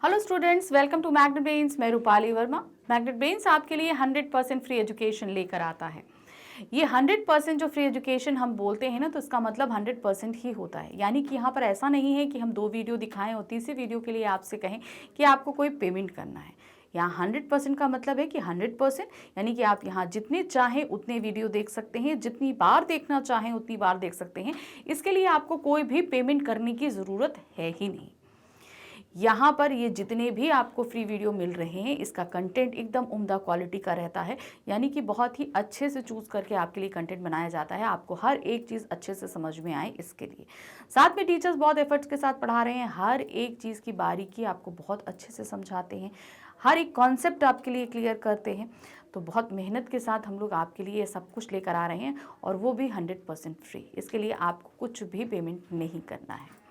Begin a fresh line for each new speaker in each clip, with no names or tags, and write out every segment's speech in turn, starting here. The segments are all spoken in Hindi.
Hello students, welcome to magnet brains. मैं रूपाली वर्मा। मैग्नेट ब्रेन्स आपके लिए 100% फ्री एजुकेशन लेकर आता है। ये 100% जो फ्री एजुकेशन हम बोलते हैं ना, तो इसका मतलब 100% ही होता है। यानी कि यहाँ पर ऐसा नहीं है कि हम 2 वीडियो दिखाएं और तीसरी वीडियो के लिए आपसे कहें कि आपको कोई पेमेंट करना है। यहाँ 100% का मतलब है कि 100%, यानी कि आप यहाँ जितने चाहें उतने वीडियो देख सकते हैं, जितनी बार देखना चाहें उतनी बार देख सकते हैं। इसके लिए आपको कोई भी पेमेंट करने की ज़रूरत है ही नहीं। यहाँ पर ये जितने भी आपको फ्री वीडियो मिल रहे हैं, इसका कंटेंट एकदम उम्दा क्वालिटी का रहता है। यानी कि बहुत ही अच्छे से चूज़ करके आपके लिए कंटेंट बनाया जाता है, आपको हर एक चीज़ अच्छे से समझ में आए इसके लिए। साथ में टीचर्स बहुत एफर्ट्स के साथ पढ़ा रहे हैं, हर एक चीज़ की बारीकी आपको बहुत अच्छे से समझाते हैं, हर एक कॉन्सेप्ट आपके लिए क्लियर करते हैं। तो बहुत मेहनत के साथ हम लोग आपके लिए सब कुछ लेकर आ रहे हैं, और वो भी 100% फ्री। इसके लिए आपको कुछ भी पेमेंट नहीं करना है।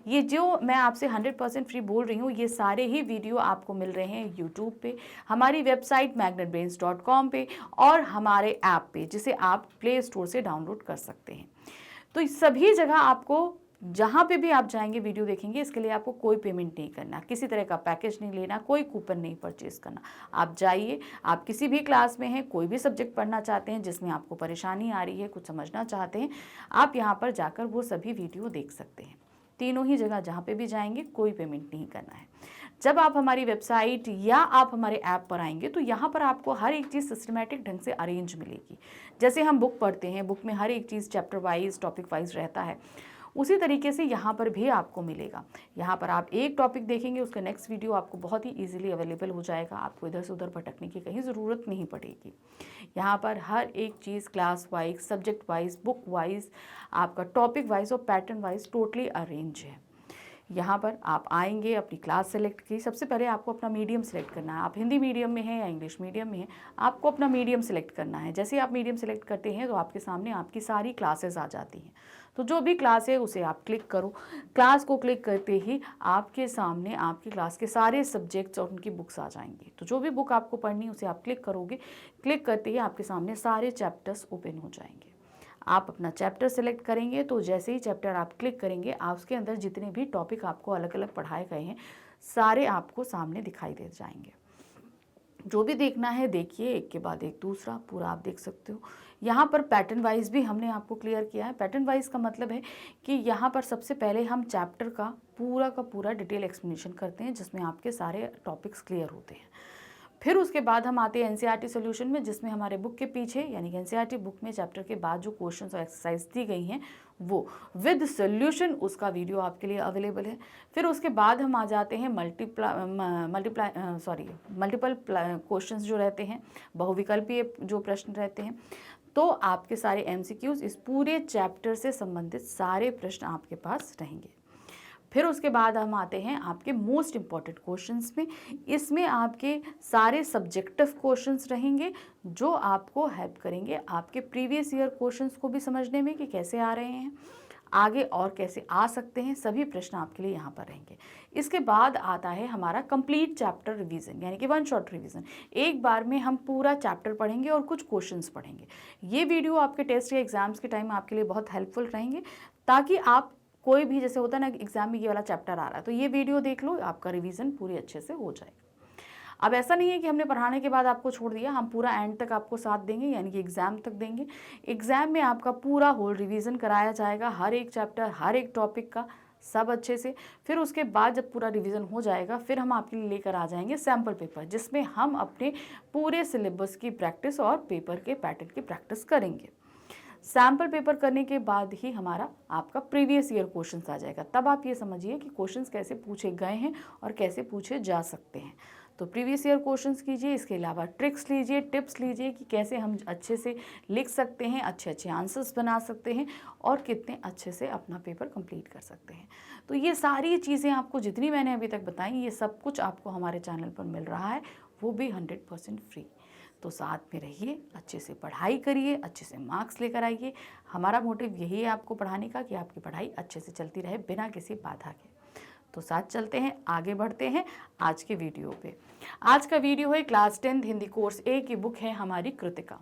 ये जो मैं आपसे 100% फ्री बोल रही हूँ, ये सारे ही वीडियो आपको मिल रहे हैं यूट्यूब पे, हमारी वेबसाइट magnetbrains.com पे, और हमारे ऐप पे, जिसे आप प्ले स्टोर से डाउनलोड कर सकते हैं। तो इस सभी जगह आपको जहाँ पे भी आप जाएंगे वीडियो देखेंगे, इसके लिए आपको कोई पेमेंट नहीं करना, किसी तरह का पैकेज नहीं लेना, कोई कूपन नहीं परचेज करना। आप जाइए, आप किसी भी क्लास में हैं, कोई भी सब्जेक्ट पढ़ना चाहते हैं जिसमें आपको परेशानी आ रही है, कुछ समझना चाहते हैं, आप यहाँ पर जाकर वो सभी वीडियो देख सकते हैं। तीनों ही जगह जहाँ पे भी जाएंगे कोई पेमेंट नहीं करना है। जब आप हमारी वेबसाइट या आप हमारे ऐप पर आएंगे, तो यहाँ पर आपको हर एक चीज़ सिस्टमेटिक ढंग से अरेंज मिलेगी। जैसे हम बुक पढ़ते हैं, बुक में हर एक चीज़ चैप्टर वाइज, टॉपिक वाइज रहता है, उसी तरीके से यहाँ पर भी आपको मिलेगा। यहाँ पर आप एक टॉपिक देखेंगे, उसका नेक्स्ट वीडियो आपको बहुत ही ईजिली अवेलेबल हो जाएगा, आपको इधर से उधर भटकने की कहीं ज़रूरत नहीं पड़ेगी। यहाँ पर हर एक चीज़ class wise, subject wise, book wise, आपका टॉपिक वाइज और पैटर्न वाइज टोटली अरेंज है। यहाँ पर आप आएंगे, अपनी क्लास सेलेक्ट की। सबसे पहले आपको अपना मीडियम सेलेक्ट करना है। आप हिंदी मीडियम में हैं या इंग्लिश मीडियम में हैं, आपको अपना मीडियम सेलेक्ट करना है। जैसे आप मीडियम सेलेक्ट करते हैं, तो आपके सामने आपकी सारी क्लासेस आ जाती हैं। तो जो भी क्लास है उसे आप क्लिक करो। क्लास को क्लिक करते ही आपके सामने आपकी क्लास के सारे सब्जेक्ट्स और उनकी बुक्स आ जाएंगी। तो जो भी बुक आपको पढ़नी है उसे आप क्लिक करोगे। क्लिक करते ही आपके सामने सारे चैप्टर्स ओपन हो जाएंगे। आप अपना चैप्टर सेलेक्ट करेंगे, तो जैसे ही चैप्टर आप क्लिक करेंगे, आप उसके अंदर जितने भी टॉपिक आपको अलग अलग पढ़ाए गए हैं, सारे आपको सामने दिखाई दे जाएंगे। जो भी देखना है देखिए, एक के बाद एक दूसरा पूरा आप देख सकते हो। यहाँ पर पैटर्न वाइज भी हमने आपको क्लियर किया है। पैटर्न वाइज का मतलब है कि यहाँ पर सबसे पहले हम चैप्टर का पूरा डिटेल एक्सप्लेनेशन करते हैं, जिसमें आपके सारे टॉपिक्स क्लियर होते हैं। फिर उसके बाद हम आते हैं एनसीईआरटी सॉल्यूशन में, जिसमें हमारे बुक के पीछे, यानी कि एनसीईआरटी बुक में चैप्टर के बाद जो क्वेश्चंस और एक्सरसाइज दी गई हैं, वो विद सॉल्यूशन, उसका वीडियो आपके लिए अवेलेबल है। फिर उसके बाद हम आ जाते हैं मल्टीपल क्वेश्चंस जो रहते हैं, बहुविकल्पीय जो प्रश्न रहते हैं। तो आपके सारे एमसीक्यूज, इस पूरे चैप्टर से संबंधित सारे प्रश्न आपके पास रहेंगे। फिर उसके बाद हम आते हैं आपके मोस्ट इम्पॉर्टेंट क्वेश्चंस में। इसमें आपके सारे सब्जेक्टिव क्वेश्चंस रहेंगे, जो आपको हेल्प करेंगे आपके प्रीवियस ईयर क्वेश्चंस को भी समझने में कि कैसे आ रहे हैं, आगे और कैसे आ सकते हैं। सभी प्रश्न आपके लिए यहाँ पर रहेंगे। इसके बाद आता है हमारा कंप्लीट चैप्टर रिवीजन, यानी कि वन शॉट रिवीजन। एक बार में हम पूरा चैप्टर पढ़ेंगे और कुछ क्वेश्चंस पढ़ेंगे। ये वीडियो आपके टेस्ट या एग्जाम्स के टाइम आपके लिए बहुत हेल्पफुल रहेंगे, ताकि आप कोई भी, जैसे होता है ना एग्जाम में ये वाला चैप्टर आ रहा है, तो ये वीडियो देख लो, आपका रिवीजन पूरी अच्छे से हो जाएगा। अब ऐसा नहीं है कि हमने पढ़ाने के बाद आपको छोड़ दिया, हम पूरा एंड तक आपको साथ देंगे, यानी कि एग्जाम तक देंगे। एग्जाम में आपका पूरा होल रिवीजन कराया जाएगा, हर एक चैप्टर, हर एक टॉपिक का, सब अच्छे से। फिर उसके बाद जब पूरा रिवीजन हो जाएगा, फिर हम आपके लिए लेकर आ जाएंगे सैम्पल पेपर, जिसमें हम अपने पूरे सिलेबस की प्रैक्टिस और पेपर के पैटर्न की प्रैक्टिस करेंगे। सैम्पल पेपर करने के बाद ही हमारा आपका प्रीवियस ईयर क्वेश्चंस आ जाएगा। तब आप ये समझिए कि क्वेश्चंस कैसे पूछे गए हैं और कैसे पूछे जा सकते हैं। तो प्रीवियस ईयर क्वेश्चंस कीजिए, इसके अलावा ट्रिक्स लीजिए, टिप्स लीजिए कि कैसे हम अच्छे से लिख सकते हैं, अच्छे अच्छे आंसर्स बना सकते हैं, और कितने अच्छे से अपना पेपर कंप्लीट कर सकते हैं। तो ये सारी चीज़ें आपको, जितनी मैंने अभी तक बताई, ये सब कुछ आपको हमारे चैनल पर मिल रहा है, वो भी 100% फ्री। तो साथ में रहिए, अच्छे से पढ़ाई करिए, अच्छे से मार्क्स लेकर आइए। हमारा मोटिव यही है आपको पढ़ाने का, कि आपकी पढ़ाई अच्छे से चलती रहे बिना किसी बाधा के। तो साथ चलते हैं, आगे बढ़ते हैं आज के वीडियो पे। आज का वीडियो है क्लास 10 हिंदी कोर्स ए की बुक है हमारी कृतिका।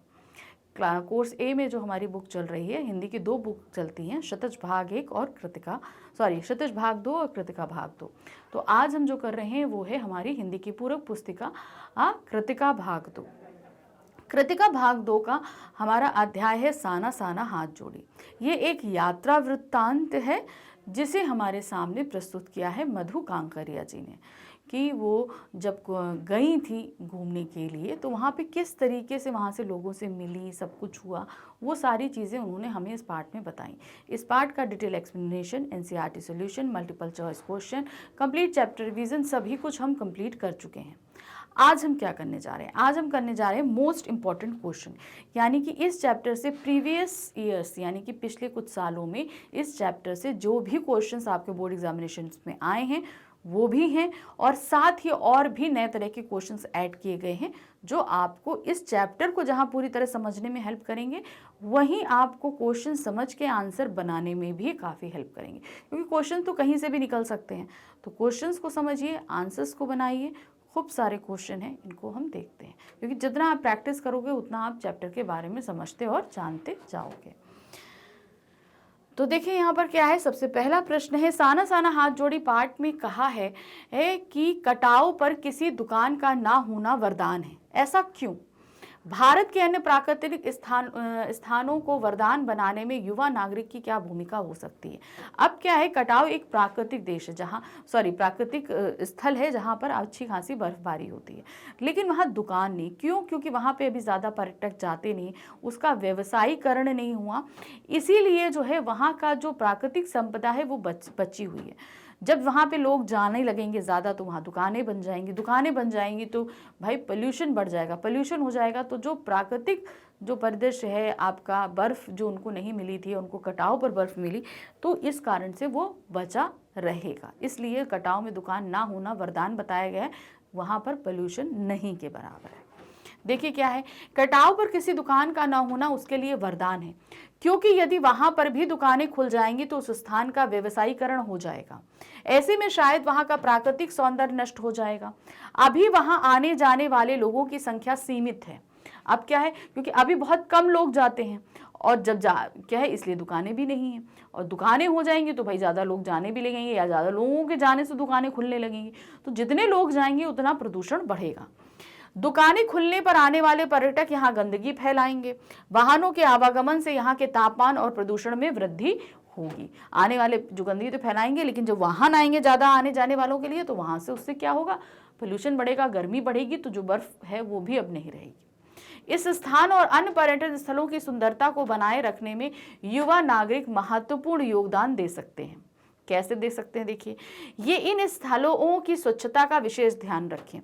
कोर्स ए में जो हमारी बुक चल रही है, हिंदी की 2 बुक चलती हैं, क्षितिज भाग 1 और क्षितिज भाग 2 और कृतिका भाग 2। तो आज हम जो कर रहे हैं वो है हमारी हिंदी की पूरक पुस्तिका कृतिका भाग 2। कृतिका भाग 2 का हमारा अध्याय है साना साना हाथ जोड़ी। ये एक यात्रा वृत्तांत है जिसे हमारे सामने प्रस्तुत किया है मधु कांकरिया जी ने, कि वो जब गई थी घूमने के लिए तो वहाँ पे किस तरीके से वहाँ से लोगों से मिली, सब कुछ हुआ, वो सारी चीज़ें उन्होंने हमें इस पार्ट में बताई। इस पार्ट का detail explanation, NCERT solution, multiple choice question, complete chapter revision, सभी कुछ हम कंप्लीट कर चुके हैं। आज हम क्या करने जा रहे हैं? आज हम करने जा रहे हैं मोस्ट इंपॉर्टेंट क्वेश्चन, यानी कि इस चैप्टर से प्रीवियस ईयर्स, यानी कि पिछले कुछ सालों में इस चैप्टर से जो भी क्वेश्चंस आपके बोर्ड एग्जामिनेशन में आए हैं वो भी हैं, और साथ ही और भी नए तरह के क्वेश्चंस ऐड किए गए हैं जो आपको इस चैप्टर को जहां पूरी तरह समझने में हेल्प करेंगे, वहीं आपको क्वेश्चन समझ के आंसर बनाने में भी काफ़ी हेल्प करेंगे, क्योंकि क्वेश्चन तो कहीं से भी निकल सकते हैं। तो क्वेश्चंस को समझिए, आंसर्स को बनाइए। खूब सारे क्वेश्चन हैं, इनको हम देखते हैं, क्योंकि जितना आप प्रैक्टिस करोगे उतना आप चैप्टर के बारे में समझते और जानते जाओगे। तो देखिए यहाँ पर क्या है, सबसे पहला प्रश्न है, साना साना हाथ जोड़ी पार्ट में कहा है कि कटाव पर किसी दुकान का ना होना वरदान है, ऐसा क्यों? भारत के अन्य प्राकृतिक स्थानों को वरदान बनाने में युवा नागरिक की क्या भूमिका हो सकती है? अब क्या है, कटाव एक प्राकृतिक देश है प्राकृतिक स्थल है जहाँ पर अच्छी खासी बर्फबारी होती है, लेकिन वहाँ दुकान नहीं। क्यों? क्योंकि वहाँ पे अभी ज़्यादा पर्यटक जाते नहीं, उसका व्यवसायीकरण नहीं हुआ, इसीलिए जो है वहाँ का जो प्राकृतिक संपदा है वो बची हुई है। जब वहाँ पे लोग जाने लगेंगे ज़्यादा तो वहाँ दुकानें बन जाएंगी, दुकानें बन जाएंगी तो भाई पोल्यूशन बढ़ जाएगा, पोल्यूशन हो जाएगा तो जो प्राकृतिक जो परिदृश्य है, आपका बर्फ़ जो उनको नहीं मिली थी, उनको कटाव पर बर्फ़ मिली, तो इस कारण से वो बचा रहेगा। इसलिए कटाव में दुकान ना होना वरदान बताया गया है, वहाँ पर पोल्यूशन नहीं के बराबर है। देखिए क्या है, कटाव पर किसी दुकान का ना होना उसके लिए वरदान है, क्योंकि यदि वहां पर भी दुकानें खुल जाएंगी तो उस स्थान का व्यवसायीकरण हो जाएगा। ऐसे में शायद वहां का प्राकृतिक सौंदर्य नष्ट हो जाएगा। अभी वहां आने जाने वाले लोगों की संख्या सीमित है। अब क्या है, क्योंकि अभी बहुत कम लोग जाते हैं, और जब क्या है, इसलिए दुकानें भी नहीं हैं, और दुकानें हो जाएंगी तो भाई ज़्यादा लोग जाने भी लगेंगे, या ज़्यादा लोगों के जाने से दुकानें खुलने लगेंगी, तो जितने लोग जाएंगे उतना प्रदूषण बढ़ेगा। दुकानें खुलने पर आने वाले पर्यटक यहाँ गंदगी फैलाएंगे, वाहनों के आवागमन से यहाँ के तापमान और प्रदूषण में वृद्धि होगी। आने वाले जो गंदगी तो फैलाएंगे, लेकिन जब वाहन आएंगे ज़्यादा आने जाने वालों के लिए, तो वहाँ से उससे क्या होगा, पोल्यूशन बढ़ेगा, गर्मी बढ़ेगी, तो जो बर्फ है वो भी अब नहीं रहेगी। इस स्थान और अन्य पर्यटन स्थलों की सुंदरता को बनाए रखने में युवा नागरिक महत्वपूर्ण योगदान दे सकते हैं। कैसे दे सकते हैं? देखिए, ये इन स्थलों की स्वच्छता का विशेष ध्यान रखें,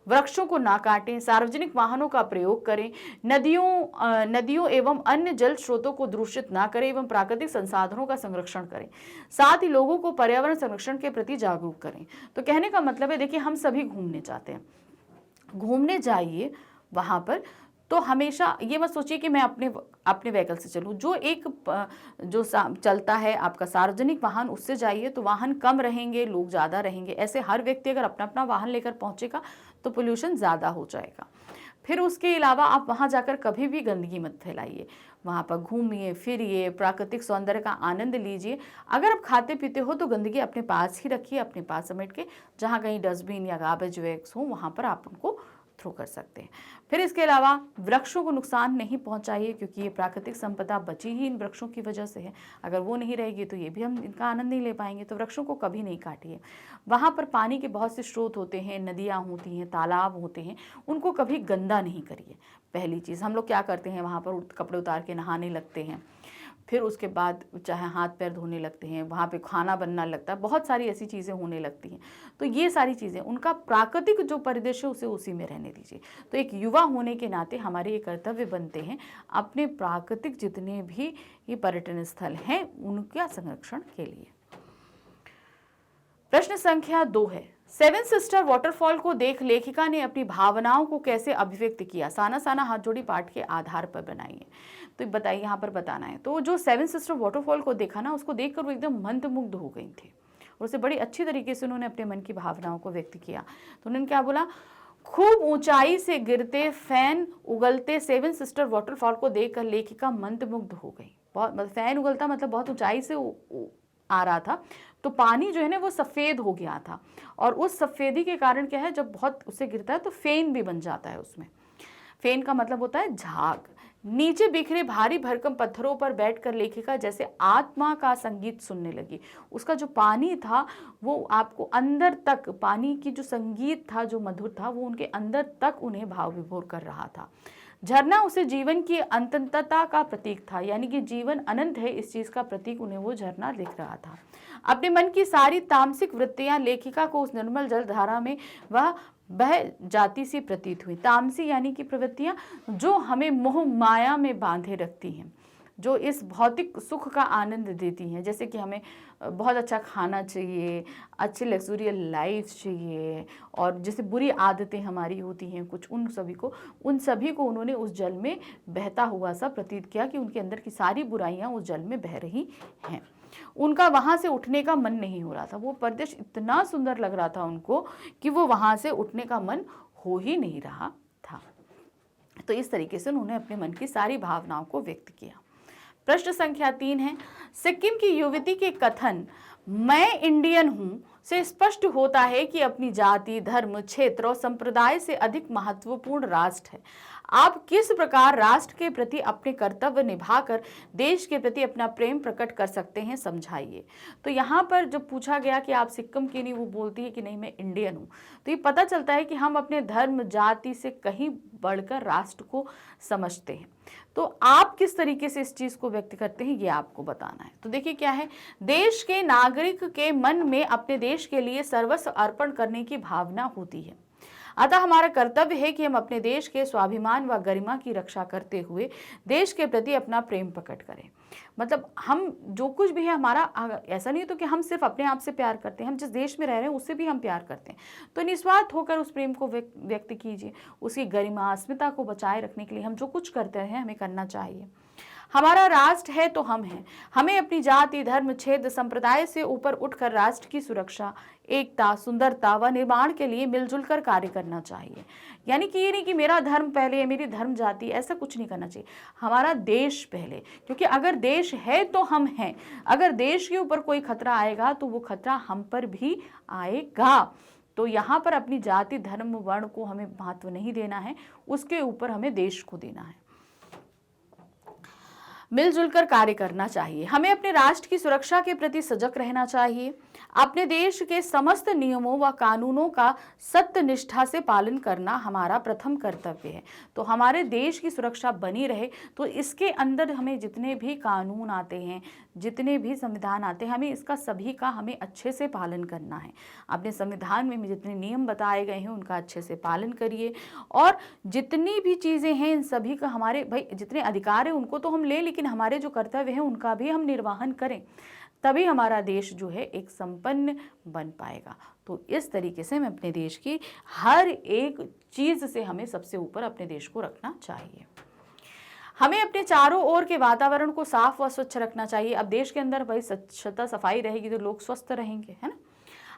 वृक्षों को ना काटें, सार्वजनिक वाहनों का प्रयोग करें, नदियों एवं अन्य जल स्रोतों को दूषित ना करें एवं प्राकृतिक संसाधनों का संरक्षण करें। साथ ही लोगों को पर्यावरण संरक्षण के प्रति जागरूक करें। तो कहने का मतलब है, देखिए, हम सभी घूमने जाते हैं, घूमने जाइए वहाँ पर, तो हमेशा ये मत सोचिए कि मैं अपने व्हीकल से चलूँ। जो चलता है आपका सार्वजनिक वाहन, उससे जाइए तो वाहन कम रहेंगे, लोग ज़्यादा रहेंगे। ऐसे हर व्यक्ति अगर अपना अपना वाहन लेकर पहुँचेगा तो पोल्यूशन ज़्यादा हो जाएगा। फिर उसके अलावा आप वहाँ जाकर कभी भी गंदगी मत फैलाइए, वहाँ पर घूमिए फिरिए, प्राकृतिक सौंदर्य का आनंद लीजिए। अगर आप खाते पीते हो तो गंदगी अपने पास ही रखिए, अपने पास समेट के, जहाँ कहीं डस्टबिन या गार्बेज बैग्स हो वहाँ पर आप उनको थ्रो कर सकते हैं। फिर इसके अलावा वृक्षों को नुकसान नहीं पहुंचाइए, क्योंकि ये प्राकृतिक संपदा बची ही इन वृक्षों की वजह से है। अगर वो नहीं रहेगी तो ये भी हम इनका आनंद नहीं ले पाएंगे। तो वृक्षों को कभी नहीं काटिए। वहाँ पर पानी के बहुत से स्रोत होते हैं, नदियाँ होती हैं, तालाब होते हैं, उनको कभी गंदा नहीं करिए। पहली चीज़, हम लोग क्या करते हैं, वहाँ पर कपड़े उतार के नहाने लगते हैं, फिर उसके बाद चाहे हाथ पैर धोने लगते हैं, वहाँ पे खाना बनना लगता है, बहुत सारी ऐसी चीज़ें होने लगती हैं। तो ये सारी चीज़ें, उनका प्राकृतिक जो परिदृश्य उसे उसी में रहने दीजिए। तो एक युवा होने के नाते हमारे ये कर्तव्य बनते हैं अपने प्राकृतिक जितने भी ये पर्यटन स्थल हैं उनका संरक्षण के लिए। प्रश्न संख्या 2 है, 7 सिस्टर वाटरफॉल को देख लेखिका ने अपनी भावनाओं को कैसे अभिव्यक्त किया? साना साना हाथ जोड़ी पाठ के आधार पर बनाइए। तो बताइए, यहाँ पर बताना है। तो जो 7 सिस्टर वाटरफॉल को देखा ना, उसको देखकर वो एकदम मंत्रमुग्ध हो गई थी, और उसे बड़ी अच्छी तरीके से उन्होंने अपने मन की भावनाओं को व्यक्त किया। तो उन्होंने क्या बोला, खूब ऊंचाई से गिरते फैन उगलते सेवन सिस्टर वाटरफॉल को देखकर लेखिका मंत्रमुग्ध हो गई। बहुत मतलब फैन उगलता मतलब बहुत ऊंचाई से आ रहा था, तो पानी जो है ना वो सफ़ेद हो गया था, और उस सफ़ेदी के कारण क्या है, जब बहुत उससे गिरता है तो फेन भी बन जाता है उसमें। फेन का मतलब होता है झाग। नीचे बिखरे भारी भरकम पत्थरों पर बैठकर लेखिका जैसे आत्मा का संगीत सुनने लगी। उसका जो पानी था वो आपको अंदर तक, पानी की जो संगीत था, जो मधुर था, वो उनके अंदर तक उन्हें भाव विभोर कर रहा था। झरना उसे जीवन की अनंतता का प्रतीक था, यानी कि जीवन अनंत है, इस चीज का प्रतीक उन्हें वो झरना दिख रहा था। अपने मन की सारी तामसिक वृत्तियां लेखिका को उस निर्मल जल धारा में वह बह जाती सी प्रतीत हुई। तामसी यानी कि प्रवृत्तियां जो हमें मोह माया में बांधे रखती हैं, जो इस भौतिक सुख का आनंद देती हैं, जैसे कि हमें बहुत अच्छा खाना चाहिए, अच्छी लग्जूरियल लाइफ चाहिए, और जैसे बुरी आदतें हमारी होती हैं कुछ, उन सभी को उन्होंने उस जल में बहता हुआ सा प्रतीत किया कि उनके अंदर की सारी बुराइयां उस जल में बह रही हैं। उनका वहां से उठने का मन नहीं हो रहा था। वो प्रदेश इतना सुंदर लग रहा था उनको कि वो वहां से उठने का मन हो ही नहीं रहा था। तो इस तरीके से उन्होंने अपने मन की सारी भावनाओं को व्यक्त किया। प्रश्न संख्या 3 है, सिक्किम की युवती के कथन मैं इंडियन हूं से स्पष्ट होता है कि अपनी जाति, धर्म, क्षेत्र और संप्रदाय से अधिक महत्वपूर्ण राष्ट्र है। आप किस प्रकार राष्ट्र के प्रति अपने कर्तव्य निभाकर देश के प्रति अपना प्रेम प्रकट कर सकते हैं, समझाइए। तो यहाँ पर जब पूछा गया कि आप सिक्किम की नहीं, वो बोलती है कि नहीं मैं इंडियन हूँ, तो ये पता चलता है कि हम अपने धर्म जाति से कहीं बढ़कर राष्ट्र को समझते हैं। तो आप किस तरीके से इस चीज को व्यक्त करते हैं ये आपको बताना है। तो देखिए क्या है, देश के नागरिक के मन में अपने देश के लिए सर्वस्व अर्पण करने की भावना होती है। अतः हमारा कर्तव्य है कि हम अपने देश के स्वाभिमान व गरिमा की रक्षा करते हुए देश के प्रति अपना प्रेम प्रकट करें। मतलब हम जो कुछ भी है हमारा, ऐसा नहीं तो कि हम सिर्फ अपने आप से प्यार करते हैं, हम जिस देश में रह रहे हैं उससे भी हम प्यार करते हैं। तो निस्वार्थ होकर उस प्रेम को व्यक्त कीजिए। उसकी गरिमा अस्मिता को बचाए रखने के लिए हम जो कुछ करते हैं हमें करना चाहिए। हमारा राष्ट्र है तो हम हैं। हमें अपनी जाति, धर्म, क्षेत्र, संप्रदाय से ऊपर उठकर राष्ट्र की सुरक्षा, एकता, सुंदरता व निर्माण के लिए मिलजुल कर कार्य करना चाहिए। यानी कि ये नहीं कि मेरा धर्म पहले, मेरी धर्म जाति, ऐसा कुछ नहीं करना चाहिए। हमारा देश पहले, क्योंकि अगर देश है तो हम हैं। अगर देश के ऊपर कोई खतरा आएगा तो वो खतरा हम पर भी आएगा। तो यहाँ पर अपनी जाति, धर्म, वर्ण को हमें महत्व नहीं देना है, उसके ऊपर हमें देश को देना है। मिलजुल कर कार्य करना चाहिए। हमें अपने राष्ट्र की सुरक्षा के प्रति सजग रहना चाहिए। अपने देश के समस्त नियमों व कानूनों का सत्य निष्ठा से पालन करना हमारा प्रथम कर्तव्य है। तो हमारे देश की सुरक्षा बनी रहे तो इसके अंदर हमें जितने भी कानून आते हैं, जितने भी संविधान आते हैं, हमें इसका सभी का हमें अच्छे से पालन करना है। अपने संविधान में जितने नियम बताए गए हैं उनका अच्छे से पालन करिए, और जितनी भी चीज़ें हैं इन सभी का, हमारे भाई जितने अधिकार हैं उनको तो हम लें, लेकिन हमारे जो कर्तव्य हैं उनका भी हम निर्वहन करें, तभी हमारा देश जो है एक संपन्न बन पाएगा। तो इस तरीके से हमें अपने देश की हर एक चीज़ से हमें सबसे ऊपर अपने देश को रखना चाहिए। हमें अपने चारों ओर के वातावरण को साफ व स्वच्छ रखना चाहिए। अब देश के अंदर भाई स्वच्छता सफाई रहेगी तो लोग स्वस्थ रहेंगे, है ना।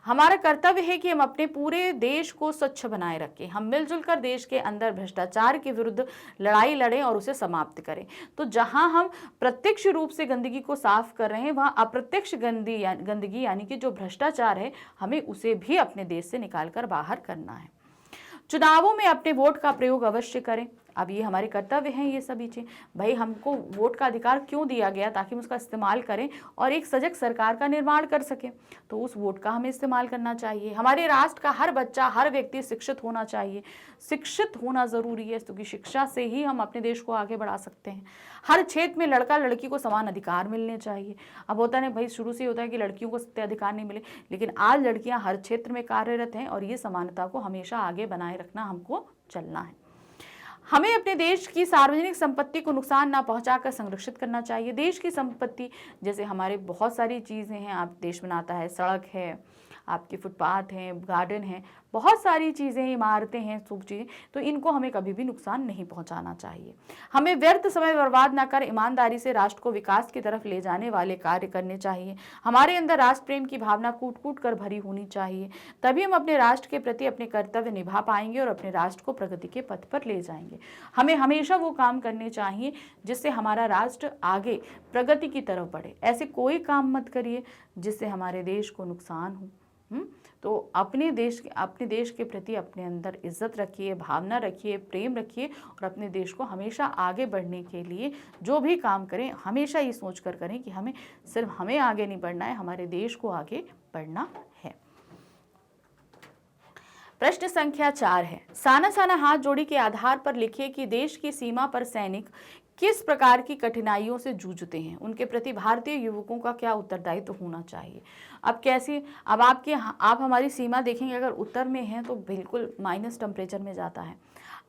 हमारा कर्तव्य है कि हम अपने पूरे देश को स्वच्छ बनाए रखें। हम मिलजुल कर देश के अंदर भ्रष्टाचार के विरुद्ध लड़ाई लड़ें और उसे समाप्त करें। तो जहां हम प्रत्यक्ष रूप से गंदगी को साफ कर रहे हैं, वहां अप्रत्यक्ष गंदगी यानी कि जो भ्रष्टाचार है, हमें उसे भी अपने देश से निकाल कर बाहर करना है। चुनावों में अपने वोट का प्रयोग अवश्य करें। अब ये हमारे कर्तव्य हैं ये सभी चीज़। भाई हमको वोट का अधिकार क्यों दिया गया? ताकि हम उसका इस्तेमाल करें और एक सजग सरकार का निर्माण कर सकें। तो उस वोट का हमें इस्तेमाल करना चाहिए। हमारे राष्ट्र का हर बच्चा, हर व्यक्ति शिक्षित होना चाहिए। शिक्षित होना ज़रूरी है, क्योंकि शिक्षा से ही हम अपने देश को आगे बढ़ा सकते हैं। हर क्षेत्र में लड़का लड़की को समान अधिकार मिलने चाहिए। अब होता है भाई, शुरू से होता है कि लड़कियों को सत्य अधिकार नहीं मिले, लेकिन आज लड़कियां हर क्षेत्र में कार्यरत हैं और ये समानता को हमेशा आगे बनाए रखना हमको चलना है। हमें अपने देश की सार्वजनिक संपत्ति को नुकसान ना पहुंचाकर संरक्षित करना चाहिए। देश की संपत्ति जैसे हमारे बहुत सारी चीज़ें हैं, आप देश बनाता है, सड़क है, आपके फुटपाथ हैं, गार्डन हैं, बहुत सारी चीज़ें, इमारतें हैं, सब चीज़ें, तो इनको हमें कभी भी नुकसान नहीं पहुंचाना चाहिए। हमें व्यर्थ समय बर्बाद ना कर ईमानदारी से राष्ट्र को विकास की तरफ ले जाने वाले कार्य करने चाहिए। हमारे अंदर राष्ट्र प्रेम की भावना कूट कूट कर भरी होनी चाहिए, तभी हम अपने राष्ट्र के प्रति अपने कर्तव्य निभा पाएंगे और अपने राष्ट्र को प्रगति के पथ पर ले जाएंगे। हमें हमेशा वो काम करने चाहिए जिससे हमारा राष्ट्र आगे प्रगति की तरफ बढ़े। ऐसे कोई काम मत करिए जिससे हमारे देश को नुकसान हो। तो अपने देश के प्रति अपने अंदर इज्जत रखिए, भावना रखिए, प्रेम रखिए और अपने देश को हमेशा आगे बढ़ने के लिए जो भी काम करें हमेशा ये सोच कर करें कि हमें सिर्फ हमें आगे नहीं बढ़ना है, हमारे देश को आगे बढ़ना है। प्रश्न संख्या 4 है, साना साना हाथ जोड़ी के आधार पर लिखिए कि देश की सीमा पर सैनिक किस प्रकार की कठिनाइयों से जूझते हैं, उनके प्रति भारतीय युवकों का क्या उत्तरदायित्व होना चाहिए। अब कैसे, अब आप हमारी सीमा देखेंगे, अगर उत्तर में है तो बिल्कुल माइनस टेम्परेचर में जाता है।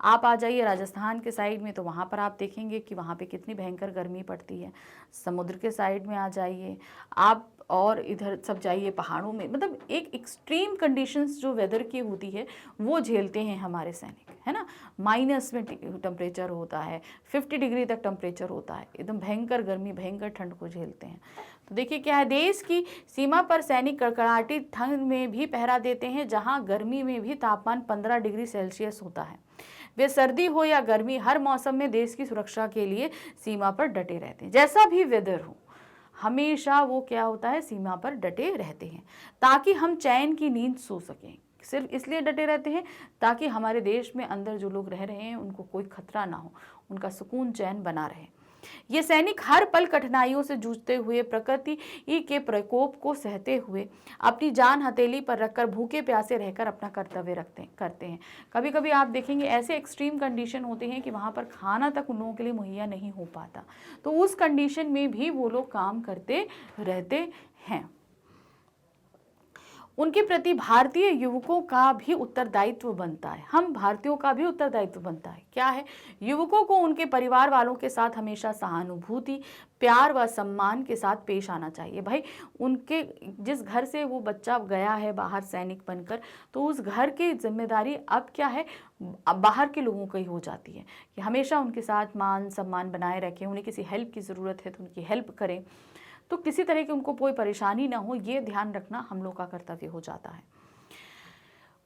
आप आ जाइए राजस्थान के साइड में तो वहाँ पर आप देखेंगे कि वहाँ पे कितनी भयंकर गर्मी पड़ती है। समुद्र के साइड में आ जाइए आप, और इधर सब जाइए पहाड़ों में, मतलब एक एक्सट्रीम कंडीशंस जो वेदर की होती है वो झेलते हैं हमारे सैनिक, है ना। माइनस में टेम्परेचर होता है, 50 डिग्री तक टेम्परेचर होता है, एकदम भयंकर गर्मी, भयंकर ठंड को झेलते हैं। तो देखिए क्या है, देश की सीमा पर सैनिक कड़कड़ाती ठंड में भी पहरा देते हैं, जहाँ गर्मी में भी तापमान 15 डिग्री सेल्सियस होता है। वे सर्दी हो या गर्मी, हर मौसम में देश की सुरक्षा के लिए सीमा पर डटे रहते हैं। जैसा भी वेदर हो हमेशा वो क्या होता है, सीमा पर डटे रहते हैं ताकि हम चैन की नींद सो सकें। सिर्फ इसलिए डटे रहते हैं ताकि हमारे देश में अंदर जो लोग रह रहे हैं उनको कोई खतरा ना हो, उनका सुकून चैन बना रहे। ये सैनिक हर पल कठिनाइयों से जूझते हुए, प्रकृति के प्रकोप को सहते हुए, अपनी जान हथेली पर रखकर भूखे प्यासे रहकर अपना कर्तव्य करते हैं। कभी कभी आप देखेंगे ऐसे एक्सट्रीम कंडीशन होते हैं कि वहाँ पर खाना तक उन लोगों के लिए मुहैया नहीं हो पाता, तो उस कंडीशन में भी वो लोग काम करते रहते हैं। उनके प्रति भारतीय युवकों का भी उत्तरदायित्व बनता है, हम भारतीयों का भी उत्तरदायित्व बनता है। क्या है, युवकों को उनके परिवार वालों के साथ हमेशा सहानुभूति, प्यार व सम्मान के साथ पेश आना चाहिए। भाई उनके जिस घर से वो बच्चा गया है बाहर सैनिक बनकर, तो उस घर की जिम्मेदारी अब क्या है, अब बाहर के लोगों की हो जाती है कि हमेशा उनके साथ मान सम्मान बनाए रखें, उन्हें किसी हेल्प की ज़रूरत है तो उनकी हेल्प करें, तो किसी तरह की उनको कोई परेशानी ना हो, ये ध्यान रखना हम लोग का कर्तव्य हो जाता है।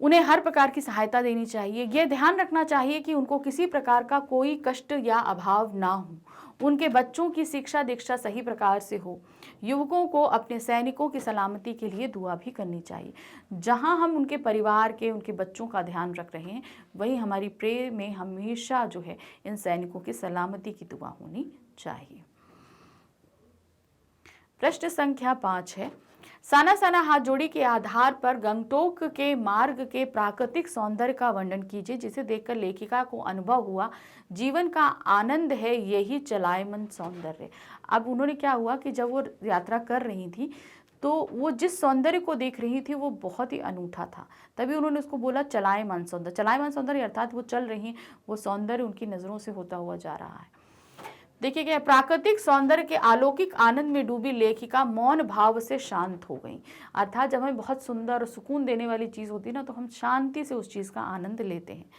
उन्हें हर प्रकार की सहायता देनी चाहिए, ये ध्यान रखना चाहिए कि उनको किसी प्रकार का कोई कष्ट या अभाव ना हो, उनके बच्चों की शिक्षा दीक्षा सही प्रकार से हो। युवकों को अपने सैनिकों की सलामती के लिए दुआ भी करनी चाहिए। जहां हम उनके परिवार के, उनके बच्चों का ध्यान रख रहे हैं, वही हमारी प्रेयर में हमेशा जो है इन सैनिकों की सलामती की दुआ होनी चाहिए। प्रश्न संख्या 5 है, साना साना हाथ जोड़ी के आधार पर गंगटोक के मार्ग के प्राकृतिक सौंदर्य का वर्णन कीजिए, जिसे देखकर लेखिका को अनुभव हुआ जीवन का आनंद है यही चलायमान सौंदर्य। अब उन्होंने क्या हुआ कि जब वो यात्रा कर रही थी तो वो जिस सौंदर्य को देख रही थी वो बहुत ही अनूठा था, तभी उन्होंने उसको बोला चलायमान सौंदर्य। चलायमान सौंदर्य अर्थात वो चल रही हैं, वो सौंदर्य उनकी नज़रों से होता हुआ जा रहा है। देखिए क्या, प्राकृतिक सौंदर्य के अलौकिक आनंद में डूबी लेखिका मौन भाव से शांत हो गई। अर्थात जब हमें बहुत सुंदर और सुकून देने वाली चीज़ होती है ना, तो हम शांति से उस चीज़ का आनंद लेते हैं।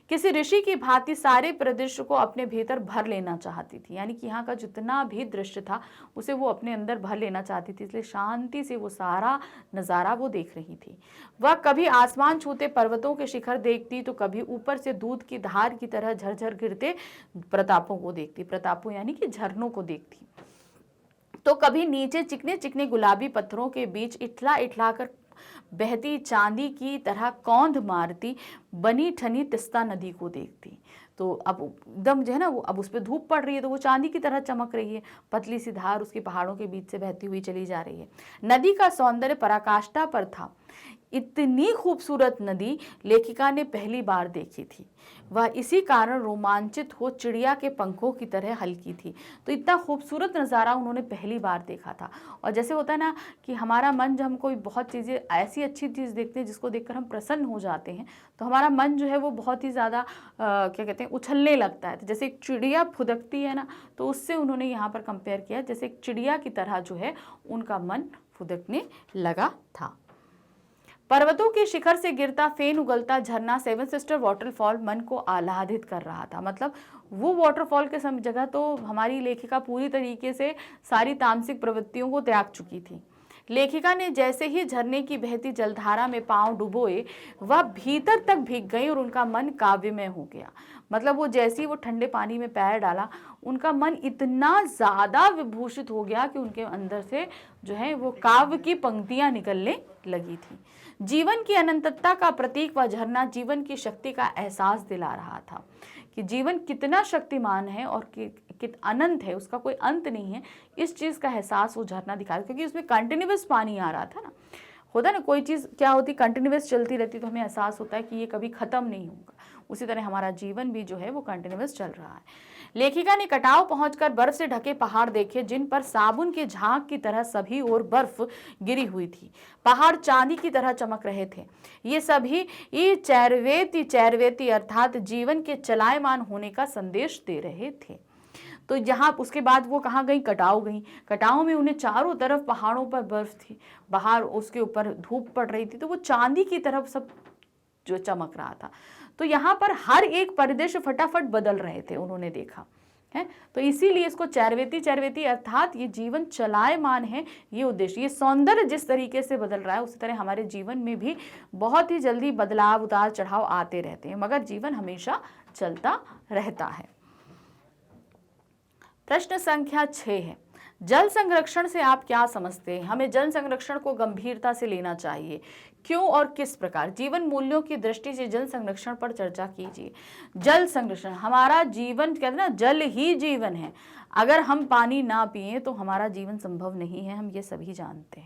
किसी ऋषि की भांति सारे परिदृश्य को अपने भीतर भर लेना चाहती थी, यानी कि यहाँ का जितना भी दृश्य था उसे वो अपने अंदर भर लेना चाहती थी, इसलिए शांति से वो सारा नज़ारा वो देख रही थी। वह कभी आसमान छूते पर्वतों के शिखर देखती, तो कभी ऊपर से दूध की धार की तरह झरझर गिरते प्रतापों को देखती, प्रतापों यानी कि झरनों को देखती, तो कभी नीचे चिकने चिकने गुलाबी पत्थरों के बीच इठला इठला कर बहती चांदी की तरह कौंध मारती बनी ठनी तिस्ता नदी को देखती। तो अब एकदम जो है ना, वो अब उस पर धूप पड़ रही है तो वो चांदी की तरह चमक रही है, पतली सी धार उसके पहाड़ों के बीच से बहती हुई चली जा रही है। नदी का सौंदर्य पराकाष्ठा पर था। इतनी खूबसूरत नदी लेखिका ने पहली बार देखी थी। वह इसी कारण रोमांचित हो चिड़िया के पंखों की तरह हल्की थी। तो इतना खूबसूरत नज़ारा उन्होंने पहली बार देखा था। और जैसे होता है ना कि हमारा मन, जब हम कोई बहुत चीज़ें ऐसी अच्छी चीज़ देखते हैं जिसको देखकर हम प्रसन्न हो जाते हैं, तो हमारा मन जो है वो बहुत ही ज़्यादा क्या कहते हैं, उछलने लगता है। तो जैसे एक चिड़िया फुदकती है ना, तो उससे उन्होंने यहाँ पर कंपेयर किया, जैसे एक चिड़िया की तरह जो है उनका मन फुदकने लगा था। पर्वतों के शिखर से गिरता फेन उगलता झरना सेवन सिस्टर वाटरफॉल मन को आह्लादित कर रहा था। मतलब वो वाटरफॉल के समय जगह तो हमारी लेखिका पूरी तरीके से सारी तामसिक प्रवृत्तियों को त्याग चुकी थी। लेखिका ने जैसे ही झरने की बहती जलधारा में पांव डुबोए, वह भीतर तक भीग गई और उनका मन काव्यमय हो गया। मतलब वो जैसे ही वो ठंडे पानी में पैर डाला, उनका मन इतना ज़्यादा विभूषित हो गया कि उनके अंदर से जो है वो काव्य की पंक्तियां निकलने लगी थी। जीवन की अनंतता का प्रतीक वह झरना जीवन की शक्ति का एहसास दिला रहा था कि जीवन कितना शक्तिमान है और कित अनंत है, उसका कोई अंत नहीं है। इस चीज़ का एहसास वो झरना दिखा रहा, क्योंकि उसमें कंटिन्यूअस पानी आ रहा था ना। होता ना, कोई चीज़ क्या होती, कंटिन्यूअस चलती रहती तो हमें एहसास होता है कि ये कभी ख़त्म नहीं होगा। उसी तरह हमारा जीवन भी जो है वो कंटिन्यूअस चल रहा है। लेखिका ने कटाव पहुंचकर बर्फ से ढके पहाड़ देखे, जिन पर साबुन के झाग की तरह सभी ओर बर्फ गिरी हुई थी। पहाड़ चांदी की तरह चमक रहे थे। ये सभी चैरवेती अर्थात जीवन के चलायमान होने का संदेश दे रहे थे। तो यहाँ उसके बाद वो कहाँ गई, कटाव गई। कटाव में उन्हें चारों तरफ पहाड़ों पर बर्फ थी, बाहर उसके ऊपर धूप पड़ रही थी, तो वो चांदी की तरफ सब जो चमक रहा था। तो यहाँ पर हर एक परिदृश्य फटाफट बदल रहे थे, उन्होंने देखा है। तो इसीलिए इसको चैरवेती अर्थात ये जीवन चलायमान है, ये उद्देश्य। ये सौंदर्य जिस तरीके से बदल रहा है, उसी तरह हमारे जीवन में भी बहुत ही जल्दी बदलाव, उतार चढ़ाव आते रहते हैं, मगर जीवन हमेशा चलता रहता है। प्रश्न संख्या 6 है, जल संरक्षण से आप क्या समझते हैं? हमें जल संरक्षण को गंभीरता से लेना चाहिए, क्यों और किस प्रकार? जीवन मूल्यों की दृष्टि से जल संरक्षण पर चर्चा कीजिए। जल संरक्षण, हमारा जीवन कहते हैं ना, जल ही जीवन है। अगर हम पानी ना पिए तो हमारा जीवन संभव नहीं है, हम ये सभी जानते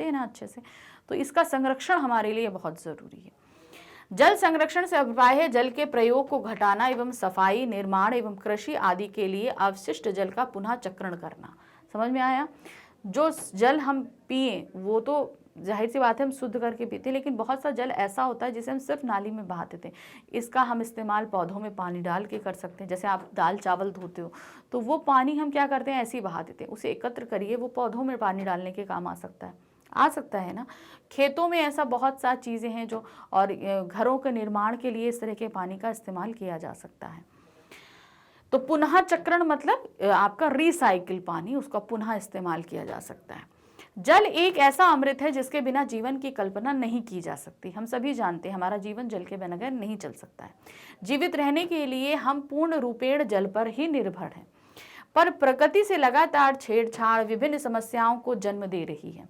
हैं ना अच्छे से। तो इसका संरक्षण हमारे लिए बहुत जरूरी है। जल संरक्षण से अभिप्राय है जल के प्रयोग को घटाना एवं सफाई, निर्माण एवं कृषि आदि के लिए अवशिष्ट जल का पुनः चक्रण करना। समझ में आया? जो जल हम पिए वो तो जाहिर सी बात है हम शुद्ध करके पीते हैं, लेकिन बहुत सा जल ऐसा होता है जिसे हम सिर्फ नाली में बहा देते हैं। इसका हम इस्तेमाल पौधों में पानी डाल के कर सकते हैं। जैसे आप दाल चावल धोते हो तो वो पानी हम क्या करते हैं, ऐसे ही बहा देते हैं। उसे एकत्र करिए, वो पौधों में पानी डालने के काम आ सकता है ना। खेतों में ऐसा बहुत सा चीज़ें हैं जो, और घरों के निर्माण के लिए इस तरह के पानी का इस्तेमाल किया जा सकता है। तो पुनः चक्रण मतलब आपका रिसाइकिल पानी, उसका पुनः इस्तेमाल किया जा सकता है। जल एक ऐसा अमृत है जिसके बिना जीवन की कल्पना नहीं की जा सकती। हम सभी जानते हैं हमारा जीवन जल के बगैर नहीं चल सकता है। जीवित रहने के लिए हम पूर्ण रूपेण जल पर ही निर्भर हैं, पर प्रकृति से लगातार छेड़छाड़ विभिन्न समस्याओं को जन्म दे रही है।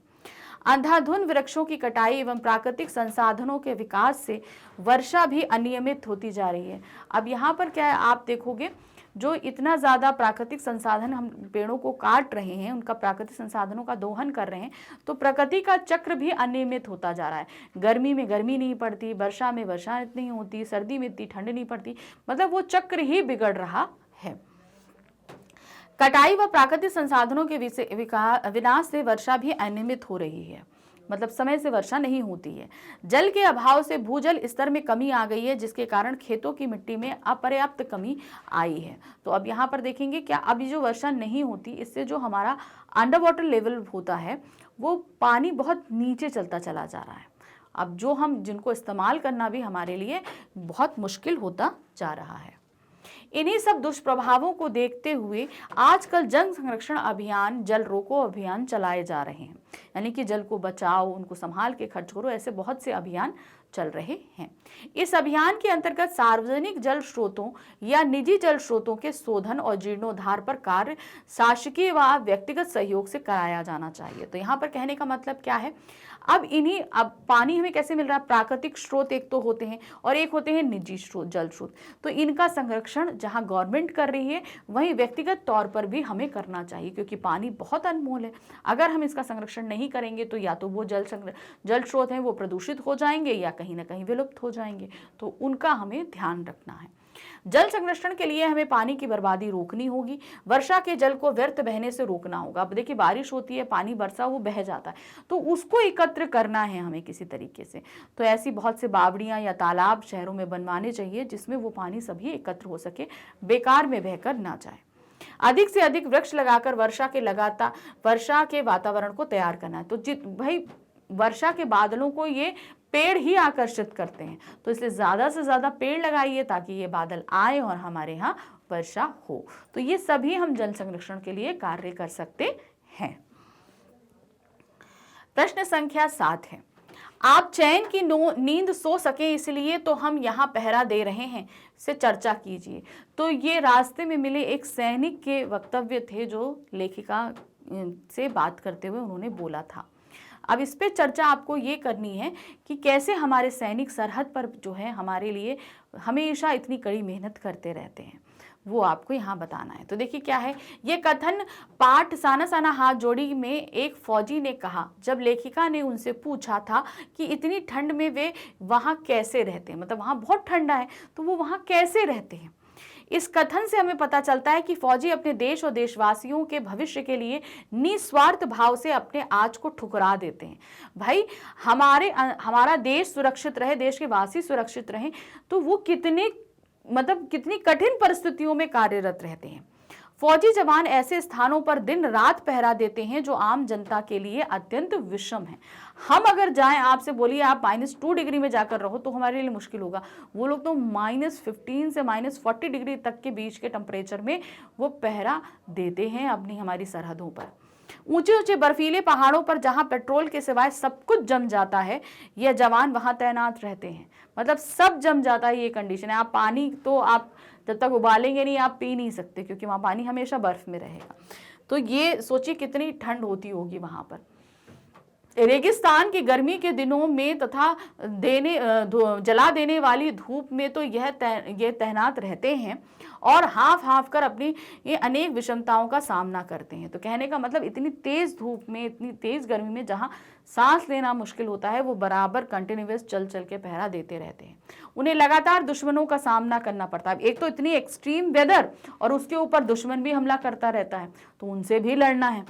अंधाधुंध वृक्षों की कटाई एवं प्राकृतिक संसाधनों के विकास से वर्षा भी अनियमित होती जा रही है। अब यहाँ पर क्या है, आप देखोगे जो इतना ज़्यादा प्राकृतिक संसाधन हम पेड़ों को काट रहे हैं, उनका प्राकृतिक संसाधनों का दोहन कर रहे हैं, तो प्रकृति का चक्र भी अनियमित होता जा रहा है। गर्मी में गर्मी नहीं पड़ती, वर्षा में वर्षा नहीं होती, सर्दी में इतनी ठंड नहीं पड़ती, मतलब वो चक्र ही बिगड़ रहा है। कटाई व प्राकृतिक संसाधनों के विनाश से वर्षा भी अनियमित हो रही है, मतलब समय से वर्षा नहीं होती है। जल के अभाव से भूजल स्तर में कमी आ गई है, जिसके कारण खेतों की मिट्टी में अपर्याप्त कमी आई है। तो अब यहाँ पर देखेंगे क्या, अभी जो वर्षा नहीं होती, इससे जो हमारा अंडर वाटर लेवल होता है वो पानी बहुत नीचे चलता चला जा रहा है। अब जो हम जिनको इस्तेमाल करना भी हमारे लिए बहुत मुश्किल होता जा रहा है। इन्हीं सब दुष्प्रभावों को देखते हुए आजकल जल संरक्षण अभियान, जल रोको अभियान चलाए जा रहे हैं। यानी कि जल को बचाओ, उनको संभाल के खर्च करो, ऐसे बहुत से अभियान चल रहे हैं। इस अभियान के अंतर्गत सार्वजनिक जल स्रोतों या निजी जल स्रोतों के शोधन और जीर्णोद्धार पर कार्य शासकीय व व्यक्तिगत सहयोग से कराया जाना चाहिए। तो यहाँ पर कहने का मतलब क्या है, अब पानी हमें कैसे मिल रहा है, प्राकृतिक स्रोत एक तो होते हैं और एक होते हैं निजी स्रोत, जल स्रोत। तो इनका संरक्षण जहाँ गवर्नमेंट कर रही है वहीं व्यक्तिगत तौर पर भी हमें करना चाहिए, क्योंकि पानी बहुत अनमोल है। अगर हम इसका संरक्षण नहीं करेंगे तो या तो वो जल स्रोत हैं वो प्रदूषित हो जाएंगे या कहीं ना कहीं विलुप्त हो जाएंगे। तो उनका हमें ध्यान रखना है। जल संरक्षण के लिए हमें पानी की बर्बादी रोकनी होगी, वर्षा के जल को व्यर्थ बहने से रोकना होगा। अब देखिए बारिश होती है, पानी बरसा वो बह जाता है, तो उसको एकत्र करना है हमें किसी तरीके से। तो ऐसी बहुत से बावड़ियां या तालाब शहरों में बनवाने चाहिए जिसमें वो पानी सभी एकत्र हो सके, बेकार में बहकर ना जाए। अधिक से अधिक वृक्ष लगाकर वर्षा के वातावरण को तैयार करना है। तो भाई वर्षा के बादलों को ये पेड़ ही आकर्षित करते हैं। तो इसलिए ज़्यादा से ज़्यादा पेड़ लगाइए ताकि ये बादल आए और हमारे यहाँ वर्षा हो। तो ये सभी हम जल संरक्षण के लिए कार्य कर सकते हैं। प्रश्न संख्या 7 है, आप चैन की नींद सो सके इसलिए तो हम यहाँ पहरा दे रहे हैं, से चर्चा कीजिए। तो ये रास्ते में मिले एक सैनिक के वक्तव्य थे जो लेखिका से बात करते हुए उन्होंने बोला था। अब इस पे चर्चा आपको ये करनी है कि कैसे हमारे सैनिक सरहद पर जो है हमारे लिए हमेशा इतनी कड़ी मेहनत करते रहते हैं, वो आपको यहाँ बताना है। तो देखिए क्या है ये कथन पाठ साना साना हाथ जोड़ी में एक फौजी ने कहा जब लेखिका ने उनसे पूछा था कि इतनी ठंड में वे वहाँ कैसे रहते हैं, मतलब वहाँ बहुत ठंडा है तो वो वहाँ कैसे रहते हैं। इस कथन से हमें पता चलता है कि फौजी अपने देश और देशवासियों के भविष्य के लिए निस्वार्थ भाव से अपने आज को ठुकरा देते हैं। भाई हमारा देश सुरक्षित रहे, देश के वासी सुरक्षित रहें, तो वो कितनी कठिन परिस्थितियों में कार्यरत रहते हैं। फौजी जवान ऐसे स्थानों पर दिन रात पहरा देते हैं जो आम जनता के लिए अत्यंत विषम है। हम अगर जाएं, आपसे बोलिए आप -2 डिग्री में जाकर रहो तो हमारे लिए मुश्किल होगा। वो लोग तो -15 से -40 डिग्री तक के बीच के टेम्परेचर में वो पहरा देते हैं अपनी हमारी सरहदों पर। ऊंचे ऊंचे बर्फीले पहाड़ों पर जहां पेट्रोल के सिवाय सब कुछ जम जाता है, यह जवान वहां तैनात रहते हैं। मतलब सब जम जाता है, ये कंडीशन है। आप पानी तो आप जब तक उबालेंगे नहीं आप पी नहीं सकते, क्योंकि वहाँ पानी हमेशा बर्फ में रहेगा। तो ये सोचिए कितनी ठंड होती होगी वहाँ पर। रेगिस्तान की गर्मी के दिनों में तथा जला देने वाली धूप में तो ये तैनात रहते हैं और हाफ कर अपनी ये अनेक विषमताओं का सामना करते हैं। तो कहने का मतलब इतनी तेज धूप में, इतनी तेज गर्मी में जहां सांस लेना मुश्किल होता है, वो बराबर कंटिन्यूअस चल के पहरा देते रहते हैं। उन्हें लगातार दुश्मनों का सामना करना पड़ता है। एक तो इतनी एक्सट्रीम वेदर और उसके ऊपर दुश्मन भी हमला करता रहता है, तो उनसे भी लड़ना है।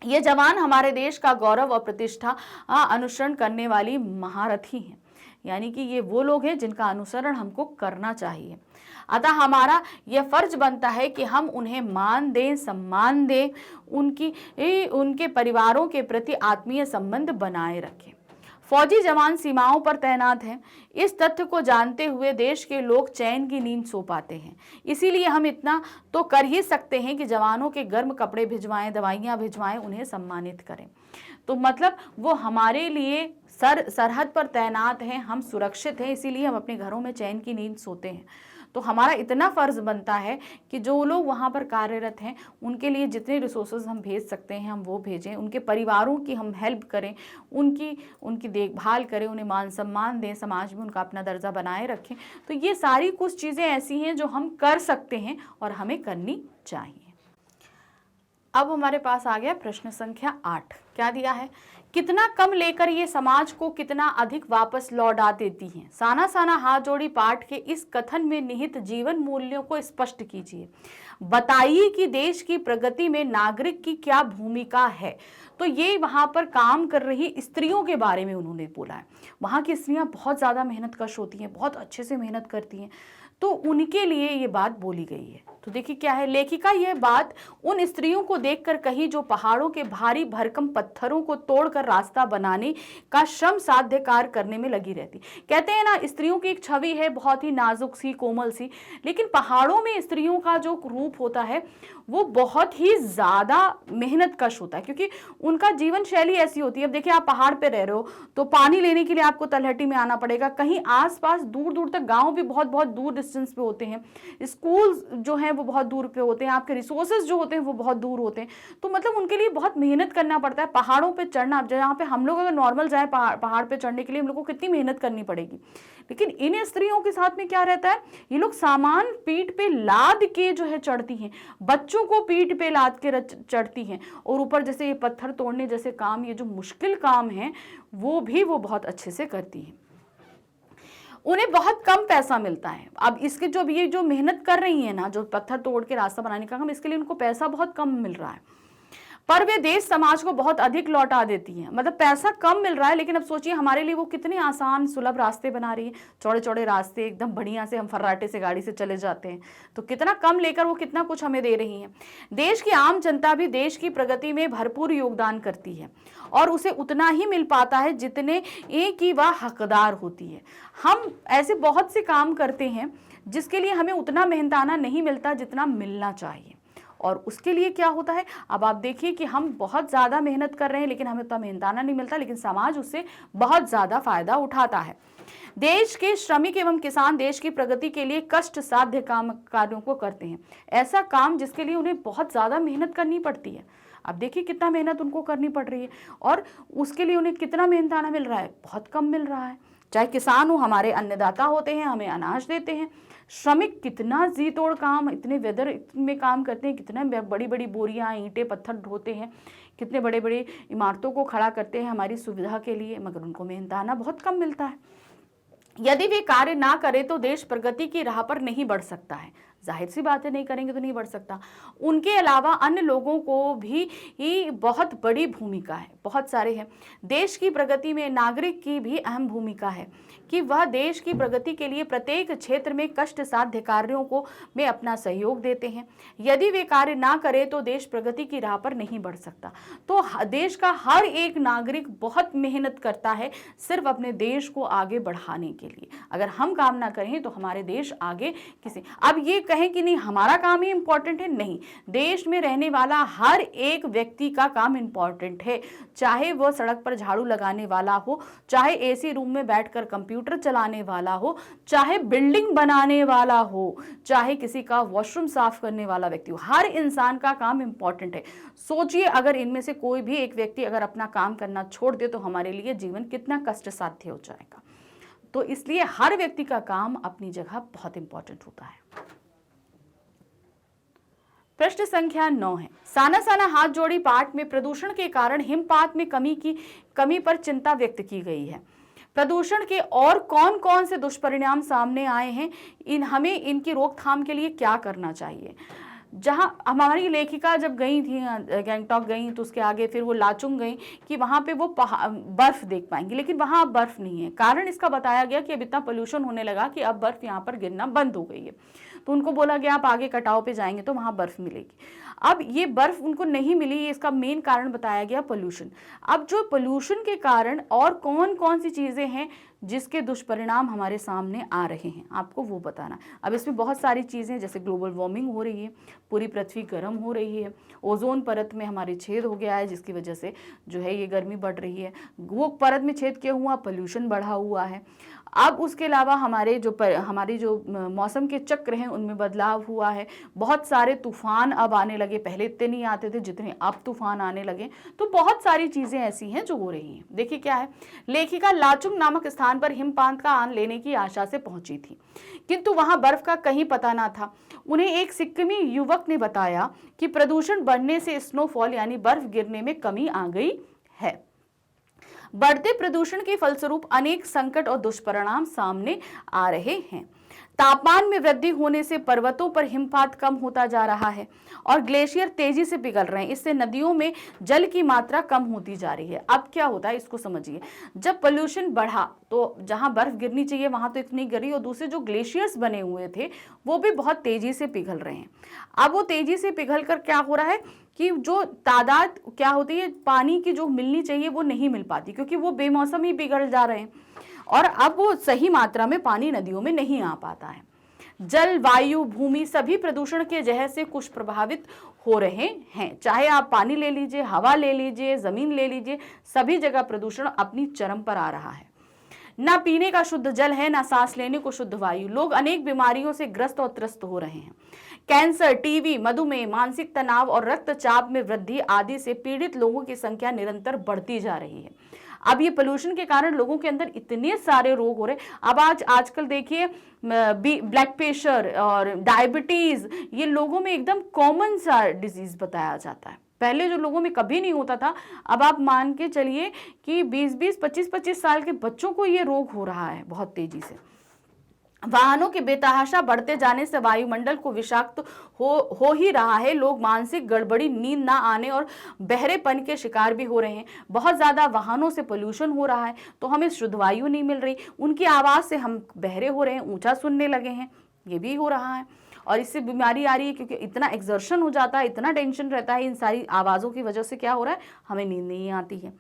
ये जवान हमारे देश का गौरव और प्रतिष्ठा अनुसरण करने वाली महारथी हैं। यानी कि ये वो लोग हैं जिनका अनुसरण हमको करना चाहिए। अतः हमारा यह फर्ज बनता है कि हम उन्हें मान दें, सम्मान दें, उनके परिवारों के प्रति आत्मीय संबंध बनाए रखें। फौजी जवान सीमाओं पर तैनात हैं। इस तथ्य को जानते हुए देश के लोग चैन की नींद सो पाते हैं। इसीलिए हम इतना तो कर ही सकते हैं कि जवानों के गर्म कपड़े भिजवाएं, दवाइयां भिजवाएं, उन्हें सम्मानित करें। तो मतलब वो हमारे लिए सरहद पर तैनात हैं, हम सुरक्षित हैं, इसीलिए हम अपने घरों में चैन की नींद सोते हैं। तो हमारा इतना फ़र्ज़ बनता है कि जो लोग वहाँ पर कार्यरत हैं उनके लिए जितने रिसोर्सेज हम भेज सकते हैं हम वो भेजें, उनके परिवारों की हम हेल्प करें, उनकी देखभाल करें, उन्हें मान सम्मान दें, समाज में उनका अपना दर्जा बनाए रखें। तो ये सारी कुछ चीज़ें ऐसी हैं जो हम कर सकते हैं और हमें करनी चाहिए। अब हमारे पास आ गया प्रश्न संख्या 8। क्या दिया है, कितना कम लेकर ये समाज को कितना अधिक वापस लौटा देती हैं। साना साना हाथ जोड़ी पाठ के इस कथन में निहित जीवन मूल्यों को स्पष्ट कीजिए। बताइए कि देश की प्रगति में नागरिक की क्या भूमिका है। तो ये वहाँ पर काम कर रही स्त्रियों के बारे में उन्होंने बोला है। वहाँ की स्त्रियाँ बहुत ज़्यादा मेहनतकश होती हैं, बहुत अच्छे से मेहनत करती हैं, तो उनके लिए ये बात बोली गई है। तो देखिए क्या है, लेखिका यह बात उन स्त्रियों को देखकर कही जो पहाड़ों के भारी भरकम पत्थरों को तोड़कर रास्ता बनाने का श्रम साध्य कार्य करने में लगी रहती। कहते हैं ना, स्त्रियों की एक छवि है बहुत ही नाजुक सी, कोमल सी, लेकिन पहाड़ों में स्त्रियों का जो रूप होता है वो बहुत ही ज़्यादा मेहनत कश होता है, क्योंकि उनका जीवन शैली ऐसी होती है। अब देखिए आप पहाड़ पे रह रहे हो तो पानी लेने के लिए आपको तलहटी में आना पड़ेगा। कहीं आसपास दूर दूर तक गांव भी बहुत बहुत दूर डिस्टेंस पे होते हैं, स्कूल जो हैं वो बहुत दूर पे होते हैं, आपके रिसोर्सेज जो होते हैं वो बहुत दूर होते हैं। तो मतलब उनके लिए बहुत मेहनत करना पड़ता है। पहाड़ों पर चढ़ना, जहाँ पे हम लोग अगर नॉर्मल जाए पहाड़ पर चढ़ने के लिए हम लोग को कितनी मेहनत करनी पड़ेगी, लेकिन इन स्त्रियों के साथ में क्या रहता है, ये लोग सामान पीठ पे लाद के जो है चढ़ती हैं, बच्चों को पीठ पे लाद के चढ़ती हैं, और ऊपर जैसे ये पत्थर तोड़ने जैसे काम, ये जो मुश्किल काम है वो बहुत अच्छे से करती हैं। उन्हें बहुत कम पैसा मिलता है। अब इसके ये जो मेहनत कर रही है ना, जो पत्थर तोड़ के रास्ता बनाने का काम, इसके लिए उनको पैसा बहुत कम मिल रहा है। पर वे देश समाज को बहुत अधिक लौटा देती हैं। मतलब पैसा कम मिल रहा है, लेकिन अब सोचिए हमारे लिए वो कितने आसान सुलभ रास्ते बना रही है, चौड़े चौड़े रास्ते, एकदम बढ़िया से हम फर्राटे से गाड़ी से चले जाते हैं, तो कितना कम लेकर वो कितना कुछ हमें दे रही हैं। देश की आम जनता भी देश की प्रगति में भरपूर योगदान करती है और उसे उतना ही मिल पाता है जितने की वह हकदार होती है। हम ऐसे बहुत से काम करते हैं जिसके लिए हमें उतना मेहनताना नहीं मिलता जितना मिलना चाहिए, और उसके लिए क्या होता है, अब आप देखिए कि हम बहुत ज़्यादा मेहनत कर रहे हैं लेकिन हमें उतना मेहनताना नहीं मिलता, लेकिन समाज उससे बहुत ज़्यादा फायदा उठाता है। देश के श्रमिक एवं किसान देश की प्रगति के लिए कष्ट साध्य कार्यों को करते हैं, ऐसा काम जिसके लिए उन्हें बहुत ज़्यादा मेहनत करनी पड़ती है। अब देखिए कितना मेहनत उनको करनी पड़ रही है और उसके लिए उन्हें कितना मेहनताना मिल रहा है, बहुत कम मिल रहा है। चाहे किसान हो, हमारे अन्नदाता होते हैं, हमें अनाज देते हैं। श्रमिक कितना जी तोड़ काम, इतने वेदर में काम करते हैं, कितने बड़ी बड़ी बोरियां ईंटें पत्थर ढोते हैं, कितने बड़े बड़े इमारतों को खड़ा करते हैं हमारी सुविधा के लिए, मगर उनको मेहनताना बहुत कम मिलता है। यदि वे कार्य ना करें तो देश प्रगति की राह पर नहीं बढ़ सकता है। जाहिर सी बात है, नहीं करेंगे तो नहीं बढ़ सकता। उनके अलावा अन्य लोगों को भी ही बहुत बड़ी भूमिका है, बहुत सारे हैं। देश की प्रगति में नागरिक की भी अहम भूमिका है कि वह देश की प्रगति के लिए प्रत्येक क्षेत्र में कष्ट साध्य कार्यों को में अपना सहयोग देते हैं। यदि वे कार्य ना करें तो देश प्रगति की राह पर नहीं बढ़ सकता। तो देश का हर एक नागरिक बहुत मेहनत करता है सिर्फ अपने देश को आगे बढ़ाने के लिए। अगर हम काम ना करें तो हमारे देश आगे अब ये कहें कि नहीं हमारा काम ही इंपॉर्टेंट है, नहीं, देश में रहने वाला हर एक व्यक्ति का काम इंपॉर्टेंट है। चाहे वह सड़क पर झाड़ू लगाने वाला हो, चाहे एसी रूम में बैठकर कंप्यूटर चलाने वाला हो, चाहे बिल्डिंग बनाने वाला हो, चाहे किसी का वॉशरूम साफ करने वाला व्यक्ति हो, हर इंसान का काम इंपॉर्टेंट है। सोचिए अगर इनमें से कोई भी एक व्यक्ति अगर अपना काम करना छोड़ दे तो हमारे लिए जीवन कितना कष्ट साध्य हो जाएगा। तो इसलिए हर व्यक्ति का काम अपनी जगह बहुत इंपॉर्टेंट होता है। प्रश्न संख्या 9 है, साना साना हाथ जोड़ी पाठ में प्रदूषण के कारण हिमपात में कमी पर चिंता व्यक्त की गई है। प्रदूषण के और कौन कौन से दुष्परिणाम सामने आए हैं, हमें इनकी रोकथाम के लिए क्या करना चाहिए। जहां हमारी लेखिका जब गई थी गैंगटॉक गई तो उसके आगे फिर वो लाचुंग गई कि वहां पे वो बर्फ देख पाएंगी, लेकिन वहां अब बर्फ नहीं है। कारण इसका बताया गया कि अब इतना पोल्यूशन होने लगा कि अब बर्फ यहाँ पर गिरना बंद हो गई है। तो उनको बोला गया आप आगे कटाव पे जाएंगे तो वहां बर्फ मिलेगी। अब ये बर्फ उनको नहीं मिली, इसका मेन कारण बताया गया पोल्यूशन। अब जो पोल्यूशन के कारण और कौन कौन सी चीजें हैं जिसके दुष्परिणाम हमारे सामने आ रहे हैं, आपको वो बताना। अब इसमें बहुत सारी चीज़ें, जैसे ग्लोबल वार्मिंग हो रही है, पूरी पृथ्वी गर्म हो रही है, ओजोन परत में हमारे छेद हो गया है जिसकी वजह से जो है ये गर्मी बढ़ रही है, वो परत में छेद किया हुआ पोल्यूशन बढ़ा हुआ है। अब उसके अलावा हमारी जो मौसम के चक्र हैं उनमें बदलाव हुआ है, बहुत सारे तूफान अब आने लगे, पहले इतने नहीं आते थे जितने अब तूफान आने लगे। तो बहुत सारी चीज़ें ऐसी हैं जो हो रही हैं। देखिए क्या है, लेखिका लाचुंग नामक स्थान पर हिमपात का आनंद लेने की आशा से पहुंची थी, किंतु वहां बर्फ का कहीं पता ना था। उन्हें एक सिक्किमी युवक ने बताया कि प्रदूषण बढ़ने से स्नोफॉल यानी बर्फ गिरने में कमी आ गई है। बढ़ते प्रदूषण के फलस्वरूप अनेक संकट और दुष्परिणाम सामने आ रहे हैं। तापमान में वृद्धि होने से पर्वतों पर हिमपात कम होता जा रहा है और ग्लेशियर तेजी से पिघल रहे हैं। इससे नदियों में जल की मात्रा कम होती जा रही है। अब क्या होता है इसको समझिए, जब पोल्यूशन बढ़ा तो जहां बर्फ गिरनी चाहिए वहां तो इतनी गिरी, और दूसरे जो ग्लेशियर्स बने हुए थे वो भी बहुत तेजी से पिघल रहे हैं। अब वो तेजी से पिघल कर क्या हो रहा है कि जो तादाद क्या होती है पानी की जो मिलनी चाहिए वो नहीं मिल पाती, क्योंकि वो बेमौसम ही पिघल जा रहे हैं और अब वो सही मात्रा में पानी नदियों में नहीं आ पाता है। जल, वायु, भूमि सभी प्रदूषण के जहर से कुछ प्रभावित हो रहे हैं। चाहे आप पानी ले लीजिए, हवा ले लीजिए, जमीन ले लीजिए, सभी जगह प्रदूषण अपनी चरम पर आ रहा है। ना पीने का शुद्ध जल है, ना सांस लेने को शुद्ध वायु। लोग अनेक बीमारियों से ग्रस्त और त्रस्त हो रहे हैं। कैंसर, टीबी, मधुमेह, मानसिक तनाव और रक्तचाप में वृद्धि आदि से पीड़ित लोगों की संख्या निरंतर बढ़ती जा रही है। अब ये पोल्यूशन के कारण लोगों के अंदर इतने सारे रोग हो रहे हैं। अब आजकल देखिए ब्लड प्रेशर और डायबिटीज, ये लोगों में एकदम कॉमन सा डिजीज बताया जाता है। पहले जो लोगों में कभी नहीं होता था, अब आप मान के चलिए कि 20-20, 25-25 साल के बच्चों को ये रोग हो रहा है बहुत तेजी से। वाहनों के बेतहाशा बढ़ते जाने से वायुमंडल को विषाक्त हो ही रहा है। लोग मानसिक गड़बड़ी, नींद ना आने और बहरेपन के शिकार भी हो रहे हैं। बहुत ज़्यादा वाहनों से पोल्यूशन हो रहा है तो हमें शुद्ध वायु नहीं मिल रही, उनकी आवाज़ से हम बहरे हो रहे हैं, ऊंचा सुनने लगे हैं, ये भी हो रहा है और इससे बीमारी आ रही है क्योंकि इतना एक्सर्शन हो जाता है, इतना टेंशन रहता है, इन सारी आवाज़ों की वजह से क्या हो रहा है, हमें नींद नहीं आती है।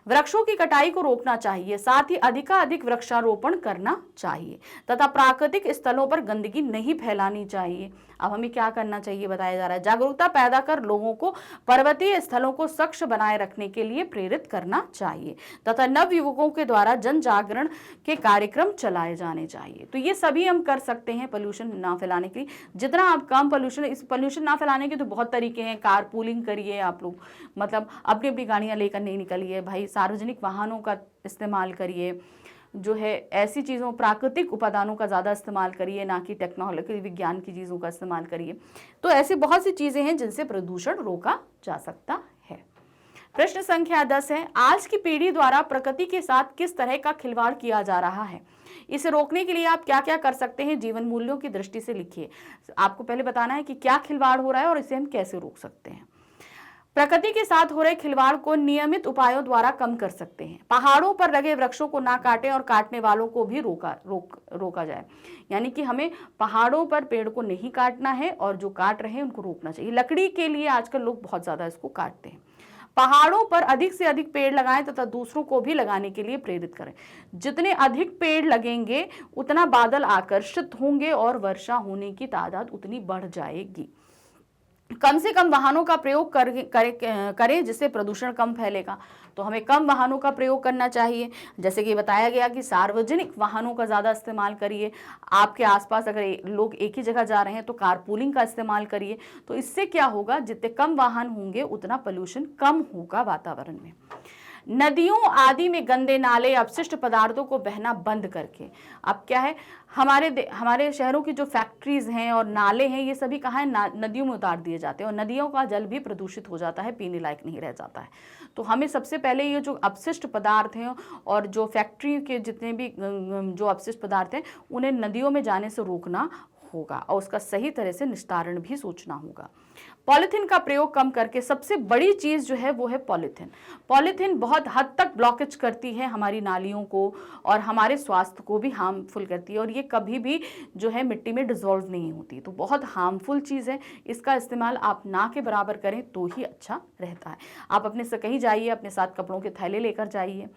वृक्षों की कटाई को रोकना चाहिए, साथ ही अधिकाधिक वृक्षारोपण करना चाहिए तथा प्राकृतिक स्थलों पर गंदगी नहीं फैलानी चाहिए। अब हमें क्या करना चाहिए बताया जा रहा है, जागरूकता पैदा कर लोगों को पर्वतीय स्थलों को स्वच्छ बनाए रखने के लिए प्रेरित करना चाहिए तथा नव युवकों के द्वारा जन जागरण के कार्यक्रम चलाए जाने चाहिए। तो ये सभी हम कर सकते हैं पोल्यूशन ना फैलाने के लिए। जितना आप कम पोल्यूशन ना फैलाने के तो बहुत तरीके हैं। कार पूलिंग करिए, आप लोग मतलब अपनी अपनी गाड़ियां लेकर नहीं निकलिए भाई, सार्वजनिक वाहनों का इस्तेमाल करिए, जो है ऐसी चीज़ों, प्राकृतिक उपादानों का ज़्यादा इस्तेमाल करिए, ना कि टेक्नोलॉजी विज्ञान की चीज़ों का इस्तेमाल करिए। तो ऐसी बहुत सी चीज़ें हैं जिनसे प्रदूषण रोका जा सकता है। प्रश्न संख्या 10 है, आज की पीढ़ी द्वारा प्रकृति के साथ किस तरह का खिलवाड़ किया जा रहा है? इसे रोकने के लिए आप क्या क्या कर सकते हैं, जीवन मूल्यों की दृष्टि से लिखिए। आपको पहले बताना है कि क्या खिलवाड़ हो रहा है और इसे हम कैसे रोक सकते हैं। प्रकृति के साथ हो रहे खिलवाड़ को नियमित उपायों द्वारा कम कर सकते हैं। पहाड़ों पर लगे वृक्षों को ना काटें और काटने वालों को भी रोका जाए। यानी कि हमें पहाड़ों पर पेड़ को नहीं काटना है और जो काट रहे हैं उनको रोकना चाहिए। लकड़ी के लिए आजकल लोग बहुत ज्यादा इसको काटते हैं। पहाड़ों पर अधिक से अधिक पेड़ लगाएं तथा दूसरों को भी लगाने के लिए प्रेरित करें। जितने अधिक पेड़ लगेंगे उतना बादल आकर्षित होंगे और वर्षा होने की तादाद उतनी बढ़ जाएगी। कम से कम वाहनों का प्रयोग करें जिससे प्रदूषण कम फैलेगा। तो हमें कम वाहनों का प्रयोग करना चाहिए। जैसे कि बताया गया कि सार्वजनिक वाहनों का ज़्यादा इस्तेमाल करिए। आपके आसपास अगर लोग एक ही जगह जा रहे हैं तो कारपूलिंग का इस्तेमाल करिए। तो इससे क्या होगा, जितने कम वाहन होंगे उतना पोल्यूशन कम होगा वातावरण में। नदियों आदि में गंदे नाले, अपशिष्ट पदार्थों को बहना बंद करके, अब क्या है, हमारे शहरों की जो फैक्ट्रीज हैं और नाले हैं ये सभी कहाँ है, नदियों में उतार दिए जाते हैं और नदियों का जल भी प्रदूषित हो जाता है, पीने लायक नहीं रह जाता है। तो हमें सबसे पहले ये जो अपशिष्ट पदार्थ हैं और जो फैक्ट्री के जितने भी जो अपशिष्ट पदार्थ हैं उन्हें नदियों में जाने से रोकना होगा और उसका सही तरह से निस्तारण भी सोचना होगा। पॉलीथीन का प्रयोग कम करके, सबसे बड़ी चीज जो है वो है पॉलीथीन। पॉलीथीन बहुत हद तक ब्लॉकेज करती है हमारी नालियों को और हमारे स्वास्थ्य को भी हार्मफुल करती है और ये कभी भी जो है मिट्टी में डिसॉल्व नहीं होती। तो बहुत हार्मफुल चीज़ है, इसका इस्तेमाल आप ना के बराबर करें तो ही अच्छा रहता है। आप अपने से कहीं जाइए, अपने साथ कपड़ों के थैले लेकर जाइए।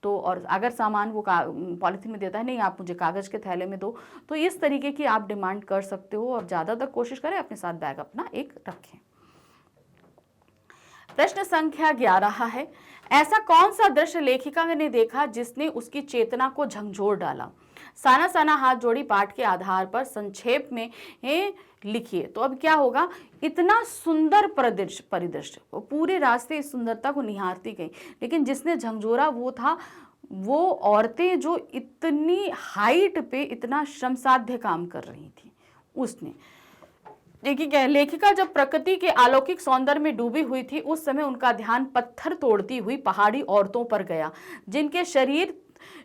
तो और अगर सामान वो पॉलीथीन में देता है, नहीं आप मुझे कागज़ के थैले में दो, तो इस तरीके की आप डिमांड कर सकते हो और ज़्यादातर कोशिश करें अपने साथ बैग अपना एक रखें। प्रश्न संख्या 11 है, ऐसा कौन सा दृश्य लेखिका ने देखा जिसने उसकी चेतना को झंझोर डाला? साना साना हाथ जोड़ी पाठ के आधार पर संक्षेप में लिखिए। तो अब क्या होगा, इतना सुंदर परिदृश्य, पूरे रास्ते इस सुंदरता को निहारती गई, लेकिन जिसने झंझोरा वो था वो औरतें जो इतनी हाइट पे इतना श्रमसाध्य काम कर रही थी। उसने देखिए क्या, लेखिका जब प्रकृति के अलौकिक सौंदर्य में डूबी हुई थी उस समय उनका ध्यान पत्थर तोड़ती हुई पहाड़ी औरतों पर गया जिनके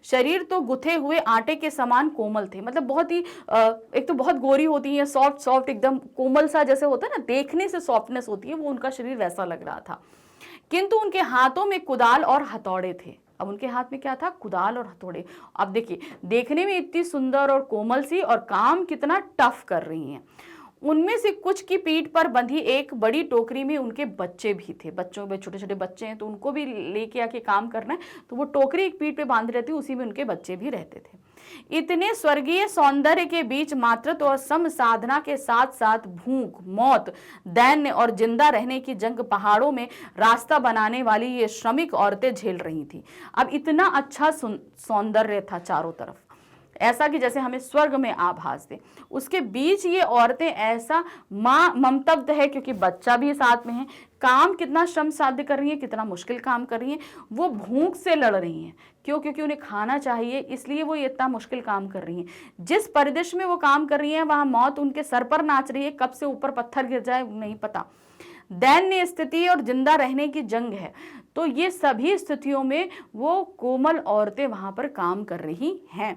शरीर तो गुथे हुए आटे के समान कोमल थे। मतलब बहुत ही एक तो बहुत गोरी होती है, सॉफ्ट एकदम कोमल सा जैसे होता है ना, देखने से सॉफ्टनेस होती है, वो उनका शरीर वैसा लग रहा था। किंतु उनके हाथों में कुदाल और हथौड़े थे। अब उनके हाथ में क्या था, कुदाल और हथौड़े। अब देखिए, देखने में इतनी सुंदर और कोमल सी और काम कितना टफ कर रही हैं। उनमें से कुछ की पीठ पर बंधी एक बड़ी टोकरी में उनके बच्चे भी थे। बच्चों में छोटे छोटे बच्चे हैं तो उनको भी लेके आके काम करना है, तो वो टोकरी एक पीठ पे बांध रहती, उसी में उनके बच्चे भी रहते थे। इतने स्वर्गीय सौंदर्य के बीच मातृत्व और सम साधना के साथ साथ भूख, मौत, दैन्य और जिंदा रहने की जंग पहाड़ों में रास्ता बनाने वाली ये श्रमिक औरतें झेल रही थी। अब इतना अच्छा सौंदर्य था चारों तरफ, ऐसा कि जैसे हमें स्वर्ग में आभास दे। उसके बीच ये औरतें ऐसा माँ ममतब्द है क्योंकि बच्चा भी साथ में है, काम कितना श्रम साध्य कर रही है, कितना मुश्किल काम कर रही हैं। वो भूख से लड़ रही हैं, क्यों? क्योंकि उन्हें खाना चाहिए, इसलिए वो इतना मुश्किल काम कर रही हैं। जिस परिदृश्य में वो काम कर रही हैं वहां मौत उनके सर पर नाच रही है, कब से ऊपर पत्थर गिर जाए नहीं पता। दैन्य स्थिति और जिंदा रहने की जंग है। तो ये सभी स्थितियों में वो कोमल औरतें वहां पर काम कर रही हैं।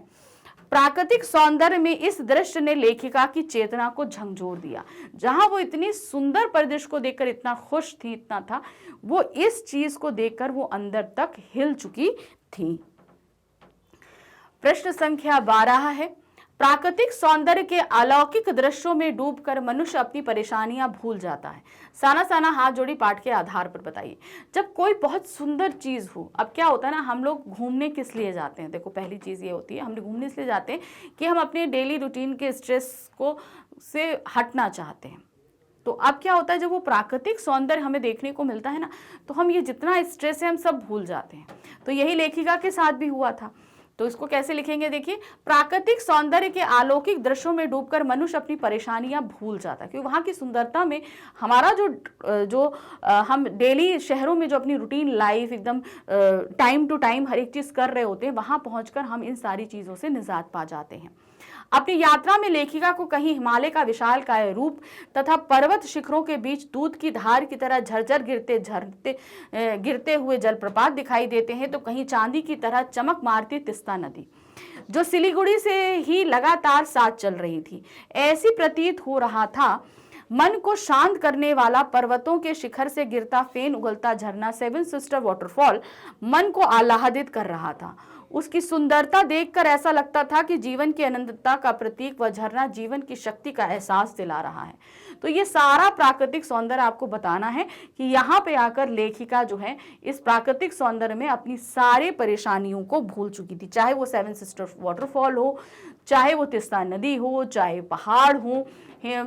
प्राकृतिक सौंदर्य में इस दृश्य ने लेखिका की चेतना को झंझोर दिया। जहां वो इतनी सुंदर परिदृश्य को देखकर इतना खुश थी, इतना था, वो इस चीज को देखकर वो अंदर तक हिल चुकी थी। प्रश्न संख्या 12 है, प्राकृतिक सौंदर्य के अलौकिक दृश्यों में डूबकर मनुष्य अपनी परेशानियां भूल जाता है। साना साना हाथ जोड़ी पाठ के आधार पर बताइए। जब कोई बहुत सुंदर चीज हो, अब क्या होता है ना, हम लोग घूमने किस लिए जाते हैं? देखो, पहली चीज ये होती है, हम घूमने इसलिए जाते हैं कि हम अपने डेली रूटीन के स्ट्रेस को से हटना चाहते हैं। तो अब क्या होता है, जब वो प्राकृतिक सौंदर्य हमें देखने को मिलता है ना, तो हम ये जितना स्ट्रेस है हम सब भूल जाते हैं। तो यही लेखिका के साथ भी हुआ था। तो इसको कैसे लिखेंगे? देखिए, प्राकृतिक सौंदर्य के अलौकिक दृश्यों में डूबकर मनुष्य अपनी परेशानियां भूल जाता है, क्योंकि वहां की सुंदरता में हमारा जो हम डेली शहरों में जो अपनी रूटीन लाइफ एकदम टाइम टू टाइम हर एक चीज कर रहे होते हैं, वहां पहुंचकर हम इन सारी चीजों से निजात पा जाते हैं। अपनी यात्रा में लेखिका को कहीं हिमालय का विशालकाय रूप तथा पर्वत शिखरों के बीच दूध की धार की तरह झरझर गिरते हुए जलप्रपात दिखाई देते हैं, तो कहीं चांदी की तरह चमक मारती तिस्ता नदी जो सिलीगुड़ी से ही लगातार साथ चल रही थी। ऐसी प्रतीत हो रहा था मन को शांत करने वाला पर्वतों के शिखर से गिरता फेन उगलता झरना सेवन सिस्टर वाटरफॉल मन को आह्लादित कर रहा था। उसकी सुंदरता देखकर ऐसा लगता था कि जीवन की अनंतता का प्रतीक वह झरना जीवन की शक्ति का एहसास दिला रहा है। तो ये सारा प्राकृतिक सौंदर्य आपको बताना है कि यहाँ पे आकर लेखिका जो है इस प्राकृतिक सौंदर्य में अपनी सारे परेशानियों को भूल चुकी थी। चाहे वो सेवन सिस्टर वाटरफॉल हो, चाहे वो तिस्ता नदी हो, चाहे पहाड़ हो, क्या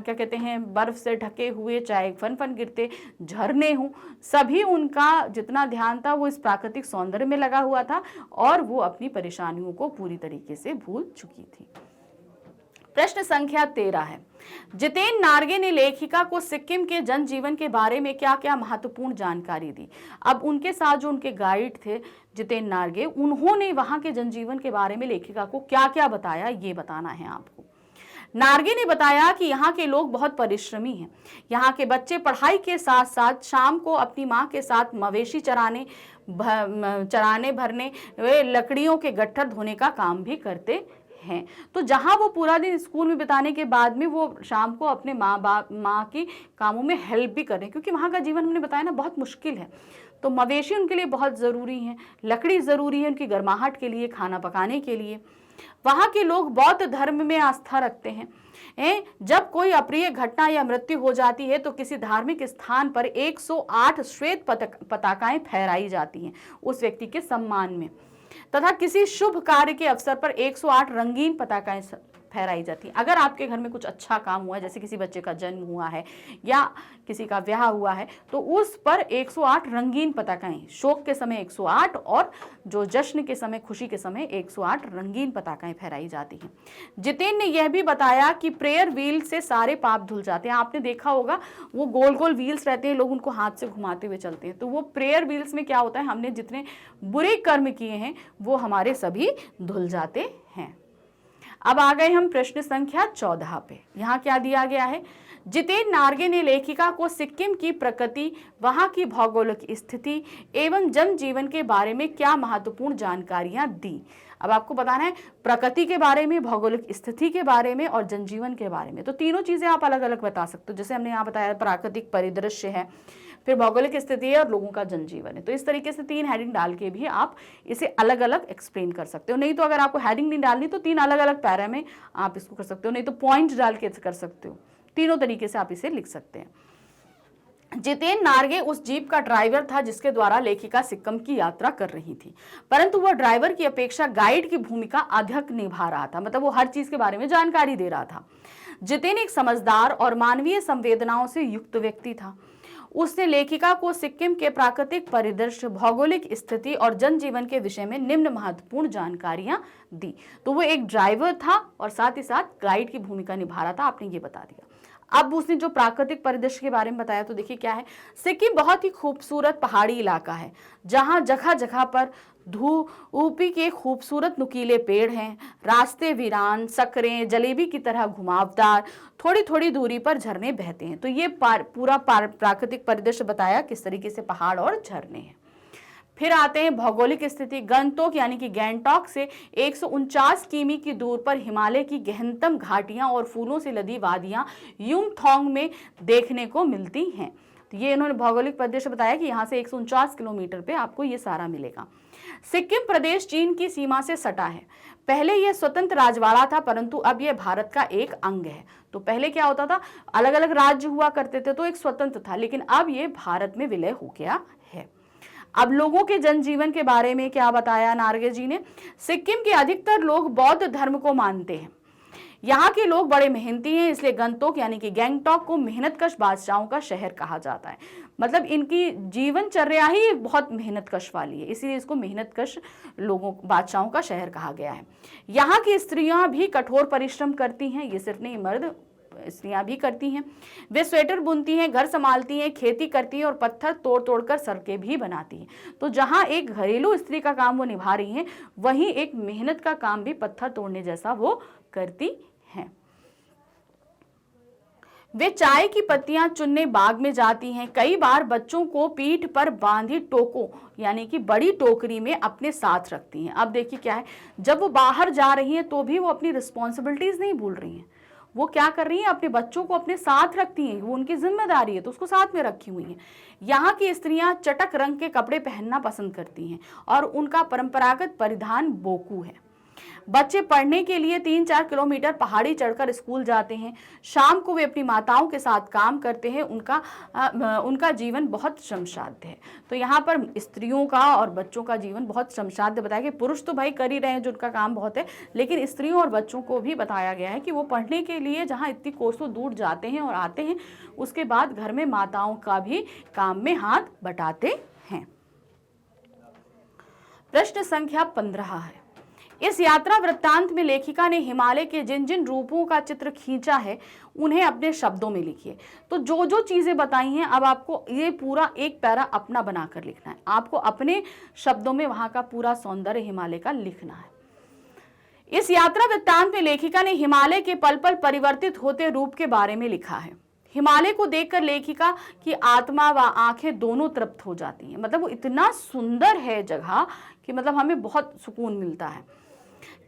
कहते हैं, बर्फ से ढके हुए, चाहे फन फन गिरते झरने हों, सभी उनका जितना ध्यान था वो इस प्राकृतिक सौंदर्य में लगा हुआ था और वो अपनी परेशानियों को पूरी तरीके से भूल चुकी थी। प्रश्न संख्या 13 है, जितेन नार्गे ने लेखिका को सिक्किम के जनजीवन के बारे में क्या क्या महत्वपूर्ण जानकारी दी? अब उनके साथ जो उनके गाइड थे जितेन नार्गे, उन्होंने वहां के जनजीवन के बारे में लेखिका को क्या क्या बताया, ये बताना है आपको। नार्गे ने बताया कि यहाँ के लोग बहुत परिश्रमी हैं। यहाँ के बच्चे पढ़ाई के साथ साथ शाम को अपनी माँ के साथ मवेशी चराने भरने, वे लकड़ियों के गट्ठर धोने का काम भी करते हैं। तो जहाँ वो पूरा दिन स्कूल में बिताने के बाद में वो शाम को अपने माँ की कामों में हेल्प भी कर रहे हैं, क्योंकि वहाँ का जीवन हमने बताया ना बहुत मुश्किल है। तो मवेशी उनके लिए बहुत ज़रूरी है, लकड़ी ज़रूरी है उनकी गर्माहट के लिए, खाना पकाने के लिए। वहाँ के लोग बौद्ध धर्म में आस्था रखते हैं। जब कोई अप्रिय घटना या मृत्यु हो जाती है तो किसी धार्मिक स्थान पर 108 श्वेत पताकाएं फहराई जाती हैं उस व्यक्ति के सम्मान में, तथा किसी शुभ कार्य के अवसर पर 108 रंगीन पताकाएं फहराई जाती हैं। अगर आपके घर में कुछ अच्छा काम हुआ है, जैसे किसी बच्चे का जन्म हुआ है या किसी का ब्याह हुआ है, तो उस पर 108 रंगीन पताकाएं, शोक के समय 108 और जो जश्न के समय, खुशी के समय 108 रंगीन पताकाएं फहराई जाती हैं। जितेन ने यह भी बताया कि प्रेयर व्हील से सारे पाप धुल जाते हैं। आपने देखा होगा वो गोल गोल व्हील्स रहते हैं, लोग उनको हाथ से घुमाते हुए चलते हैं। तो वो प्रेयर व्हील्स में क्या होता है, हमने जितने बुरे कर्म किए हैं वो हमारे सभी धुल जाते हैं। अब आ गए हम प्रश्न संख्या 14 पे। यहाँ क्या दिया गया है, जितेन नार्गे ने लेखिका को सिक्किम की प्रकृति, वहाँ की भौगोलिक स्थिति एवं जनजीवन के बारे में क्या महत्वपूर्ण जानकारियां दी। अब आपको बताना है प्रकृति के बारे में, भौगोलिक स्थिति के बारे में और जनजीवन के बारे में। तो तीनों चीजें आप अलग अलग बता सकते हो। जैसे हमने यहाँ बताया प्राकृतिक परिदृश्य है, फिर भौगोलिक स्थिति है और लोगों का जनजीवन है। तो इस तरीके से 3 हेडिंग डाल के भी आप इसे अलग अलग एक्सप्लेन कर सकते हो। नहीं तो अगर आपको हेडिंग नहीं डालनी तो 3 अलग अलग पैरा में आप इसको कर सकते हो, नहीं तो पॉइंट डाल के कर सकते हो। तीनों तरीके से आप इसे लिख सकते हैं। जितेन नार्गे उस जीप का ड्राइवर था जिसके द्वारा लेखिका सिक्किम की यात्रा कर रही थी, परंतु वह ड्राइवर की अपेक्षा गाइड की भूमिका अधिक निभा रहा था। मतलब वो हर चीज के बारे में जानकारी दे रहा था। जितेन एक समझदार और मानवीय संवेदनाओं से युक्त व्यक्ति था। उसने लेखिका को सिक्किम के प्राकृतिक परिदृश्य, भौगोलिक स्थिति और जनजीवन के विषय में निम्न महत्वपूर्ण जानकारियां दी। तो वो एक ड्राइवर था और साथ ही साथ गाइड की भूमिका निभा रहा था, आपने ये बता दिया। अब उसने जो प्राकृतिक परिदृश्य के बारे में बताया, तो देखिए क्या है, सिक्किम बहुत ही खूबसूरत पहाड़ी इलाका है जहां जगह जगह पर धूपी के खूबसूरत नुकीले पेड़ हैं, रास्ते वीरान, सकरें, जलेबी की तरह घुमावदार, थोड़ी थोड़ी दूरी पर झरने बहते हैं। तो ये पूरा प्राकृतिक परिदृश्य बताया किस तरीके से पहाड़ और झरने हैं। फिर आते हैं भौगोलिक स्थिति। गंगटोक यानी कि गैंगटॉक से 149 किमी की दूर पर हिमालय की गहनतम घाटियां और फूलों से लदी वादियां युमथांग में देखने को मिलती हैं। तो ये इन्होंने भौगोलिक परिदृश्य बताया कि यहाँ से 149 किलोमीटर पे आपको ये सारा मिलेगा। सिक्किम प्रदेश चीन की सीमा से सटा है। पहले यह स्वतंत्र राजवाड़ा था, परंतु अब यह भारत का एक अंग है। तो पहले क्या होता था, अलग अलग राज्य हुआ करते थे तो एक स्वतंत्र था, लेकिन अब यह भारत में विलय हो गया है। अब लोगों के जनजीवन के बारे में क्या बताया नार्गे जी ने। सिक्किम के अधिकतर लोग बौद्ध धर्म को मानते हैं। यहाँ के लोग बड़े मेहनती हैं, इसलिए गंगटोक यानी कि गैंगटॉक को मेहनतकश बादशाहों का शहर कहा जाता है। मतलब इनकी जीवनचर्या ही बहुत मेहनतकश वाली है, इसीलिए इसको मेहनतकश लोगों बादशाहों का शहर कहा गया है। यहाँ की स्त्रियां भी कठोर परिश्रम करती हैं, ये सिर्फ नहीं मर्द, स्त्रियां भी करती हैं। वे स्वेटर बुनती हैं, घर संभालती हैं, खेती करती हैं और पत्थर तोड़ तोड़ कर सड़कें भी बनाती हैं। तो जहां एक घरेलू स्त्री का काम वो निभा रही हैं, वहीं एक मेहनत का काम भी पत्थर तोड़ने जैसा वो करती हैं। वे चाय की पत्तियां चुनने बाग में जाती हैं। कई बार बच्चों को पीठ पर बांधी टोको यानी कि बड़ी टोकरी में अपने साथ रखती हैं। अब देखिए क्या है, जब वो बाहर जा रही हैं तो भी वो अपनी रिस्पॉन्सिबिलिटीज नहीं भूल रही हैं। वो क्या कर रही हैं, अपने बच्चों को अपने साथ रखती हैं, वो उनकी जिम्मेदारी है तो उसको साथ में रखी हुई हैं। यहाँ की स्त्रियां चटक रंग के कपड़े पहनना पसंद करती हैं और उनका परंपरागत परिधान बोकू है। बच्चे पढ़ने के लिए 3-4 किलोमीटर पहाड़ी चढ़कर स्कूल जाते हैं। शाम को वे अपनी माताओं के साथ काम करते हैं। उनका जीवन बहुत श्रमसाध्य है। तो यहाँ पर स्त्रियों का और बच्चों का जीवन बहुत श्रमसाध्य बताया कि पुरुष तो भाई कर ही रहे हैं जो उनका काम बहुत है, लेकिन स्त्रियों और बच्चों को भी बताया गया है कि वो पढ़ने के लिए जहाँ इतनी कोसों दूर जाते हैं और आते हैं, उसके बाद घर में माताओं का भी काम में हाथ बटाते हैं। प्रश्न संख्या 15 है। इस यात्रा वृत्तांत में लेखिका ने हिमालय के जिन जिन रूपों का चित्र खींचा है उन्हें अपने शब्दों में लिखिए। तो जो जो चीजें बताई हैं, अब आपको ये पूरा एक पैरा अपना बनाकर लिखना है। आपको अपने शब्दों में वहां का पूरा सौंदर्य हिमालय का लिखना है। इस यात्रा वृत्तांत में लेखिका ने हिमालय के पल पल परिवर्तित होते रूप के बारे में लिखा है। हिमालय को देखकर लेखिका की आत्मा व आंखें दोनों तृप्त हो जाती हैं। मतलब वो इतना सुंदर है जगह कि मतलब हमें बहुत सुकून मिलता है,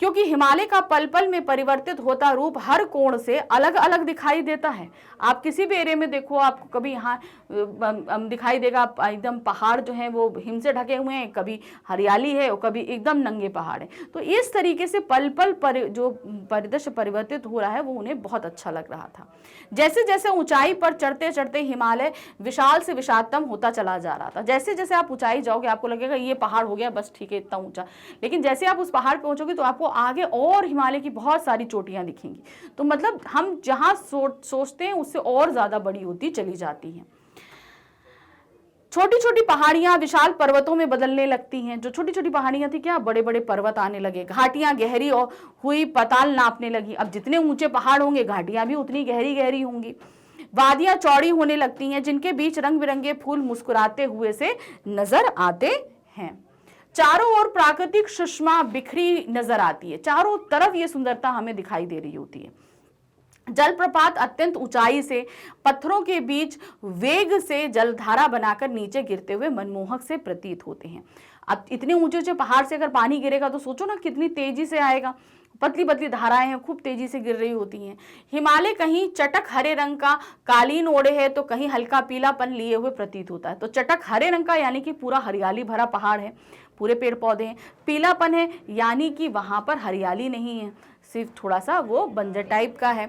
क्योंकि हिमालय का पल पल में परिवर्तित होता रूप हर कोण से अलग अलग दिखाई देता है। आप किसी भी एरिया में देखो, आपको कभी यहाँ दिखाई देगा एकदम पहाड़ जो हैं वो हिम से ढके हुए हैं, कभी हरियाली है और कभी एकदम नंगे पहाड़ है। तो इस तरीके से पल पल जो परिदृश्य परिवर्तित हो रहा है वो उन्हें बहुत अच्छा लग रहा था। जैसे जैसे ऊंचाई पर चढ़ते चढ़ते हिमालय विशाल से विशालतम होता चला जा रहा था। जैसे जैसे आप ऊंचाई जाओगे आपको लगेगा ये पहाड़ हो गया, बस ठीक है इतना ऊंचा, लेकिन जैसे आप उस पहाड़ पर पहुंचोगे तो आपको आगे और हिमालय की बहुत सारी चोटियां दिखेंगी। तो मतलब हम जहां सोचते हैं उससे और ज्यादा बड़ी होती चली जाती हैं। छोटी छोटी पहाड़ियां विशाल पर्वतों में बदलने लगती हैं। जो छोटी छोटी पहाड़ियां थी क्या बड़े बड़े पर्वत आने लगे। घाटियां गहरी हुई पाताल नापने लगी। अब जितने ऊंचे पहाड़ होंगे घाटियां भी उतनी गहरी गहरी होंगी। वादियां चौड़ी होने लगती हैं जिनके बीच रंग बिरंगे फूल मुस्कुराते हुए से नजर आते हैं। चारों ओर प्राकृतिक सुषमा बिखरी नजर आती है। चारों तरफ ये सुंदरता हमें दिखाई दे रही होती है। जलप्रपात अत्यंत ऊंचाई से पत्थरों के बीच वेग से जलधारा बनाकर नीचे गिरते हुए मनमोहक से प्रतीत होते हैं। अब इतने ऊंचे ऊंचे पहाड़ से अगर पानी गिरेगा तो सोचो ना कितनी तेजी से आएगा। पतली पतली धाराएं हैं, खूब तेजी से गिर रही होती हैं। हिमालय कहीं चटक हरे रंग का कालीन ओढ़े है तो कहीं हल्का पीलापन लिए हुए प्रतीत होता है। तो चटक हरे रंग का यानी कि पूरा हरियाली भरा पहाड़ है, पूरे पेड़ पौधे हैं। पीलापन है यानी कि वहां पर हरियाली नहीं है, सिर्फ थोड़ा सा वो बंजर टाइप का है।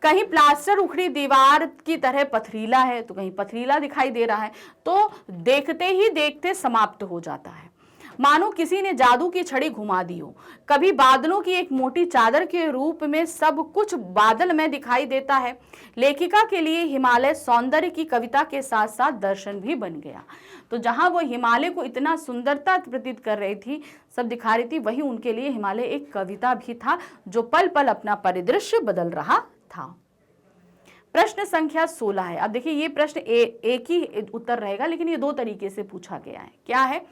कहीं प्लास्टर उखड़ी दीवार की तरह पथरीला है तो कहीं पथरीला दिखाई दे रहा है। तो देखते ही देखते समाप्त हो जाता है, मानो किसी ने जादू की छड़ी घुमा दी हो। कभी बादलों की एक मोटी चादर के रूप में सब कुछ बादल में दिखाई देता है। लेखिका के लिए हिमालय सौंदर्य की कविता के साथ साथ दर्शन भी बन गया। तो जहां वो हिमालय को इतना सुंदरता प्रतीत कर रही थी, सब दिखा रही थी, वही उनके लिए हिमालय एक कविता भी था जो पल पल अपना परिदृश्य बदल रहा था। प्रश्न संख्या 16 है। अब देखिए ये प्रश्न एक ही उत्तर रहेगा, लेकिन ये दो तरीके से पूछा गया है। क्या है?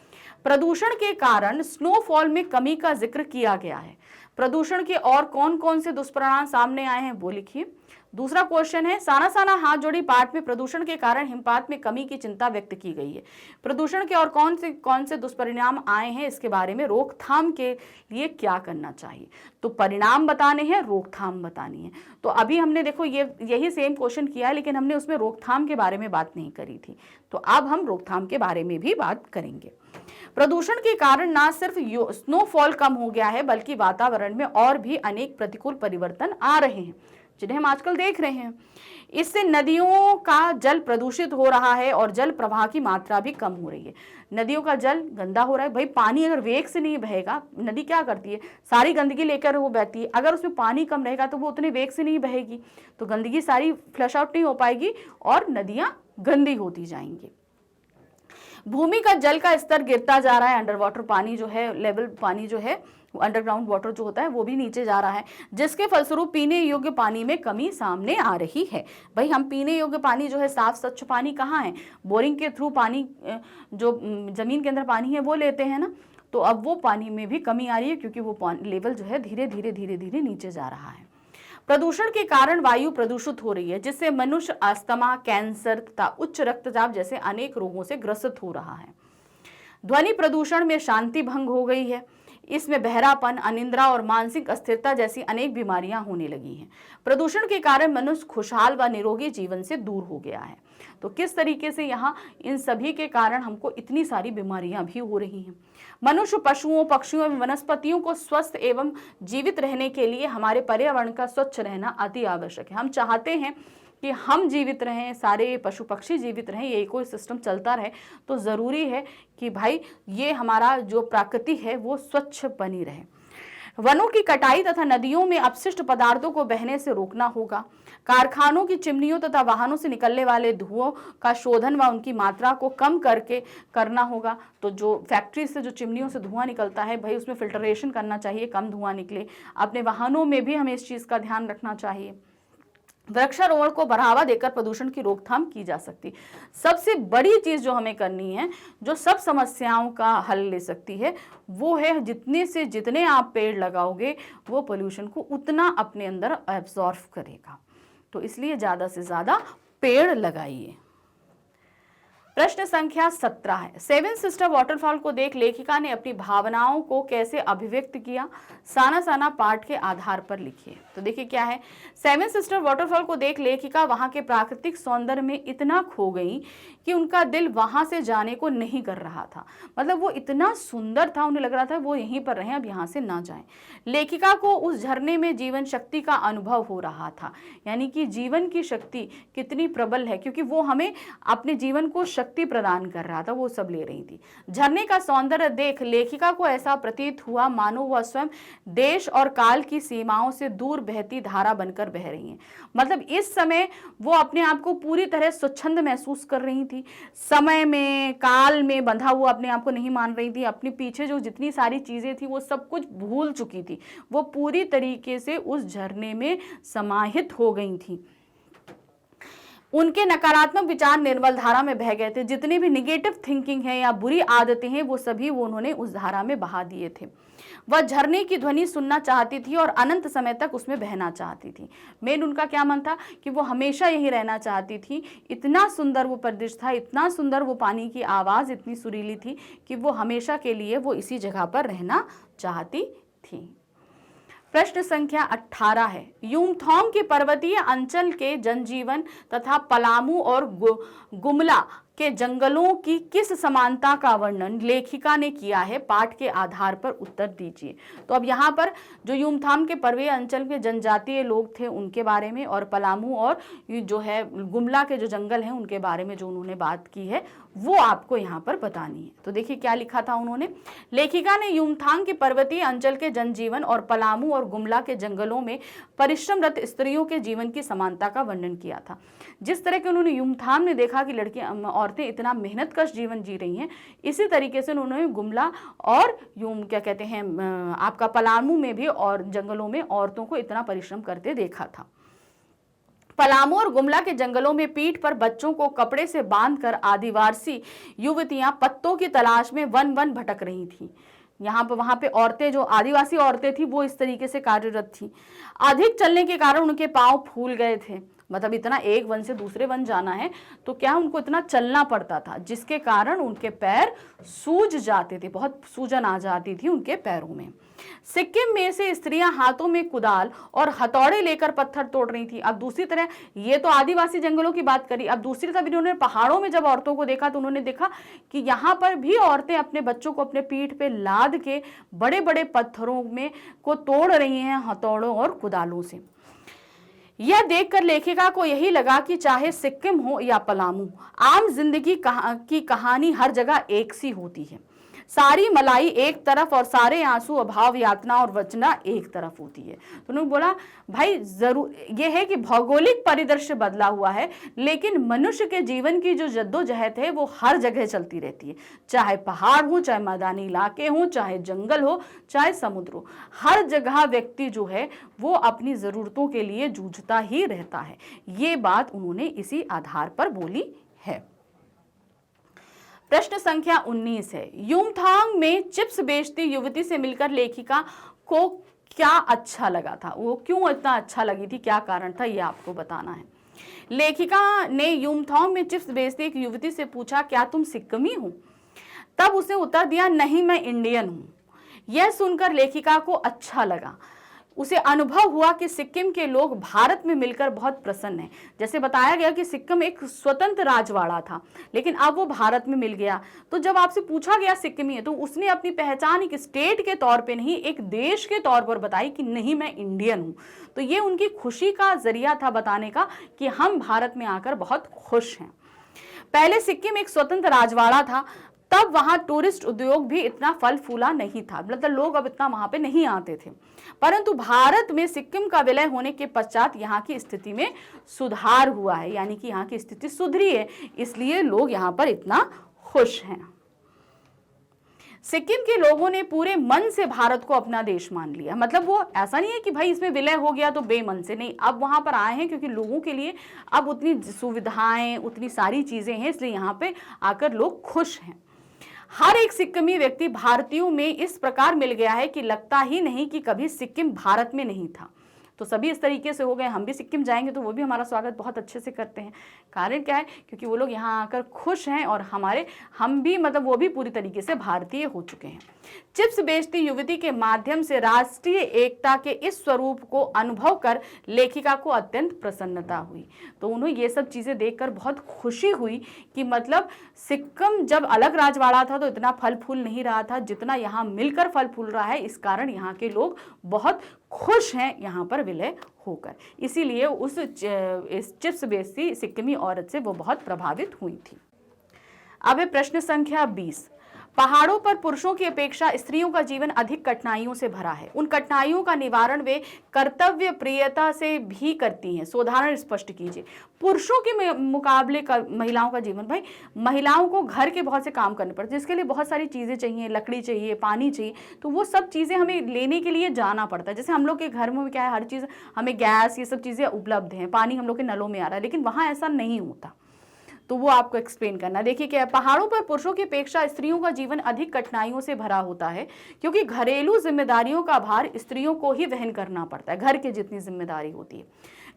प्रदूषण के कारण स्नोफॉल में कमी का जिक्र किया गया है। प्रदूषण के और कौन कौन से दुष्परिणाम सामने आए हैं वो लिखिए। दूसरा क्वेश्चन है, साना साना हाथ जोड़ी पाठ में प्रदूषण के कारण हिमपात में कमी की चिंता व्यक्त की गई है। प्रदूषण के और कौन से दुष्परिणाम आए हैं, इसके बारे में रोकथाम के लिए क्या करना चाहिए। तो परिणाम बताने हैं, रोकथाम बतानी है। तो अभी हमने देखो यही सेम क्वेश्चन किया है, लेकिन हमने उसमें रोकथाम के बारे में बात नहीं करी थी। तो अब हम रोकथाम के बारे में भी बात करेंगे। प्रदूषण के कारण ना सिर्फ स्नोफॉल कम हो गया है, बल्कि वातावरण में और भी अनेक प्रतिकूल परिवर्तन आ रहे हैं, जिन्हें हम आजकल देख रहे हैं। इससे नदियों का जल प्रदूषित हो रहा है और जल प्रवाह की मात्रा भी कम हो रही है। नदियों का जल गंदा हो रहा है। भाई पानी अगर वेग से नहीं बहेगा, नदी क्या करती है, सारी गंदगी लेकर वो बहती है। अगर उसमें पानी कम रहेगा तो वो उतने वेग से नहीं बहेगी, तो गंदगी सारी फ्लश आउट नहीं हो पाएगी और नदियां गंदी होती जाएंगी। भूमि का जल का स्तर गिरता जा रहा है। अंडर वाटर पानी जो है, लेवल पानी जो है, अंडरग्राउंड वाटर जो होता है वो भी नीचे जा रहा है, जिसके फलस्वरूप पीने योग्य पानी में कमी सामने आ रही है। भाई हम पीने योग्य पानी जो है, साफ स्वच्छ पानी कहाँ है, बोरिंग के थ्रू पानी जो जमीन के अंदर पानी है वो लेते हैं ना। तो अब वो पानी में भी कमी आ रही है, क्योंकि वो लेवल जो है धीरे धीरे नीचे जा रहा है। प्रदूषण के कारण वायु प्रदूषित हो रही है, जिससे मनुष्य अस्थमा, कैंसर तथा उच्च रक्तचाप जैसे अनेक रोगों से ग्रसित हो रहा है। ध्वनि प्रदूषण में शांति भंग हो गई है। इसमें बहरापन, अनिद्रा और मानसिक अस्थिरता जैसी अनेक बीमारियां होने लगी हैं। प्रदूषण के कारण मनुष्य खुशहाल व निरोगी जीवन से दूर हो गया है। तो किस तरीके से यहाँ इन सभी के कारण हमको इतनी सारी बीमारियां भी हो रही हैं। मनुष्य, पशुओं, पक्षियों एवं वनस्पतियों को स्वस्थ एवं जीवित रहने के लिए हमारे पर्यावरण का स्वच्छ रहना अति आवश्यक है। हम चाहते हैं कि हम जीवित रहें, सारे पशु पक्षी जीवित रहें, ये कोई सिस्टम चलता रहे, तो ज़रूरी है कि भाई ये हमारा जो प्रकृति है वो स्वच्छ बनी रहे। वनों की कटाई तथा नदियों में अपशिष्ट पदार्थों को बहने से रोकना होगा। कारखानों की चिमनियों तथा वाहनों से निकलने वाले धुओं का शोधन व उनकी मात्रा को कम करके करना होगा। तो जो फैक्ट्री से जो चिमनियों से धुआं निकलता है, भाई उसमें फिल्टरेशन करना चाहिए, कम धुआं निकले। अपने वाहनों में भी हमें इस चीज़ का ध्यान रखना चाहिए। वृक्षारोपण को बढ़ावा देकर प्रदूषण की रोकथाम की जा सकती। सबसे बड़ी चीज जो हमें करनी है, जो सब समस्याओं का हल ले सकती है, वो है जितने से जितने आप पेड़ लगाओगे वो पोल्यूशन को उतना अपने अंदर एब्जॉर्व करेगा। तो इसलिए ज्यादा से ज्यादा पेड़ लगाइए। प्रश्न संख्या 17 है, सेवन सिस्टर वाटरफॉल को देख लेखिका ने अपनी भावनाओं को कैसे अभिव्यक्त किया, साना साना पाठ के आधार पर लिखिए। तो देखिए क्या है, सेवन सिस्टर वाटरफॉल को देख लेखिका वहां के प्राकृतिक सौंदर्य में इतना खो गई कि उनका दिल वहां से जाने को नहीं कर रहा था। मतलब वो इतना सुंदर था, उन्हें लग रहा था वो यहीं पर रहें, अब यहाँ से ना जाएं। लेखिका को उस झरने में जीवन शक्ति का अनुभव हो रहा था, यानी कि जीवन की शक्ति कितनी प्रबल है, क्योंकि वो हमें अपने जीवन को शक्ति प्रदान कर रहा था, वो सब ले रही थी। झरने का सौंदर्य देख लेखिका को ऐसा प्रतीत हुआ मानो वह स्वयं देश और काल की सीमाओं से दूर बहती धारा बनकर बह रही हैं। मतलब इस समय वो अपने आप को पूरी तरह स्वच्छंद महसूस कर रही थी, समय में, काल में बंधा हुआ अपने आप को नहीं मान रही थी। अपने पीछे जो जितनी सारी चीजें थी वो सब कुछ भूल चुकी थी। वो पूरी तरीके से उस झरने में समाहित हो गई थी। उनके नकारात्मक विचार निर्मल धारा में बह गए थे। जितनी भी निगेटिव थिंकिंग है या बुरी आदतें हैं वो सभी वो उन्होंने उस धारा में बहा दिए थे। वह झरने की ध्वनि सुनना चाहती थी और अनंत समय तक उसमें बहना चाहती थी। मेन उनका क्या मन था कि वो हमेशा यहीं रहना चाहती थी। इतना सुंदर वो परिदृश्य था, इतना सुंदर वो पानी की आवाज़ इतनी सुरीली थी कि वो हमेशा के लिए वो इसी जगह पर रहना चाहती थी। प्रश्न संख्या 18 है, युमथांग के पर्वतीय अंचल के जनजीवन तथा पलामू और गुमला के जंगलों की किस समानता का वर्णन लेखिका ने किया है, पाठ के आधार पर उत्तर दीजिए। तो अब यहाँ पर जो युमथांग के पर्वतीय अंचल के जनजातीय लोग थे उनके बारे में, और पलामू और जो है गुमला के जो जंगल हैं उनके बारे में जो उन्होंने बात की है वो आपको यहाँ पर बतानी है। तो देखिए क्या लिखा था उन्होंने, लेखिका ने युमथांग के पर्वतीय अंचल के जनजीवन और पलामू और गुमला के जंगलों में परिश्रमरत स्त्रियों के जीवन की समानता का वर्णन किया था। जिस तरह के उन्होंने युमथांग ने देखा कि लड़कियां, औरतें इतना मेहनतकश जीवन जी रही हैं, इसी तरीके से उन्होंने गुमला और क्या कहते हैं आपका पलामू में भी और जंगलों में औरतों को इतना परिश्रम करते देखा था। पलामू और गुमला के जंगलों में पीठ पर बच्चों को कपड़े से बांधकर आदिवासी युवतियां पत्तों की तलाश में वन वन भटक रही थीं। वहां पे औरतें, जो आदिवासी औरतें थी, वो इस तरीके से कार्यरत थी। अधिक चलने के कारण उनके पांव फूल गए थे। मतलब इतना एक वन से दूसरे वन जाना है तो क्या उनको इतना चलना पड़ता था, जिसके कारण उनके पैर सूज जाते थे, बहुत सूजन आ जाती थी उनके पैरों में। सिक्किम में से स्त्रियां हाथों में कुदाल और हथौड़े लेकर पत्थर तोड़ रही थी। अब दूसरी तरह, ये तो आदिवासी जंगलों की बात करी, अब दूसरी तरफ इन्होंने पहाड़ों में जब औरतों को देखा तो उन्होंने देखा कि यहाँ पर भी औरतें अपने बच्चों को अपने पीठ पे लाद के बड़े बड़े पत्थरों में को तोड़ रही हैं हथौड़ों और कुदालों से। यह देखकर लेखिका को यही लगा कि चाहे सिक्किम हो या पलामू, आम जिंदगी की कहानी हर जगह एक सी होती है। सारी मलाई एक तरफ और सारे आंसू, अभाव, यातना और वंचना एक तरफ होती है। तो उन्होंने बोला भाई जरूर ये है कि भौगोलिक परिदृश्य बदला हुआ है, लेकिन मनुष्य के जीवन की जो जद्दोजहद है वो हर जगह चलती रहती है। चाहे पहाड़ हो, चाहे मैदानी इलाके हो, चाहे जंगल हो, चाहे समुद्र हो, हर जगह व्यक्ति जो है वो अपनी जरूरतों के लिए जूझता ही रहता है। ये बात उन्होंने इसी आधार पर बोली है। प्रश्न संख्या 19 है, युमथांग में चिप्स बेचती युवती से मिलकर लेखिका को क्या अच्छा लगा था? वो क्यों इतना अच्छा लगी थी, क्या कारण था, ये आपको बताना है। लेखिका ने युमथांग में चिप्स बेचती एक युवती से पूछा, क्या तुम सिक्किमी हो? तब उसने उत्तर दिया, नहीं, मैं इंडियन हूं। यह सुनकर लेखिका को अच्छा लगा। उसे अनुभव हुआ कि सिक्किम के लोग भारत में मिलकर बहुत प्रसन्न हैं। जैसे बताया गया कि सिक्किम एक स्वतंत्र राजवाड़ा था, लेकिन अब वो भारत में मिल गया। तो जब आपसे पूछा गया सिक्किमी है, तो उसने अपनी पहचान एक स्टेट के तौर पे नहीं, एक देश के तौर पर बताई कि नहीं, मैं इंडियन हूँ। तो ये उनकी खुशी का जरिया था बताने का कि हम भारत में आकर बहुत खुश हैं। पहले सिक्किम एक स्वतंत्र राजवाड़ा था, तब वहां टूरिस्ट उद्योग भी इतना फल फूला नहीं था, मतलब लोग अब इतना वहां पे नहीं आते थे। परंतु भारत में सिक्किम का विलय होने के पश्चात यहाँ की स्थिति में सुधार हुआ है, यानी कि यहाँ की स्थिति सुधरी है, इसलिए लोग यहाँ पर इतना खुश हैं। सिक्किम के लोगों ने पूरे मन से भारत को अपना देश मान लिया। मतलब वो ऐसा नहीं है कि भाई इसमें विलय हो गया तो बेमन से, नहीं, अब वहां पर आए हैं क्योंकि लोगों के लिए अब उतनी सुविधाएं, उतनी सारी चीजें हैं, इसलिए यहाँ पे आकर लोग खुश हैं। हर एक सिक्किमी व्यक्ति भारतीयों में इस प्रकार मिल गया है कि लगता ही नहीं कि कभी सिक्किम भारत में नहीं था। तो सभी इस तरीके से हो गए। हम भी सिक्किम जाएंगे तो वो भी हमारा स्वागत बहुत अच्छे से करते हैं। कारण क्या है? क्योंकि वो लोग यहाँ आकर खुश हैं और हम भी, मतलब वो भी पूरी तरीके से भारतीय हो चुके हैं। चिप्स बेचती युवती के माध्यम से राष्ट्रीय एकता के इस स्वरूप को अनुभव कर लेखिका को अत्यंत प्रसन्नता हुई। तो उन्हें ये सब चीज़ें देखकर बहुत खुशी हुई कि मतलब सिक्किम जब अलग राजवाड़ा था तो इतना फल फूल नहीं रहा था जितना यहाँ मिलकर फल फूल रहा है। इस कारण यहाँ के लोग बहुत खुश हैं यहाँ पर विलय होकर, इसीलिए इस चिप्स बेचती सिक्किमी औरत से वो बहुत प्रभावित हुई थी। अब है प्रश्न संख्या 20। पहाड़ों पर पुरुषों की अपेक्षा स्त्रियों का जीवन अधिक कठिनाइयों से भरा है। उन कठिनाइयों का निवारण वे कर्तव्य प्रियता से भी करती हैं। उदाहरण स्पष्ट कीजिए। पुरुषों के मुकाबले का महिलाओं का जीवन, भाई महिलाओं को घर के बहुत से काम करने पड़ते हैं, जिसके लिए बहुत सारी चीज़ें चाहिए, लकड़ी चाहिए, पानी चाहिए, तो वो सब चीज़ें हमें लेने के लिए जाना पड़ता है। जैसे हम लोग के घर में क्या है, हर चीज़ हमें गैस, ये सब चीज़ें उपलब्ध हैं, पानी हम लोग के नलों में आ रहा है, लेकिन वहाँ ऐसा नहीं होता। तो वो आपको एक्सप्लेन करना। देखिए क्या है, पहाड़ों पर पुरुषों की अपेक्षा स्त्रियों का जीवन अधिक कठिनाइयों से भरा होता है, क्योंकि घरेलू जिम्मेदारियों का भार स्त्रियों को ही वहन करना पड़ता है। घर की जितनी जिम्मेदारी होती है,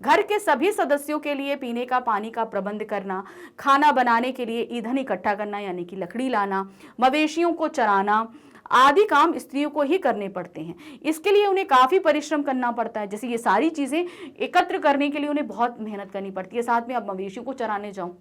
घर के सभी सदस्यों के लिए पीने का पानी का प्रबंध करना, खाना बनाने के लिए ईंधन इकट्ठा करना यानी कि लकड़ी लाना, मवेशियों को चराना आदि काम स्त्रियों को ही करने पड़ते हैं। इसके लिए उन्हें काफ़ी परिश्रम करना पड़ता है। जैसे ये सारी चीज़ें एकत्र करने के लिए उन्हें बहुत मेहनत करनी पड़ती है। साथ में अब मवेशियों को चराने जाऊँ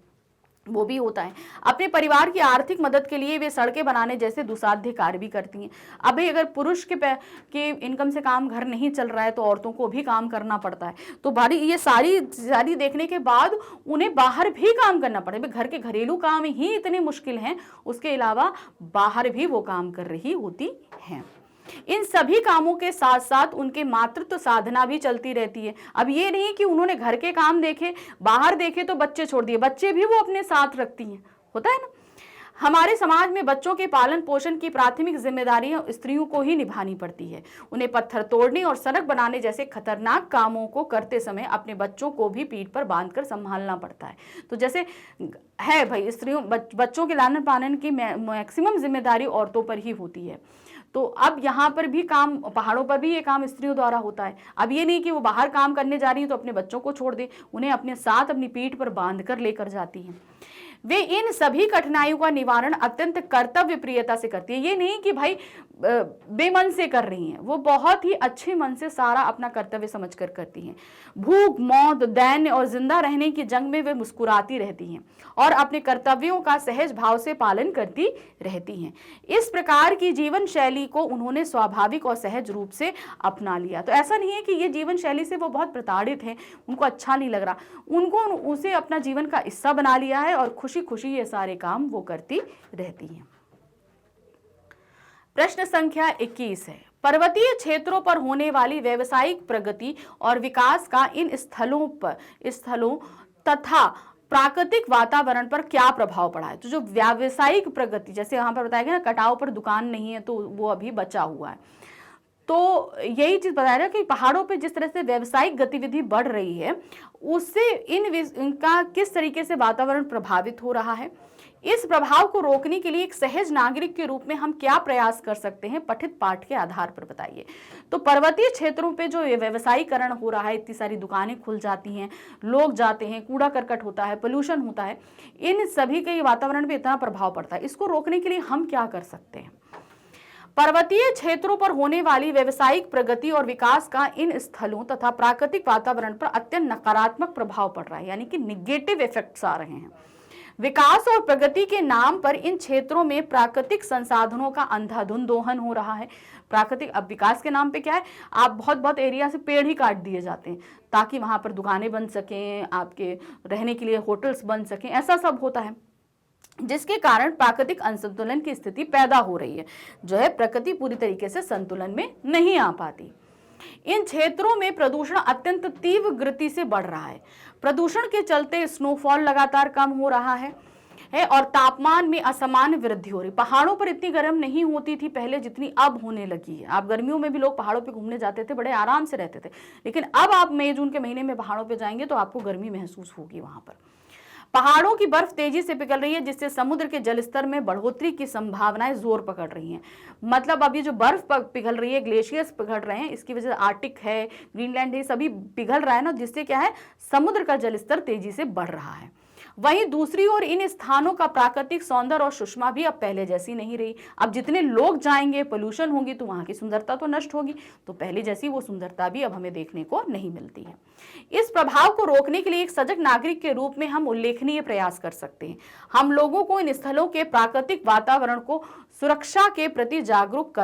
वो भी होता है। अपने परिवार की आर्थिक मदद के लिए वे सड़कें बनाने जैसे दुसाध्य कार्य भी करती हैं। अभी अगर पुरुष के इनकम से काम घर नहीं चल रहा है तो औरतों को भी काम करना पड़ता है। तो भारी ये सारी देखने के बाद उन्हें बाहर भी काम करना पड़ता है। घर के घरेलू काम ही इतने मुश्किल हैं, उसके अलावा बाहर भी वो काम कर रही होती हैं। इन सभी कामों के साथ साथ उनके मातृत्व साधना भी चलती रहती है। अब ये नहीं कि उन्होंने घर के काम देखे, बाहर देखे तो बच्चे छोड़ दिए, बच्चे भी वो अपने साथ रखती हैं, होता है ना। हमारे समाज में बच्चों के पालन पोषण की प्राथमिक जिम्मेदारियां स्त्रियों को ही निभानी पड़ती है। उन्हें पत्थर तोड़ने और सड़क बनाने जैसे खतरनाक कामों को करते समय अपने बच्चों को भी पीठ पर बांधकर संभालना पड़ता है। तो जैसे है भाई, स्त्रियों बच्चों के लालन पालन की मैक्सिमम जिम्मेदारी औरतों पर ही होती है। तो अब यहाँ पर भी काम, पहाड़ों पर भी ये काम स्त्रियों द्वारा होता है। अब ये नहीं कि वो बाहर काम करने जा रही है तो अपने बच्चों को छोड़ दे, उन्हें अपने साथ अपनी पीठ पर बांध कर लेकर जाती हैं। वे इन सभी कठिनाइयों का निवारण अत्यंत कर्तव्य प्रियता से करती है। ये नहीं कि भाई बेमन से कर रही हैं, वो बहुत ही अच्छे मन से सारा अपना कर्तव्य समझकर करती हैं। भूख, मौत, दैन्य और जिंदा रहने की जंग में वे मुस्कुराती रहती हैं और अपने कर्तव्यों का सहज भाव से पालन करती रहती हैं। इस प्रकार की जीवन शैली को उन्होंने स्वाभाविक और सहज रूप से अपना लिया। तो ऐसा नहीं है कि ये जीवन शैली से वो बहुत प्रताड़ित हैं, उनको अच्छा नहीं लग रहा, उनको उसे अपना जीवन का हिस्सा बना लिया है और खुशी खुशी ये सारे काम वो करती रहती हैं। प्रश्न संख्या 21 है, पर्वतीय क्षेत्रों पर होने वाली व्यावसायिक प्रगति और विकास का इन स्थलों तथा प्राकृतिक वातावरण पर क्या प्रभाव पड़ा है। तो जो व्यावसायिक प्रगति, जैसे यहाँ पर बताया गया ना, कटाव पर दुकान नहीं है तो वो अभी बचा हुआ है, तो यही चीज बताया गया कि पहाड़ों पे जिस तरह से व्यावसायिक गतिविधि बढ़ रही है उससे इनका किस तरीके से वातावरण प्रभावित हो रहा है। इस प्रभाव को रोकने के लिए एक सहज नागरिक के रूप में हम क्या प्रयास कर सकते हैं, पठित पाठ के आधार पर बताइए। तो पर्वतीय क्षेत्रों पे जो व्यवसायीकरण हो रहा है, इतनी सारी दुकानें खुल जाती हैं, लोग जाते हैं, कूड़ा करकट होता है, पोल्यूशन होता है, इन सभी के वातावरण पे इतना प्रभाव पड़ता है। इसको रोकने के लिए हम क्या कर सकते हैं। पर्वतीय क्षेत्रों पर होने वाली व्यावसायिक प्रगति और विकास का इन स्थलों तथा प्राकृतिक वातावरण पर अत्यंत नकारात्मक प्रभाव पड़ रहा है, यानी कि निगेटिव इफेक्ट्स आ रहे हैं। विकास और प्रगति के नाम पर इन क्षेत्रों में प्राकृतिक संसाधनों का अंधाधुंध दोहन हो रहा है। प्राकृतिक, अब विकास के नाम पे क्या है, आप बहुत एरिया से पेड़ ही काट दिए जाते हैं ताकि वहां पर दुकानें बन सकें, आपके रहने के लिए होटल्स बन सकें, ऐसा सब होता है, जिसके कारण प्राकृतिक असंतुलन की स्थिति पैदा हो रही है, जो है प्रकृति पूरी तरीके से संतुलन में नहीं आ पाती। इन क्षेत्रों में प्रदूषण अत्यंत तीव्र गति से बढ़ रहा है। प्रदूषण के चलते स्नोफॉल लगातार कम हो रहा है और तापमान में असामान्य वृद्धि हो रही। पहाड़ों पर इतनी गर्म नहीं होती थी पहले जितनी अब होने लगी है। आप गर्मियों में भी लोग पहाड़ों पे घूमने जाते थे, बड़े आराम से रहते थे, लेकिन अब आप मई जून के महीने में पहाड़ों पे जाएंगे तो आपको गर्मी महसूस होगी। वहां पर पहाड़ों की बर्फ तेजी से पिघल रही है, जिससे समुद्र के जलस्तर में बढ़ोतरी की संभावनाएं जोर पकड़ रही हैं। मतलब अब ये जो बर्फ पिघल रही है, ग्लेशियर्स पिघल रहे हैं, इसकी वजह से आर्टिक है, ग्रीनलैंड है, सभी पिघल रहा है ना, जिससे क्या है, समुद्र का जलस्तर तेजी से बढ़ रहा है। वहीं दूसरी ओर इन स्थानों का प्राकृतिक सौंदर्य और सुषमा भी अब पहले जैसी नहीं रही। अब जितने लोग जाएंगे, पोल्यूशन होगी, तो वहां की सुंदरता तो नष्ट होगी, तो पहले जैसी वो सुंदरता भी अब हमें देखने को नहीं मिलती है। इस प्रभाव को रोकने के लिए एक सजग नागरिक के रूप में हम उल्लेखनीय प्रयास कर सकते हैं। हम लोगों को इन स्थलों के प्राकृतिक वातावरण को सुरक्षा के प्रति जागरूक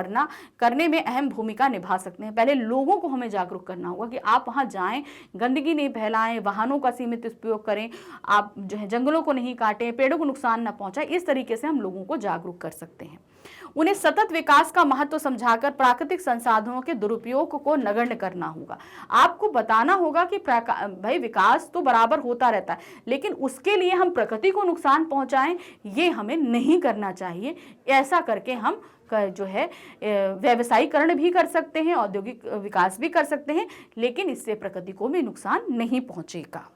करने में अहम भूमिका निभा सकते हैं। पहले लोगों को हमें जागरूक करना होगा कि आप वहां जाएं, गंदगी नहीं फैलाएं, वाहनों का सीमित उपयोग करें, आप जो है जंगलों को नहीं काटें, पेड़ों को नुकसान न पहुंचाएं। इस तरीके से हम लोगों को जागरूक कर सकते हैं। उन्हें सतत विकास का महत्व समझाकर प्राकृतिक संसाधनों के दुरुपयोग को नगण्य करना होगा। आपको बताना होगा कि भाई विकास तो बराबर होता रहता है, लेकिन उसके लिए हम प्रकृति को नुकसान पहुंचाएं, ये हमें नहीं करना चाहिए। ऐसा करके हम जो है व्यवसायीकरण भी कर सकते हैं, औद्योगिक विकास भी कर सकते हैं, लेकिन इससे प्रकृति को भी नुकसान नहीं पहुंचेगा।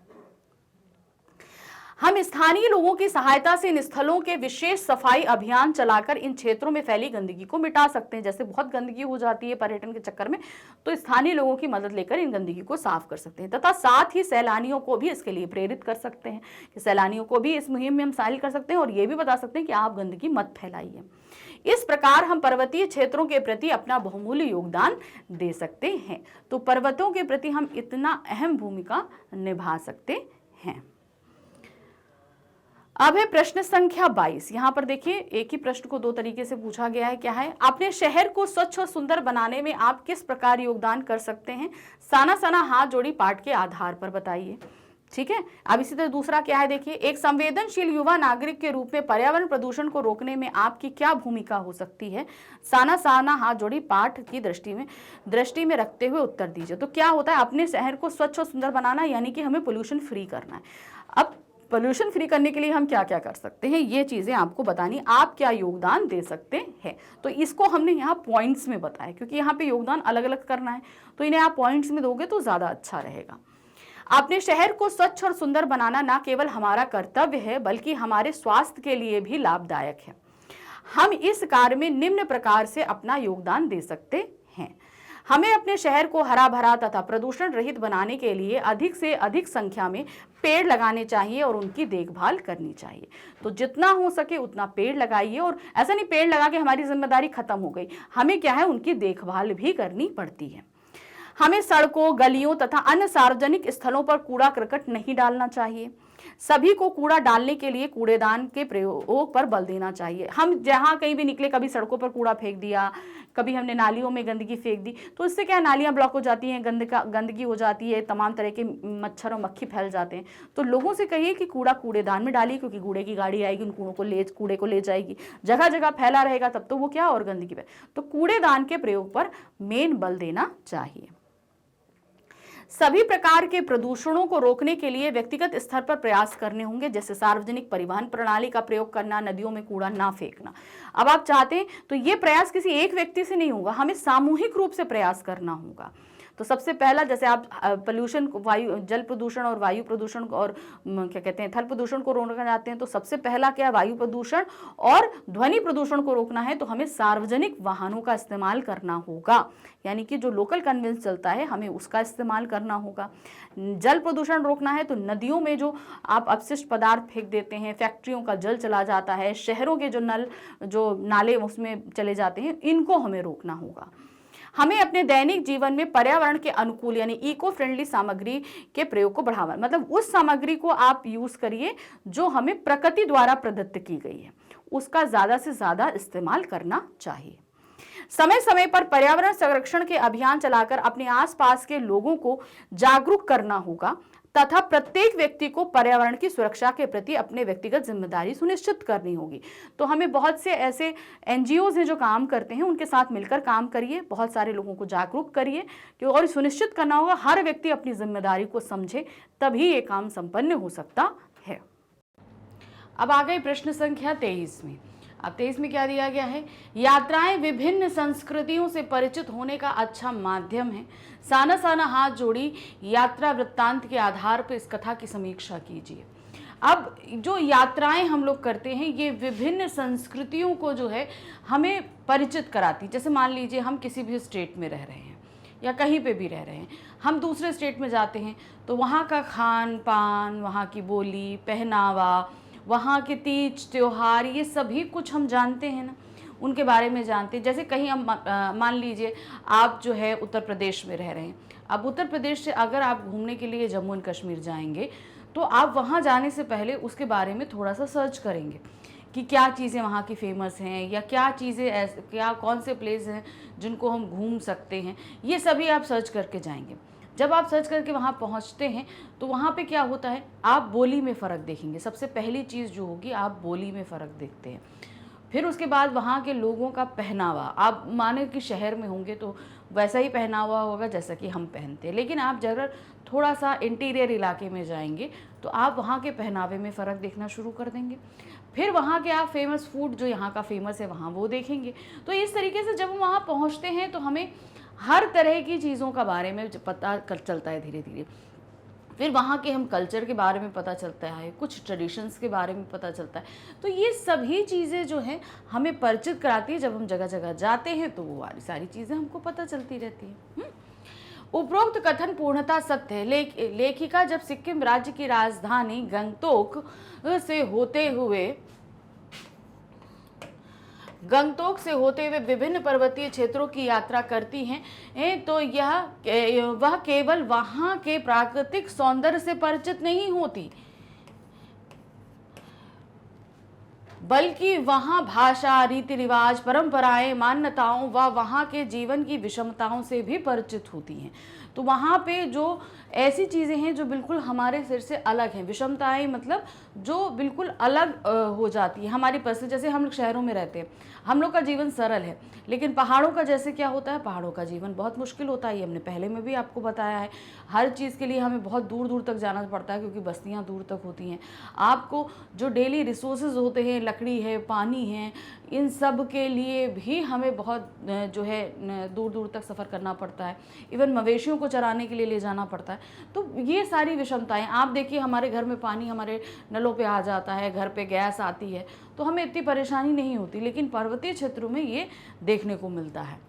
हम स्थानीय लोगों की सहायता से इन स्थलों के विशेष सफाई अभियान चलाकर इन क्षेत्रों में फैली गंदगी को मिटा सकते हैं। जैसे बहुत गंदगी हो जाती है पर्यटन के चक्कर में, तो स्थानीय लोगों की मदद लेकर इन गंदगी को साफ कर सकते हैं, तथा साथ ही सैलानियों को भी इसके लिए प्रेरित कर सकते हैं कि सैलानियों को भी इस मुहिम में हम शामिल कर सकते हैं और ये भी बता सकते हैं कि आप गंदगी मत फैलाइए। इस प्रकार हम पर्वतीय क्षेत्रों के प्रति अपना बहुमूल्य योगदान दे सकते हैं। तो पर्वतों के प्रति हम इतना अहम भूमिका निभा सकते हैं। अब है प्रश्न संख्या 22। यहाँ पर देखिए, एक ही प्रश्न को दो तरीके से पूछा गया है। क्या है, अपने शहर को स्वच्छ और सुंदर बनाने में आप किस प्रकार योगदान कर सकते हैं, साना साना हाथ जोड़ी पाठ के आधार पर बताइए। ठीक है। अब इसी तरह दूसरा क्या है, देखिए, एक संवेदनशील युवा नागरिक के रूप में पर्यावरण प्रदूषण को रोकने में आपकी क्या भूमिका हो सकती है, साना साना हाथ जोड़ी पाठ की दृष्टि में रखते हुए उत्तर दीजिए। तो क्या होता है, अपने शहर को स्वच्छ और सुंदर बनाना, यानी कि हमें पोल्यूशन फ्री करना है। अब पोल्यूशन फ्री करने के लिए हम क्या क्या कर सकते हैं, ये चीज़ें आपको बतानी, आप क्या योगदान दे सकते हैं। तो इसको हमने यहाँ पॉइंट्स में बताया, क्योंकि यहाँ पे योगदान अलग अलग करना है, तो इन्हें आप पॉइंट्स में दोगे तो ज़्यादा अच्छा रहेगा। अपने शहर को स्वच्छ और सुंदर बनाना न केवल हमारा कर्तव्य है, बल्कि हमारे स्वास्थ्य के लिए भी लाभदायक है। हम इस कार्य में निम्न प्रकार से अपना योगदान दे सकते हैं। हमें अपने शहर को हरा भरा तथा प्रदूषण रहित बनाने के लिए अधिक से अधिक संख्या में पेड़ लगाने चाहिए और उनकी देखभाल करनी चाहिए। तो जितना हो सके उतना पेड़ लगाइए, और ऐसा नहीं पेड़ लगा के हमारी जिम्मेदारी खत्म हो गई, हमें क्या है, उनकी देखभाल भी करनी पड़ती है। हमें सड़कों, गलियों तथा अन्य सार्वजनिक स्थलों पर कूड़ा करकट नहीं डालना चाहिए। सभी को कूड़ा डालने के लिए कूड़ेदान के प्रयोग पर बल देना चाहिए। हम जहाँ कहीं भी निकले, कभी सड़कों पर कूड़ा फेंक दिया, कभी हमने नालियों में गंदगी फेंक दी, तो इससे क्या, नालियाँ ब्लॉक हो जाती हैं, गंदगी हो जाती है, तमाम तरह के मच्छर और मक्खी फैल जाते हैं। तो लोगों से कहिए कि कूड़ा कूड़ेदान में डालिए, क्योंकि कूड़े की गाड़ी आएगी, उन कूड़े को ले जाएगी, जगह जगह फैला रहेगा, तब तो वो क्या, और गंदगी पे। तो कूड़ेदान के प्रयोग पर मेन बल देना चाहिए। सभी प्रकार के प्रदूषणों को रोकने के लिए व्यक्तिगत स्तर पर प्रयास करने होंगे, जैसे सार्वजनिक परिवहन प्रणाली का प्रयोग करना, नदियों में कूड़ा ना फेंकना। अब आप चाहते हैं तो ये प्रयास किसी एक व्यक्ति से नहीं होगा, हमें सामूहिक रूप से प्रयास करना होगा। तो सबसे पहला, जैसे आप पोल्यूशन, वायु, जल प्रदूषण और वायु प्रदूषण और क्या कहते हैं, थल प्रदूषण को रोकना चाहते हैं, तो सबसे पहला क्या, वायु प्रदूषण और ध्वनि प्रदूषण को रोकना है, तो हमें सार्वजनिक वाहनों का इस्तेमाल करना होगा, यानी कि जो लोकल कन्वेंस चलता है हमें उसका इस्तेमाल करना होगा। जल प्रदूषण रोकना है तो नदियों में जो आप अपशिष्ट पदार्थ फेंक देते हैं, फैक्ट्रियों का जल चला जाता है, शहरों के जो नाले उसमें चले जाते हैं, इनको हमें रोकना होगा। हमें अपने दैनिक जीवन में पर्यावरण के अनुकूल यानी इको फ्रेंडली सामग्री के प्रयोग को बढ़ावा, मतलब उस सामग्री को आप यूज करिए जो हमें प्रकृति द्वारा प्रदत्त की गई है, उसका ज्यादा से ज्यादा इस्तेमाल करना चाहिए। समय समय पर पर्यावरण संरक्षण के अभियान चलाकर अपने आसपास के लोगों को जागरूक करना होगा तथा प्रत्येक व्यक्ति को पर्यावरण की सुरक्षा के प्रति अपने व्यक्तिगत जिम्मेदारी सुनिश्चित करनी होगी। तो हमें बहुत से ऐसे एनजीओज हैं जो काम करते हैं, उनके साथ मिलकर काम करिए, बहुत सारे लोगों को जागरूक करिए कि, और सुनिश्चित करना होगा हर व्यक्ति अपनी जिम्मेदारी को समझे, तभी ये काम संपन्न हो सकता है। अब आ गए प्रश्न संख्या 23 में। अब 23 में क्या दिया गया है, यात्राएं विभिन्न संस्कृतियों से परिचित होने का अच्छा माध्यम है। साना साना हाथ जोड़ी यात्रा वृत्तांत के आधार पर इस कथा की समीक्षा कीजिए। अब जो यात्राएं हम लोग करते हैं ये विभिन्न संस्कृतियों को जो है हमें परिचित कराती। जैसे मान लीजिए हम किसी भी स्टेट में रह रहे हैं या कहीं पे भी रह रहे हैं, हम दूसरे स्टेट में जाते हैं तो वहाँ का खान पान, वहाँ की बोली, पहनावा, वहाँ के तीज त्योहार, ये सभी कुछ हम जानते हैं ना, उनके बारे में जानते हैं। जैसे कहीं हम मान लीजिए आप जो है उत्तर प्रदेश में रह रहे हैं, अब उत्तर प्रदेश से अगर आप घूमने के लिए जम्मू एंड कश्मीर जाएंगे तो आप वहाँ जाने से पहले उसके बारे में थोड़ा सा सर्च करेंगे कि क्या चीज़ें वहाँ की फेमस हैं, या क्या चीज़ें ऐसे, क्या कौन से प्लेस हैं जिनको हम घूम सकते हैं, ये सभी आप सर्च करके जाएंगे। जब आप सर्च करके वहाँ पहुँचते हैं तो वहाँ पे क्या होता है, आप बोली में फ़र्क देखेंगे। सबसे पहली चीज़ जो होगी, आप बोली में फ़र्क देखते हैं। फिर उसके बाद वहाँ के लोगों का पहनावा, आप माने कि शहर में होंगे तो वैसा ही पहनावा होगा जैसा कि हम पहनते हैं, लेकिन आप अगर थोड़ा सा इंटीरियर इलाके में जाएंगे तो आप वहाँ के पहनावे में फ़र्क देखना शुरू कर देंगे। फिर वहाँ के आप फेमस फूड जो यहाँ का फेमस है वहाँ वो देखेंगे। तो इस तरीके से जब हम वहाँ पहुँचते हैं तो हमें हर तरह की चीज़ों का बारे में पता चलता है धीरे धीरे। फिर वहाँ के हम कल्चर के बारे में पता चलता है, कुछ ट्रेडिशंस के बारे में पता चलता है। तो ये सभी चीज़ें जो हैं हमें परिचित कराती है। जब हम जगह जगह जाते हैं तो वो सारी चीज़ें हमको पता चलती रहती हैं। उपरोक्त कथन पूर्णतः सत्य है। लेखिका जब सिक्किम राज्य की राजधानी गंगटोक से होते हुए विभिन्न पर्वतीय क्षेत्रों की यात्रा करती हैं तो वह केवल वहां के प्राकृतिक सौंदर्य से परिचित नहीं होती, बल्कि वहां भाषा, रीति रिवाज, परंपराएं, मान्यताओं व वहां के जीवन की विषमताओं से भी परिचित होती हैं। तो वहाँ पे जो ऐसी चीज़ें हैं जो बिल्कुल हमारे सिर से अलग हैं, विषमताएं मतलब जो बिल्कुल अलग हो जाती है हमारी परिस्थिति। जैसे हम लोग शहरों में रहते हैं, हम लोग का जीवन सरल है, लेकिन पहाड़ों का जैसे क्या होता है, पहाड़ों का जीवन बहुत मुश्किल होता है। ये हमने पहले में भी आपको बताया है। हर चीज़ के लिए हमें बहुत दूर दूर तक जाना पड़ता है क्योंकि बस्तियाँ दूर तक होती हैं। आपको जो डेली रिसोर्सेज होते हैं, लकड़ी है, पानी है, इन सब के लिए भी हमें बहुत जो है दूर दूर तक सफ़र करना पड़ता है। इवन मवेशियों को चराने के लिए ले जाना पड़ता है। तो ये सारी विषमताएं, आप देखिए हमारे घर में पानी हमारे नलों पे आ जाता है, घर पे गैस आती है, तो हमें इतनी परेशानी नहीं होती, लेकिन पर्वतीय क्षेत्रों में ये देखने को मिलता है।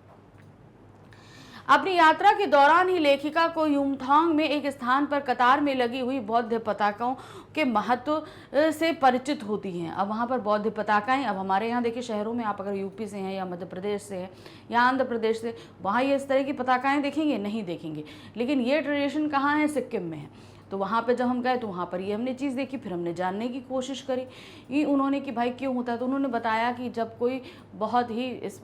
अपनी यात्रा के दौरान ही लेखिका को युमथांग में एक स्थान पर कतार में लगी हुई बौद्ध पताकाओं के महत्व से परिचित होती हैं। अब वहाँ पर बौद्ध पताकाएं, अब हमारे यहाँ देखिए शहरों में आप अगर यूपी से हैं या मध्य प्रदेश से हैं या आंध्र प्रदेश से, वहाँ ये इस तरह की पताकाएं देखेंगे नहीं देखेंगे, लेकिन ये ट्रेडिशन कहाँ है, सिक्किम में है। तो वहाँ पे जब हम गए तो वहाँ पर ये हमने चीज़ देखी, फिर हमने जानने की कोशिश करी ये उन्होंने कि भाई क्यों होता है। तो उन्होंने बताया कि जब कोई बहुत ही इस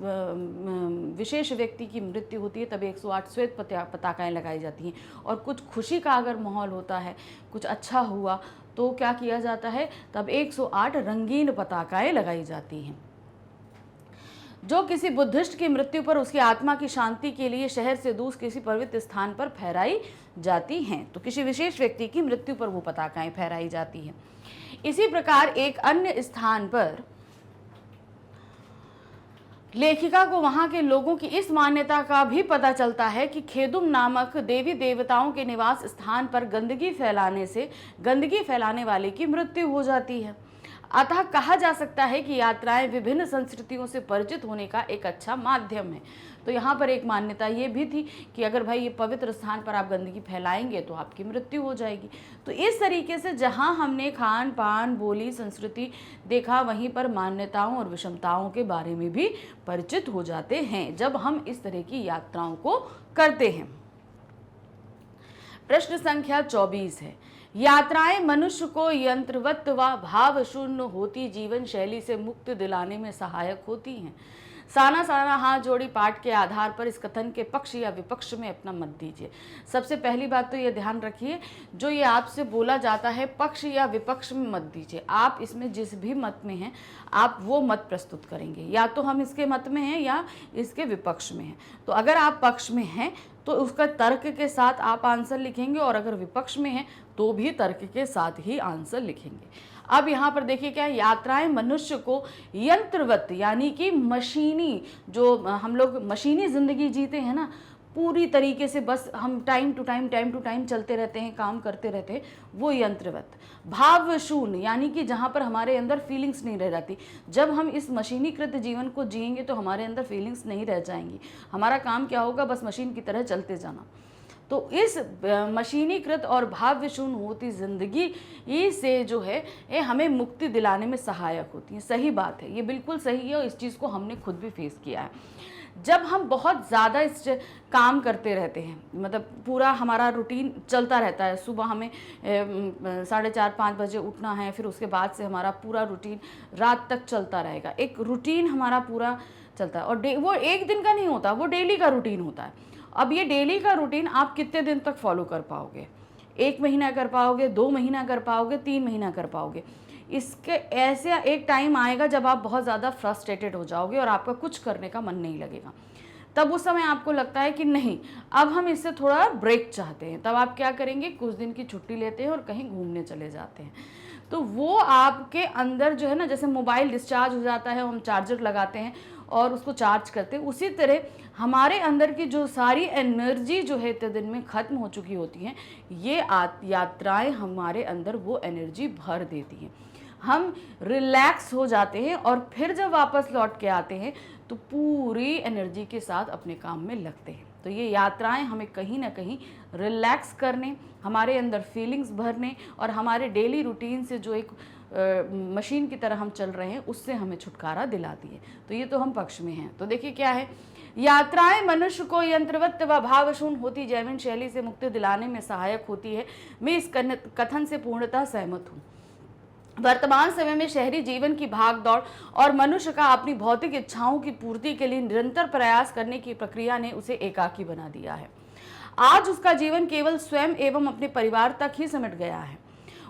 विशेष व्यक्ति की मृत्यु होती है तब 108 श्वेत पताकाएँ लगाई जाती हैं, और कुछ खुशी का अगर माहौल होता है, कुछ अच्छा हुआ तो क्या किया जाता है, तब 108 रंगीन पताकाएँ लगाई जाती हैं, जो किसी बुद्धिस्ट की मृत्यु पर उसकी आत्मा की शांति के लिए शहर से दूर किसी पवित्र स्थान पर फहराई जाती हैं। तो किसी विशेष व्यक्ति की मृत्यु पर वो पताकाएं फहराई जाती हैं। इसी प्रकार एक अन्य स्थान पर लेखिका को वहां के लोगों की इस मान्यता का भी पता चलता है कि खेदुम नामक देवी देवताओं के निवास स्थान पर गंदगी फैलाने से गंदगी फैलाने वाले की मृत्यु हो जाती है। अतः कहा जा सकता है कि यात्राएं विभिन्न संस्कृतियों से परिचित होने का एक अच्छा माध्यम है। तो यहाँ पर एक मान्यता ये भी थी कि अगर भाई ये पवित्र स्थान पर आप गंदगी फैलाएंगे तो आपकी मृत्यु हो जाएगी। तो इस तरीके से जहाँ हमने खान पान, बोली, संस्कृति देखा, वहीं पर मान्यताओं और विषमताओं के बारे में भी परिचित हो जाते हैं जब हम इस तरह की यात्राओं को करते हैं। प्रश्न संख्या 24 है, यात्राएं मनुष्य को यंत्रवत व भाव शून्य होती जीवन शैली से मुक्ति दिलाने में सहायक होती हैं। साना साना हाथ जोड़ी पाठ के आधार पर इस कथन के पक्ष या विपक्ष में अपना मत दीजिए। सबसे पहली बात तो ये ध्यान रखिए, जो ये आपसे बोला जाता है पक्ष या विपक्ष में मत दीजिए। आप इसमें जिस भी मत में हैं आप वो मत प्रस्तुत करेंगे, या तो हम इसके मत में हैं या इसके विपक्ष में हैं। तो अगर आप पक्ष में हैं तो उसका तर्क के साथ आप आंसर लिखेंगे, और अगर विपक्ष में हैं तो भी तर्क के साथ ही आंसर लिखेंगे। अब यहाँ पर देखिए क्या, यात्राएं मनुष्य को यंत्रवत यानी कि मशीनी, जो हम लोग मशीनी ज़िंदगी जीते हैं ना, पूरी तरीके से बस हम टाइम टू टाइम चलते रहते हैं, काम करते रहते हैं, वो यंत्रवत। भाव शून्य यानी कि जहाँ पर हमारे अंदर फीलिंग्स नहीं रह जाती। जब हम इस मशीनीकृत जीवन को जिएंगे तो हमारे अंदर फीलिंग्स नहीं रह जाएंगी, हमारा काम क्या होगा, बस मशीन की तरह चलते जाना। तो इस मशीनीकृत और भाव्य शून्य होती ज़िंदगी से जो है ये हमें मुक्ति दिलाने में सहायक होती है। सही बात है, ये बिल्कुल सही है, और इस चीज़ को हमने खुद भी फेस किया है। जब हम बहुत ज़्यादा इस काम करते रहते हैं, मतलब पूरा हमारा रूटीन चलता रहता है, सुबह हमें 4:30-5 बजे उठना है, फिर उसके बाद से हमारा पूरा रूटीन रात तक चलता रहेगा। एक रूटीन हमारा पूरा चलता है, और वो एक दिन का नहीं होता, वो डेली का रूटीन होता है। अब ये डेली का रूटीन आप कितने दिन तक फॉलो कर पाओगे? 1 महीना कर पाओगे, 2 महीना कर पाओगे, 3 महीना कर पाओगे? इसके ऐसे एक टाइम आएगा जब आप बहुत ज़्यादा फ्रस्ट्रेटेड हो जाओगे और आपका कुछ करने का मन नहीं लगेगा। तब उस समय आपको लगता है कि नहीं, अब हम इससे थोड़ा ब्रेक चाहते हैं। तब आप क्या करेंगे, कुछ दिन की छुट्टी लेते हैं और कहीं घूमने चले जाते हैं। तो वो आपके अंदर जो है ना, जैसे मोबाइल डिस्चार्ज हो जाता है, हम चार्जर लगाते हैं और उसको चार्ज करते हैं, उसी तरह हमारे अंदर की जो सारी एनर्जी जो है इतने दिन में ख़त्म हो चुकी होती हैं, ये यात्राएं हमारे अंदर वो एनर्जी भर देती हैं। हम रिलैक्स हो जाते हैं और फिर जब वापस लौट के आते हैं तो पूरी एनर्जी के साथ अपने काम में लगते हैं। तो ये यात्राएं हमें कहीं ना कहीं रिलैक्स करने, हमारे अंदर फीलिंग्स भरने और हमारे डेली रूटीन से जो एक मशीन की तरह हम चल रहे हैं उससे हमें छुटकारा दिलाती है। तो ये तो हम पक्ष में हैं। तो देखिए क्या है, यात्राएं मनुष्य को यंत्रवत व भावशून्य होती जीवन शैली से मुक्ति दिलाने में सहायक होती है। मैं इस कथन से पूर्णतः सहमत हूँ। वर्तमान समय में शहरी जीवन की भागदौड़ और मनुष्य का अपनी भौतिक इच्छाओं की पूर्ति के लिए निरंतर प्रयास करने की प्रक्रिया ने उसे एकाकी बना दिया है। आज उसका जीवन केवल स्वयं एवं अपने परिवार तक ही सिमट गया है।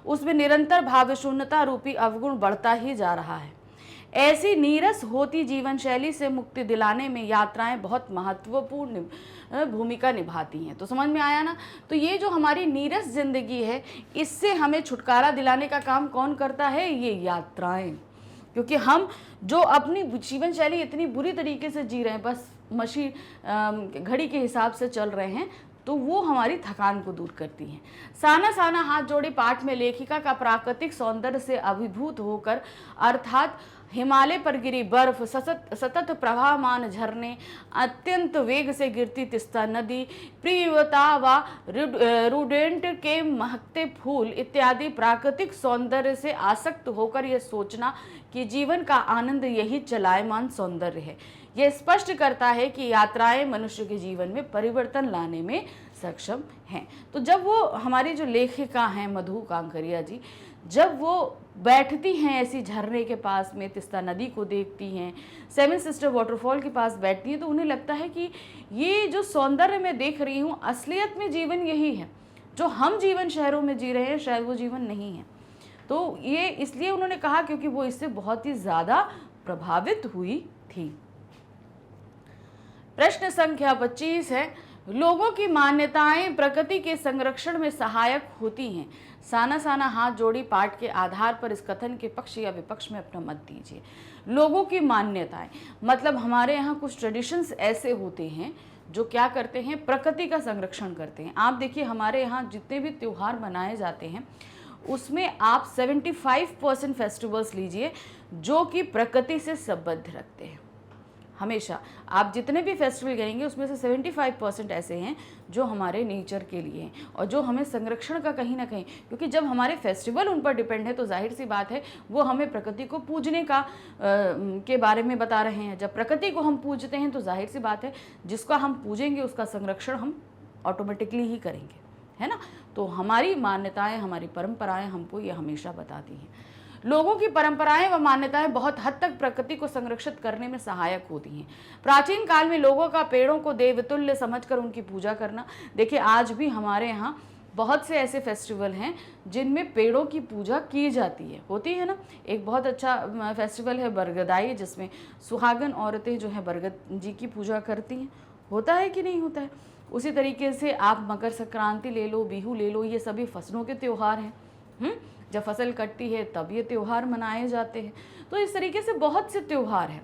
उसमें निरंतर भाव शून्यता रूपी अवगुण बढ़ता ही जा रहा है। ऐसी नीरस होती जीवन शैली से मुक्ति दिलाने में यात्राएं बहुत महत्वपूर्ण भूमिका निभाती हैं। तो समझ में आया ना। तो ये जो हमारी नीरस जिंदगी है, इससे हमें छुटकारा दिलाने का काम कौन करता है? ये यात्राएं। क्योंकि हम जो अपनी जीवन शैली इतनी बुरी तरीके से जी रहे हैं, बस मशीन घड़ी के हिसाब से चल रहे हैं, तो वो हमारी थकान को दूर करती हैं। साना साना हाथ जोड़े पाठ में लेखिका का प्राकृतिक सौंदर्य से अभिभूत होकर, अर्थात हिमालय पर गिरी बर्फ, सतत प्रवाहमान झरने, अत्यंत वेग से गिरती तिस्ता नदी, प्रियता व रूडेंट के महकते फूल इत्यादि प्राकृतिक सौंदर्य से आसक्त होकर यह सोचना कि जीवन का आनंद यही चलायमान सौंदर्य है, यह स्पष्ट करता है कि यात्राएं मनुष्य के जीवन में परिवर्तन लाने में सक्षम हैं। तो जब वो हमारी जो लेखिका हैं मधु कांकरिया जी, जब वो बैठती हैं ऐसी झरने के पास में, तिस्ता नदी को देखती हैं, सेवन सिस्टर वाटरफॉल के पास बैठती हैं, तो उन्हें लगता है कि ये जो सौंदर्य मैं देख रही हूँ, असलियत में जीवन यही है। जो हम जीवन शहरों में जी रहे हैं, शायद वो जीवन नहीं है। तो ये इसलिए उन्होंने कहा क्योंकि वो इससे बहुत ही ज़्यादा प्रभावित हुई थी। प्रश्न संख्या 25 है, लोगों की मान्यताएं प्रकृति के संरक्षण में सहायक होती हैं। साना साना हाथ जोड़ी पाठ के आधार पर इस कथन के पक्ष या विपक्ष में अपना मत दीजिए। लोगों की मान्यताएं मतलब हमारे यहाँ कुछ ट्रेडिशंस ऐसे होते हैं जो क्या करते हैं, प्रकृति का संरक्षण करते हैं। आप देखिए हमारे यहाँ जितने भी त्यौहार मनाए जाते हैं उसमें आप 75% फेस्टिवल्स लीजिए जो कि प्रकृति से संबंध रखते हैं। हमेशा आप जितने भी फेस्टिवल करेंगे उसमें से 75% ऐसे हैं जो हमारे नेचर के लिए हैं और जो हमें संरक्षण का कहीं ना कहीं, क्योंकि जब हमारे फेस्टिवल उन पर डिपेंड है तो जाहिर सी बात है वो हमें प्रकृति को पूजने का के बारे में बता रहे हैं। जब प्रकृति को हम पूजते हैं तो जाहिर सी बात है जिसका हम पूजेंगे उसका संरक्षण हम ऑटोमेटिकली ही करेंगे, है ना। तो हमारी मान्यताएं, हमारी परंपराएं हमको ये हमेशा बताती हैं। लोगों की परंपराएं व मान्यताएं बहुत हद तक प्रकृति को संरक्षित करने में सहायक होती हैं। प्राचीन काल में लोगों का पेड़ों को देवतुल्य समझकर उनकी पूजा करना, देखिए आज भी हमारे यहाँ बहुत से ऐसे फेस्टिवल हैं जिनमें पेड़ों की पूजा की जाती है, होती है ना। एक बहुत अच्छा फेस्टिवल है बरगदाई, जिसमें सुहागन औरतें जो है बरगद जी की पूजा करती हैं। होता है कि नहीं होता है? उसी तरीके से आप मकर संक्रांति ले लो, बिहू ले लो, ये सभी फसलों के त्यौहार हैं। जब फसल कटती है तब ये त्यौहार मनाए जाते हैं। तो इस तरीके से बहुत से त्यौहार हैं।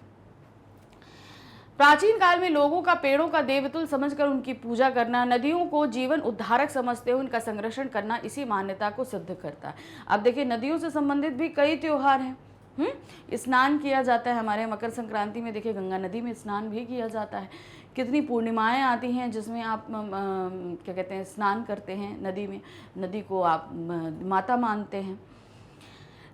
प्राचीन काल में लोगों का पेड़ों का देवतुल्य समझकर उनकी पूजा करना, नदियों को जीवन उद्धारक समझते हुए उनका संरक्षण करना इसी मान्यता को सिद्ध करता है। अब देखिए नदियों से संबंधित भी कई त्यौहार हैं। स्नान किया जाता है हमारे मकर संक्रांति में, देखिए गंगा नदी में स्नान भी किया जाता है। कितनी पूर्णिमाएं आती हैं जिसमें आप क्या कहते हैं, स्नान करते हैं नदी में, नदी को आप माता मानते हैं।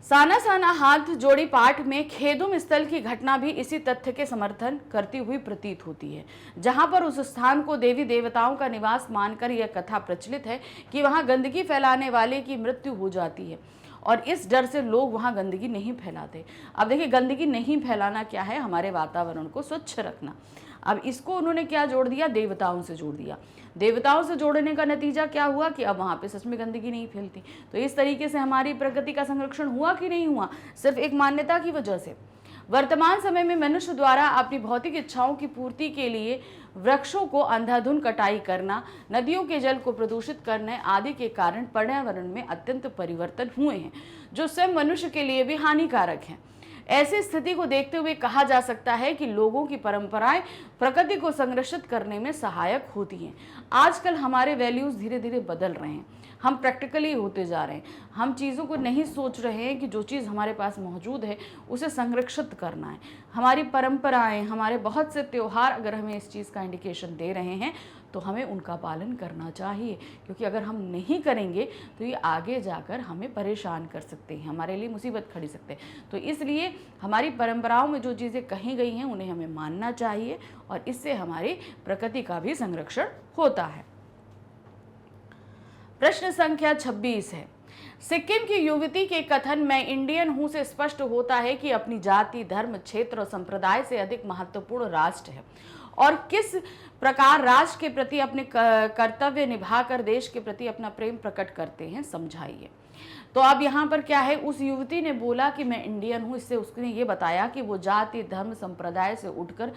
साना साना हाथ जोड़ी पाठ में खेदुम स्थल की घटना भी इसी तथ्य के समर्थन करती हुई प्रतीत होती है, जहां पर उस स्थान को देवी देवताओं का निवास मानकर यह कथा प्रचलित है कि वहां गंदगी फैलाने वाले की मृत्यु हो जाती है और इस डर से लोग वहां गंदगी नहीं फैलाते। अब देखिए गंदगी नहीं फैलाना क्या है, हमारे वातावरण को स्वच्छ रखना। अब इसको उन्होंने क्या जोड़ दिया, देवताओं से जोड़ दिया। देवताओं से जोड़ने का नतीजा क्या हुआ कि अब वहाँ पे सच में गंदगी नहीं फैलती। तो इस तरीके से हमारी प्रकृति का संरक्षण हुआ कि नहीं हुआ, सिर्फ एक मान्यता की वजह से। वर्तमान समय में मनुष्य द्वारा अपनी भौतिक इच्छाओं की पूर्ति के लिए वृक्षों को अंधाधुंध कटाई करना, नदियों के जल को प्रदूषित करने आदि के कारण पर्यावरण में अत्यंत परिवर्तन हुए हैं जो स्वयं मनुष्य के लिए भी हानिकारक हैं। ऐसी स्थिति को देखते हुए कहा जा सकता है कि लोगों की परंपराएं प्रकृति को संरक्षित करने में सहायक होती हैं। आजकल हमारे वैल्यूज धीरे धीरे बदल रहे हैं, हम प्रैक्टिकली होते जा रहे हैं। हम चीज़ों को नहीं सोच रहे हैं कि जो चीज़ हमारे पास मौजूद है उसे संरक्षित करना है। हमारी परंपराएं, हमारे बहुत से त्यौहार अगर हमें इस चीज़ का इंडिकेशन दे रहे हैं तो हमें उनका पालन करना चाहिए, क्योंकि अगर हम नहीं करेंगे तो ये आगे जाकर हमें परेशान कर सकते हैं, हमारे लिए मुसीबत खड़ी सकते हैं। तो इसलिए हमारी परंपराओं में जो चीज़ें कही गई हैं उन्हें हमें मानना चाहिए और इससे हमारी प्रकृति का भी संरक्षण होता है। प्रश्न संख्या 26 है, सिक्किम की युवती के कथन मैं इंडियन हूं से स्पष्ट होता है कि अपनी जाति, धर्म, क्षेत्र और संप्रदाय से अधिक महत्वपूर्ण राष्ट्र है और किस प्रकार राष्ट्र के प्रति अपने कर्तव्य निभाकर देश के प्रति अपना प्रेम प्रकट करते हैं, समझाइए। तो अब यहाँ पर क्या है, उस युवती ने बोला कि मैं इंडियन हूँ, इससे उसने ये बताया कि वो जाति धर्म संप्रदाय से उठकर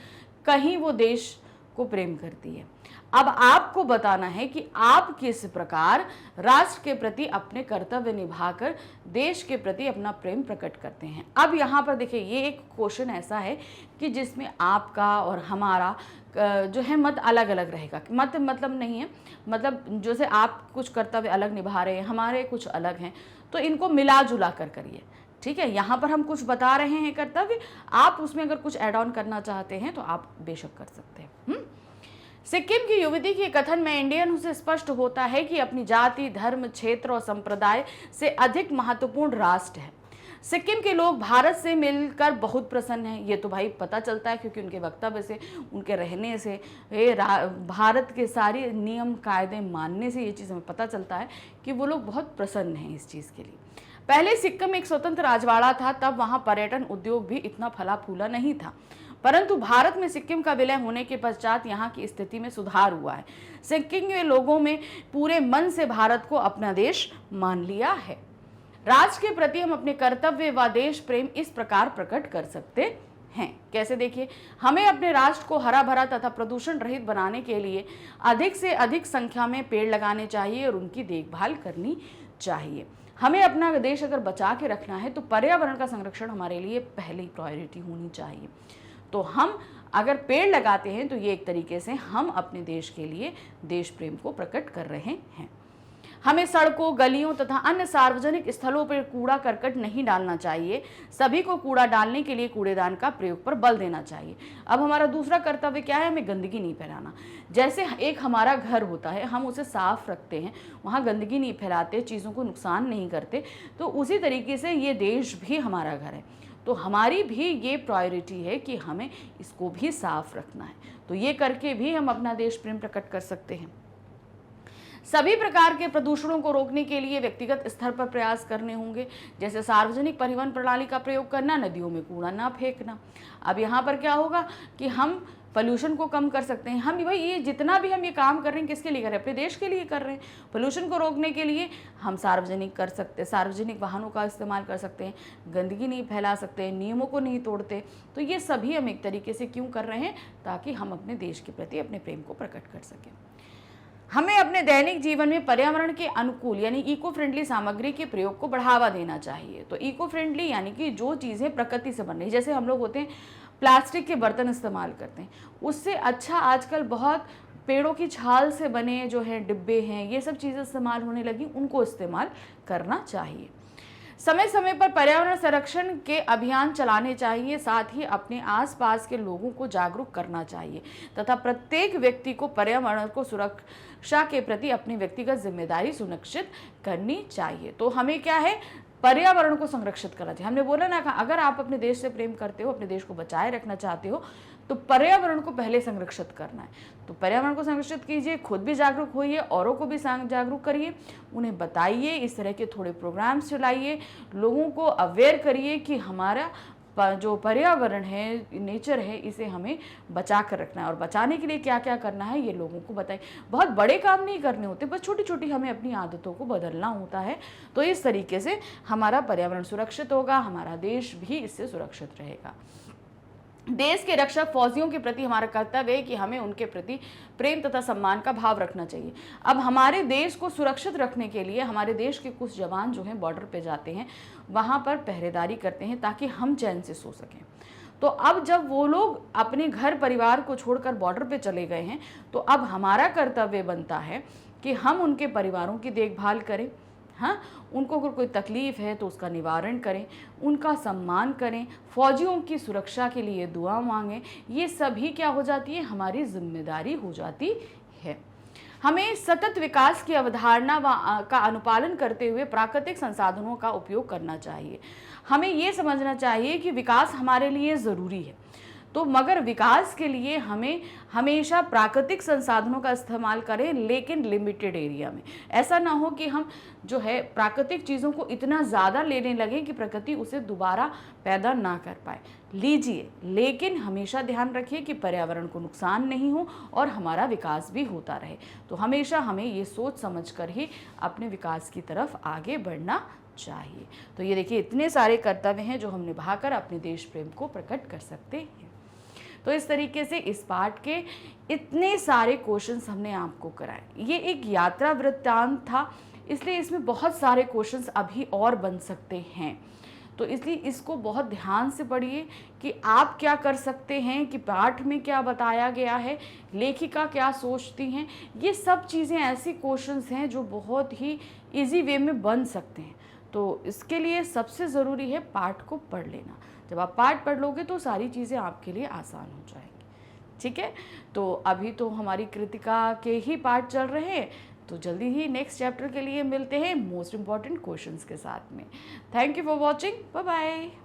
कहीं वो देश को प्रेम करती है। अब आपको बताना है कि आप किस प्रकार राष्ट्र के प्रति अपने कर्तव्य निभाकर देश के प्रति अपना प्रेम प्रकट करते हैं। अब यहाँ पर देखिए, ये एक क्वेश्चन ऐसा है कि जिसमें आपका और हमारा जो है मत अलग अलग रहेगा। मत मतलब नहीं है, मतलब जैसे आप कुछ कर्तव्य अलग निभा रहे हैं, हमारे कुछ अलग हैं, तो इनको मिला जुला कर करिए, ठीक है। यहाँ पर हम कुछ बता रहे हैं कर्तव्य, आप उसमें अगर कुछ ऐड ऑन करना चाहते हैं तो आप बेशक कर सकते हैं। सिक्किम की युवती के कथन में इंडियन हूं से स्पष्ट होता है कि अपनी जाति धर्म क्षेत्र और संप्रदाय से अधिक महत्वपूर्ण राष्ट्र है। सिक्किम के लोग भारत से मिलकर बहुत प्रसन्न हैं। ये तो भाई पता चलता है, क्योंकि उनके वक्तव्य से, उनके रहने से, भारत के सारे नियम कायदे मानने से ये चीज़ हमें पता चलता है कि वो लोग बहुत प्रसन्न हैं इस चीज़ के लिए। पहले सिक्किम एक स्वतंत्र राजवाड़ा था, तब वहाँ पर्यटन उद्योग भी इतना फला फूला नहीं था, परंतु भारत में सिक्किम का विलय होने के पश्चात यहाँ की स्थिति में सुधार हुआ है। सिक्किम के लोगों में पूरे मन से भारत को अपना देश मान लिया है। राष्ट्र के प्रति हम अपने कर्तव्य व देश प्रेम इस प्रकार प्रकट कर सकते हैं। कैसे, देखिए, हमें अपने राष्ट्र को हरा भरा तथा प्रदूषण रहित बनाने के लिए अधिक से अधिक संख्या में पेड़ लगाने चाहिए और उनकी देखभाल करनी चाहिए। हमें अपना देश अगर बचा के रखना है तो पर्यावरण का संरक्षण हमारे लिए पहली प्रायोरिटी होनी चाहिए। तो हम अगर पेड़ लगाते हैं तो ये एक तरीके से हम अपने देश के लिए देश प्रेम को प्रकट कर रहे हैं। हमें सड़कों गलियों तथा अन्य सार्वजनिक स्थलों पर कूड़ा करकट नहीं डालना चाहिए। सभी को कूड़ा डालने के लिए कूड़ेदान का प्रयोग पर बल देना चाहिए। अब हमारा दूसरा कर्तव्य क्या है, हमें गंदगी नहीं फैलाना। जैसे एक हमारा घर होता है, हम उसे साफ रखते हैं, वहाँ गंदगी नहीं फैलाते, चीज़ों को नुकसान नहीं करते, तो उसी तरीके से ये देश भी हमारा घर है, तो हमारी भी ये प्रायोरिटी है कि हमें इसको भी साफ रखना है। तो ये करके भी हम अपना देश प्रेम प्रकट कर सकते हैं। सभी प्रकार के प्रदूषणों को रोकने के लिए व्यक्तिगत स्तर पर प्रयास करने होंगे, जैसे सार्वजनिक परिवहन प्रणाली का प्रयोग करना, नदियों में कूड़ा ना फेंकना। अब यहाँ पर क्या होगा कि हम पोल्यूशन को कम कर सकते हैं। हम भाई ये जितना भी हम ये काम कर रहे हैं किसके लिए कर रहे हैं, अपने देश के लिए कर रहे हैं। पोल्यूशन को रोकने के लिए हम सार्वजनिक वाहनों का इस्तेमाल कर सकते हैं, गंदगी नहीं फैला सकते, नियमों को नहीं तोड़ते। तो ये सभी हम एक तरीके से क्यों कर रहे हैं, ताकि हम अपने देश के प्रति अपने प्रेम को प्रकट कर सकें। हमें अपने दैनिक जीवन में पर्यावरण के अनुकूल यानी इको फ्रेंडली सामग्री के प्रयोग को बढ़ावा देना चाहिए। तो इको फ्रेंडली यानी कि जो चीज़ें प्रकृति से बन रही, जैसे हम लोग होते हैं प्लास्टिक के बर्तन इस्तेमाल करते हैं, उससे अच्छा आजकल बहुत पेड़ों की छाल से बने जो है डिब्बे हैं, ये सब चीज़ें इस्तेमाल होने लगी, उनको इस्तेमाल करना चाहिए। समय समय पर पर्यावरण संरक्षण के अभियान चलाने चाहिए, साथ ही अपने आसपास के लोगों को जागरूक करना चाहिए तथा प्रत्येक व्यक्ति को पर्यावरण को सुरक्षा के प्रति अपनी व्यक्तिगत जिम्मेदारी सुनिश्चित करनी चाहिए। तो हमें क्या है, पर्यावरण को संरक्षित करना चाहिए। हमने बोला ना, अगर आप अपने देश से प्रेम करते हो, अपने देश को बचाए रखना चाहते हो, तो पर्यावरण को पहले संरक्षित करना है। तो पर्यावरण को संरक्षित कीजिए, खुद भी जागरूक होइए, औरों को भी जागरूक करिए, उन्हें बताइए, इस तरह के थोड़े प्रोग्राम्स चलाइए, लोगों को अवेयर करिए कि हमारा जो पर्यावरण है, नेचर है, इसे हमें बचा कर रखना है और बचाने के लिए क्या क्या करना है ये लोगों को बताइए। बहुत बड़े काम नहीं करने होते, बस छोटी छोटी हमें अपनी आदतों को बदलना होता है। तो इस तरीके से हमारा पर्यावरण सुरक्षित होगा, हमारा देश भी इससे सुरक्षित रहेगा। देश के रक्षक फौजियों के प्रति हमारा कर्तव्य है कि हमें उनके प्रति प्रेम तथा सम्मान का भाव रखना चाहिए। अब हमारे देश को सुरक्षित रखने के लिए हमारे देश के कुछ जवान जो हैं बॉर्डर पे जाते हैं, वहाँ पर पहरेदारी करते हैं ताकि हम चैन से सो सकें। तो अब जब वो लोग अपने घर परिवार को छोड़कर बॉर्डर पे चले गए हैं, तो अब हमारा कर्तव्य बनता है कि हम उनके परिवारों की देखभाल करें। हाँ, उनको अगर कोई तकलीफ़ है तो उसका निवारण करें, उनका सम्मान करें, फौजियों की सुरक्षा के लिए दुआ मांगें। ये सभी क्या हो जाती है, हमारी जिम्मेदारी हो जाती है। हमें सतत विकास की अवधारणा का अनुपालन करते हुए प्राकृतिक संसाधनों का उपयोग करना चाहिए। हमें ये समझना चाहिए कि विकास हमारे लिए ज़रूरी है, तो मगर विकास के लिए हमें हमेशा प्राकृतिक संसाधनों का इस्तेमाल करें, लेकिन लिमिटेड एरिया में। ऐसा ना हो कि हम जो है प्राकृतिक चीज़ों को इतना ज़्यादा लेने लगें कि प्रकृति उसे दोबारा पैदा ना कर पाए। लीजिए, लेकिन हमेशा ध्यान रखिए कि पर्यावरण को नुकसान नहीं हो और हमारा विकास भी होता रहे। तो हमेशा हमें ये सोच समझ कर ही अपने विकास की तरफ आगे बढ़ना चाहिए। तो ये देखिए, इतने सारे कर्तव्य हैं जो हम निभाकर अपने देश प्रेम को प्रकट कर सकते हैं। तो इस तरीके से इस पाठ के इतने सारे क्वेश्चंस हमने आपको कराए। ये एक यात्रा वृत्तांत था, इसलिए इसमें बहुत सारे क्वेश्चंस अभी और बन सकते हैं। तो इसलिए इसको बहुत ध्यान से पढ़िए कि आप क्या कर सकते हैं, कि पाठ में क्या बताया गया है, लेखिका क्या सोचती हैं। ये सब चीज़ें ऐसी क्वेश्चंस हैं जो बहुत ही इजी वे में बन सकते हैं। तो इसके लिए सबसे ज़रूरी है पाठ को पढ़ लेना। जब आप पाठ पढ़ लोगे तो सारी चीज़ें आपके लिए आसान हो जाएंगी। ठीक है, तो अभी तो हमारी कृतिका के ही पाठ चल रहे हैं, तो जल्दी ही नेक्स्ट चैप्टर के लिए मिलते हैं मोस्ट इम्पॉर्टेंट क्वेश्चंस के साथ में। Thank you for watching, bye bye.